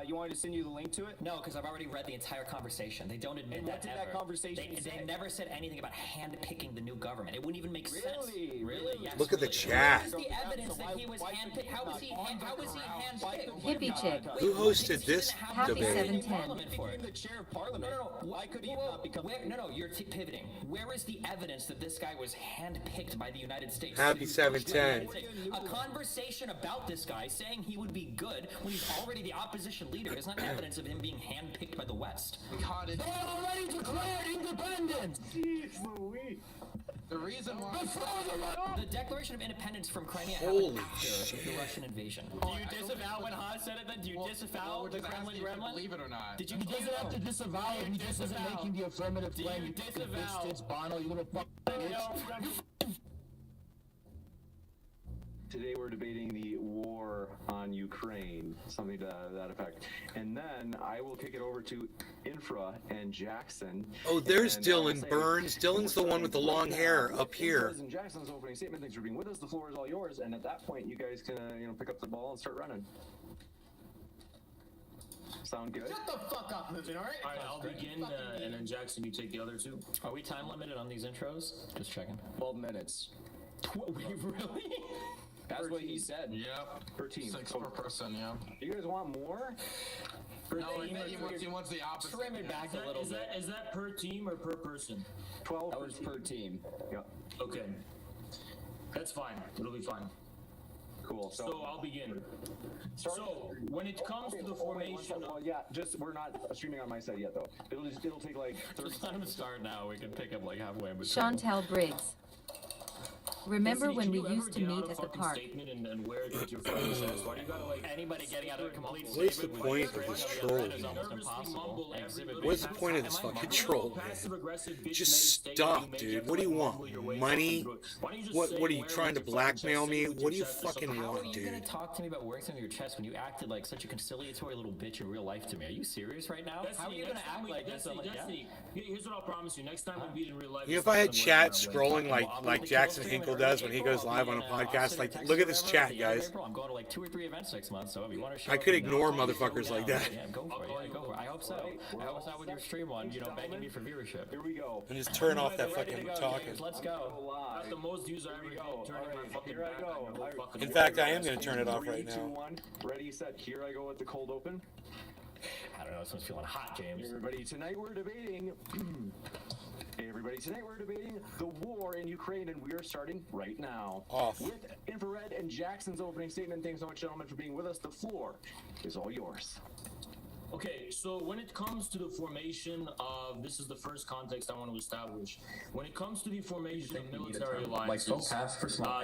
You wanted to send you the link to it? No, because I've already read the entire conversation. They don't admit And that what did ever. that conversation They say? never said anything about hand-picking the new government. It wouldn't even make sense. Really? Really? Yes, Look at the really. chat. Where's the evidence that he was handpicked? How was he handpicked? Hippie chick. Who hosted this Happy debate? 710. Became the chair of parliament. Why could he have not become? No, you're pivoting. Where is the evidence that this guy was handpicked by the United States? Happy 710. A conversation about this guy saying he would be good when he's already the opposition leader is not evidence of him being handpicked by the West. They already declared independence! The reason why. The Declaration of Independence from Crimea Holy happened after shit. the Russian invasion. Do you disavow when Haas said it then? Do you disavow the Kremlin gremlin? Believe it or not. Did you He doesn't have to disavow it, he just isn't making the affirmative claim. you disavow? Bitch, Bono, you little fuck bitch. Today we're debating the war on Ukraine, something to that effect. And then I will kick it over to Infra and Jackson. Oh, there's And, Dylan say- Burns. Dylan's the one with the long hair up here. And Jackson's opening statement. Thanks for being with us. The floor is all yours. And at that point, you guys can pick up the ball and start running. Sound good? Shut the fuck up, Lizard, alright? Alright, I'll begin, and then Jackson, you take the other two. Are we time limited on these intros? Just checking. 12 minutes. Wait, really? That's what he said. Yep. 13. 6 per person, yeah. You guys want more? Per No, team or he wants the opposite. Trim it back a little bit. Is that per team or per person? 12 That was per team. Yeah, Okay. That's fine. It'll be fine. cool. So I'll begin. So when it comes to the formation well, yeah, just we're not streaming on my side yet though. It'll take like 30 Just let him start now. We can pick up like halfway in between. Chantel Briggs. Remember Destiny, when can we you ever used to get out meet a at the fucking park? statement and wear it with your fucking chest? Why do you gotta like Anybody getting out of a complete What's the statement point with of this is trolling? almost nervously impossible. mumble every Exhibit little B. What's the point of this Am I fucking mumble, troll, man? passive-aggressive bitch Just made statement stop, you make? dude. You have What do to you want? mumble your way Money? through it. Why don't you just What say are you wear it trying to with your fucking chest, blackmail say me? it with What do you your chest or fucking something. How want, are you gonna dude? talk to me about wearing something on your chest when you acted like such a conciliatory little bitch in real life to me? Are you serious right now? How are you gonna act like this? I'm like, yeah. Here's what I'll promise you. Next time we meet in real life. You know, if I had chat scrolling like Jackson Hinkle does when he goes live on a podcast, like, look at this chat, guys. I'm going to like 2 or 3 events next month, so if you want to show I up could and ignore know, motherfuckers like that. Yeah, go for it. Yeah, go for it. I hope so. I hope it's not with your stream on, begging me for viewership. Here we go. And just turn off that Ready to fucking go, talking. James, let's go. That's the most views I ever get. Turning my fucking Here I back go. on your whole fucking In world. fact, I am going to turn it off 3, right 2, now. 1. Ready, set. Here I go with the cold open. I don't know, this one's feeling hot, James. Everybody, tonight we're debating. Hey everybody, tonight we're debating the war in Ukraine, and we are starting right now. Off. With Infrared and Jackson's opening statement. Thanks so much, gentlemen, for being with us. The floor is all yours. Okay, so when it comes to the formation of, this is the first context I want to establish. When it comes to the formation of military alliances,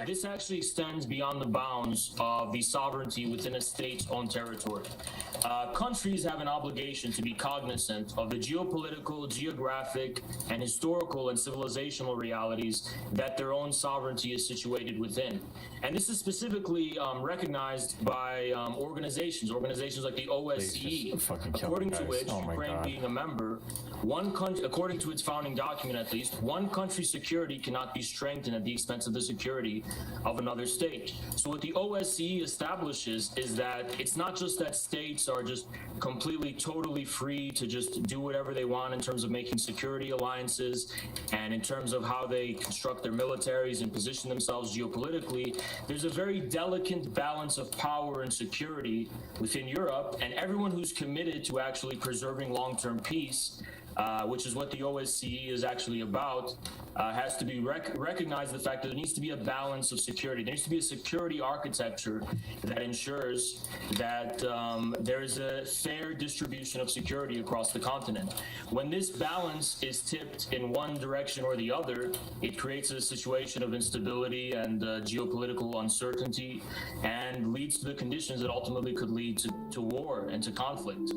this actually extends beyond the bounds of the sovereignty within a state's own territory. Countries have an obligation to be cognizant of the geopolitical, geographic, and historical and civilizational realities that their own sovereignty is situated within. And this is specifically recognized by organizations like the OSCE. According to which, Ukraine being a member, one country, according to its founding document at least, one country's security cannot be strengthened at the expense of the security of another state. So what the OSCE establishes is that it's not just that states are just completely, totally free to just do whatever they want in terms of making security alliances and in terms of how they construct their militaries and position themselves geopolitically. There's a very delicate balance of power and security within Europe, and everyone who's committed to actually preserving long-term peace, which is what the OSCE is actually about, has to be recognize the fact that there needs to be a balance of security. There needs to be a security architecture that ensures that there is a fair distribution of security across the continent. When this balance is tipped in one direction or the other, it creates a situation of instability and geopolitical uncertainty and leads to the conditions that ultimately could lead to war and to conflict.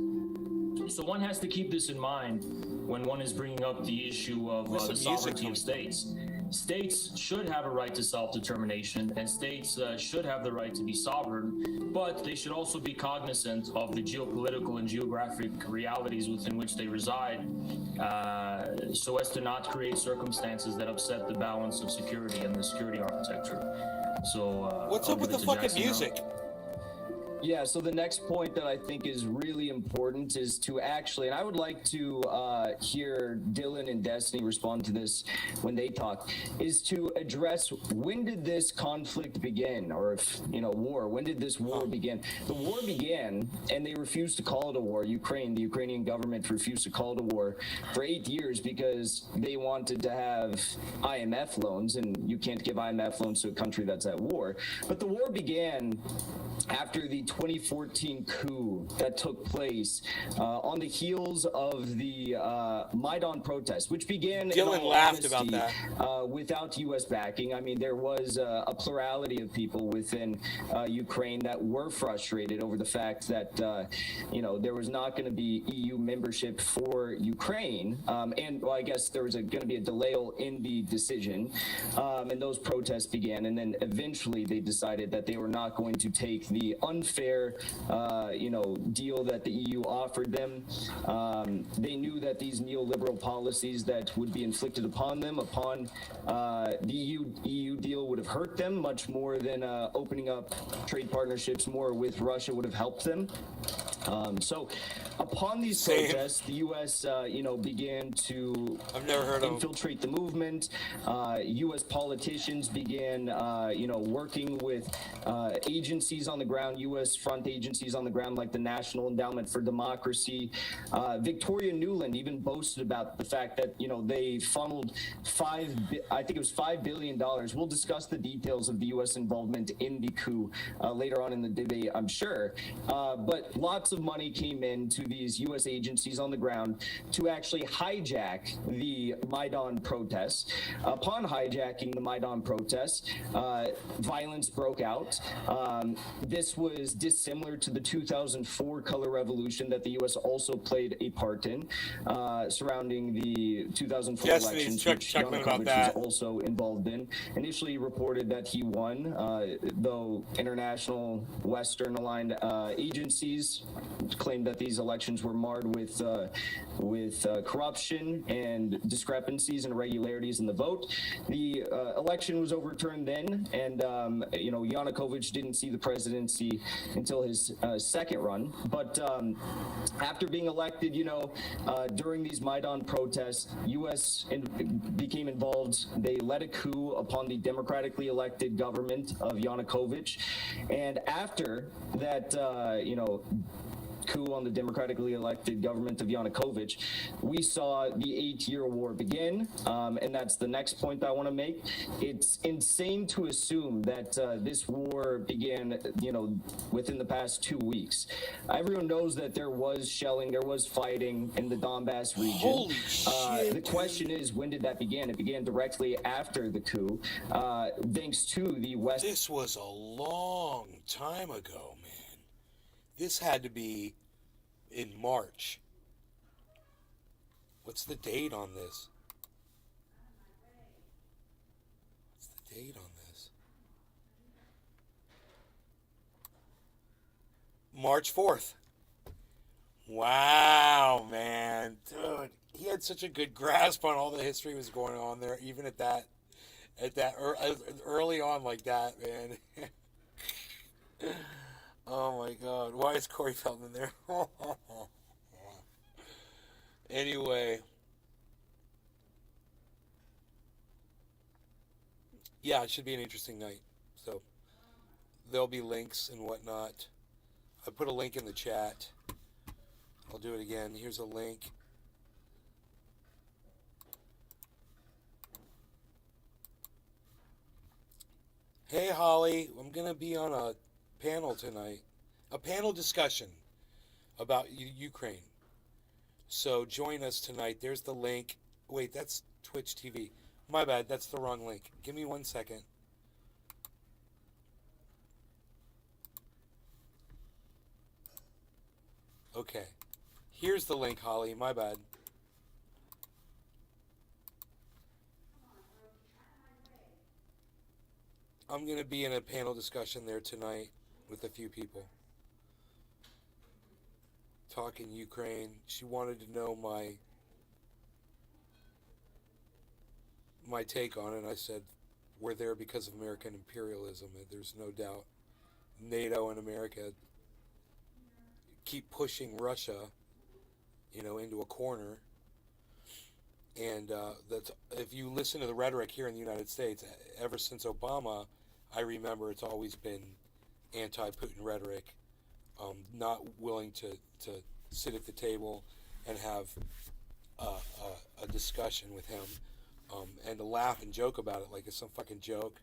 So one has to keep this in mind when one is bringing up the issue of the sovereignty of states. States should have a right to self-determination, and states should have the right to be sovereign, but they should also be cognizant of the geopolitical and geographic realities within which they reside, so as to not create circumstances that upset the balance of security and the security architecture. So What's up with the fucking music? Yeah, so the next point that I think is really important is to actually, and I would like to hear Dylan and Destiny respond to this when they talk, is to address when did this conflict begin, or if, war, when did this war begin? The war began, and they refused to call it a war. The Ukrainian government refused to call it a war for 8 years because they wanted to have IMF loans, and you can't give IMF loans to a country that's at war. But the war began after the 2014 coup that took place on the heels of the Maidan protests, which began Dylan laughed about that. Without U.S. backing. I mean, there was a plurality of people within Ukraine that were frustrated over the fact that there was not going to be EU membership for Ukraine, and well, I guess there was going to be a delay in the decision, and those protests began, and then eventually they decided that they were not going to take the unfair deal that the EU offered them. They knew that these neoliberal policies that would be inflicted upon them upon the EU deal would have hurt them much more than opening up trade partnerships more with Russia would have helped them. So, upon these Same. protests, the U.S. Began to I've never heard of 'em. infiltrate the movement. U.S. politicians began, working with agencies on the ground, U.S. front agencies on the ground, like the National Endowment for Democracy. Victoria Nuland even boasted about the fact that they funneled $5 billion. We'll discuss the details of the U.S. involvement in the coup later on in the debate, I'm sure. But lots of money came in to these U.S. agencies on the ground to actually hijack the Maidan protests. Upon hijacking the Maidan protests, violence broke out. This was dissimilar to the 2004 color revolution that the U.S. also played a part in, surrounding the 2004 elections, which Yanukovych was also involved in. Initially reported that he won, though international Western-aligned agencies claimed that these elections were marred with corruption and discrepancies and irregularities in the vote. The election was overturned then, and Yanukovych didn't see the presidency until his second run. But after being elected, during these Maidan protests, U.S. became involved. They led a coup upon the democratically elected government of Yanukovych, and after that, coup on the democratically elected government of Yanukovych, we saw the 8-year war begin, and that's the next point I want to make. It's insane to assume that this war began, within the past 2 weeks. Everyone knows that there was shelling, there was fighting in the Donbass region. Holy shit, the question is, when did that begin? It began directly after the coup, thanks to the West. This was a long time ago, man. This had to be in March. What's the date on this? What's the date on this? March 4th. Wow, man. Dude, he had such a good grasp on all the history was going on there, even at that early on like that, man. Oh my God. Why is Corey Feldman there? Anyway. Yeah, it should be an interesting night. So there'll be links and whatnot. I put a link in the chat. I'll do it again. Here's a link. Hey Holly, I'm going to be on a panel tonight, a panel discussion about Ukraine. So join us tonight. There's the link. Wait, that's Twitch TV. My bad, that's the wrong link. Give me 1 second. Okay. Here's the link, Holly. My bad. I'm going to be in a panel discussion there tonight with a few people. Talking Ukraine. She wanted to know my take on it. I said, we're there because of American imperialism. There's no doubt. NATO and America keep pushing Russia, into a corner. And that's, if you listen to the rhetoric here in the United States, ever since Obama, I remember it's always been anti-Putin rhetoric, not willing to sit at the table and have a discussion with him, and to laugh and joke about it like it's some fucking joke,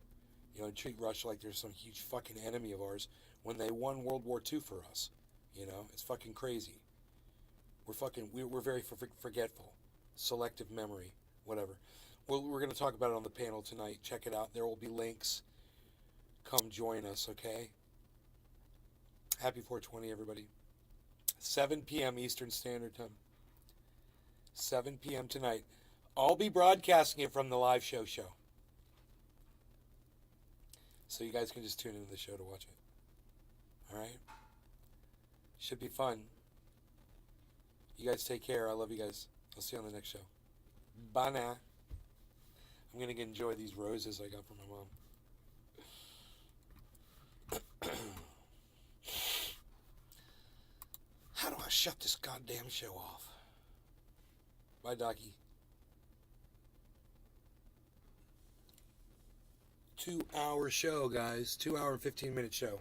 and treat Russia like they're some huge fucking enemy of ours when they won World War II for us. It's fucking crazy. We're very forgetful. Selective memory, whatever. Well, we're going to talk about it on the panel tonight. Check it out. There will be links. Come join us, okay? Happy 420, everybody. 7 p.m. Eastern Standard Time. 7 p.m. tonight. I'll be broadcasting it from the live show. So you guys can just tune into the show to watch it. All right? Should be fun. You guys take care. I love you guys. I'll see you on the next show. Bye now. I'm going to enjoy these roses I got from my mom. shut this goddamn show off. Bye, Docky. 2-hour show, guys. 2 hour and 15-minute show.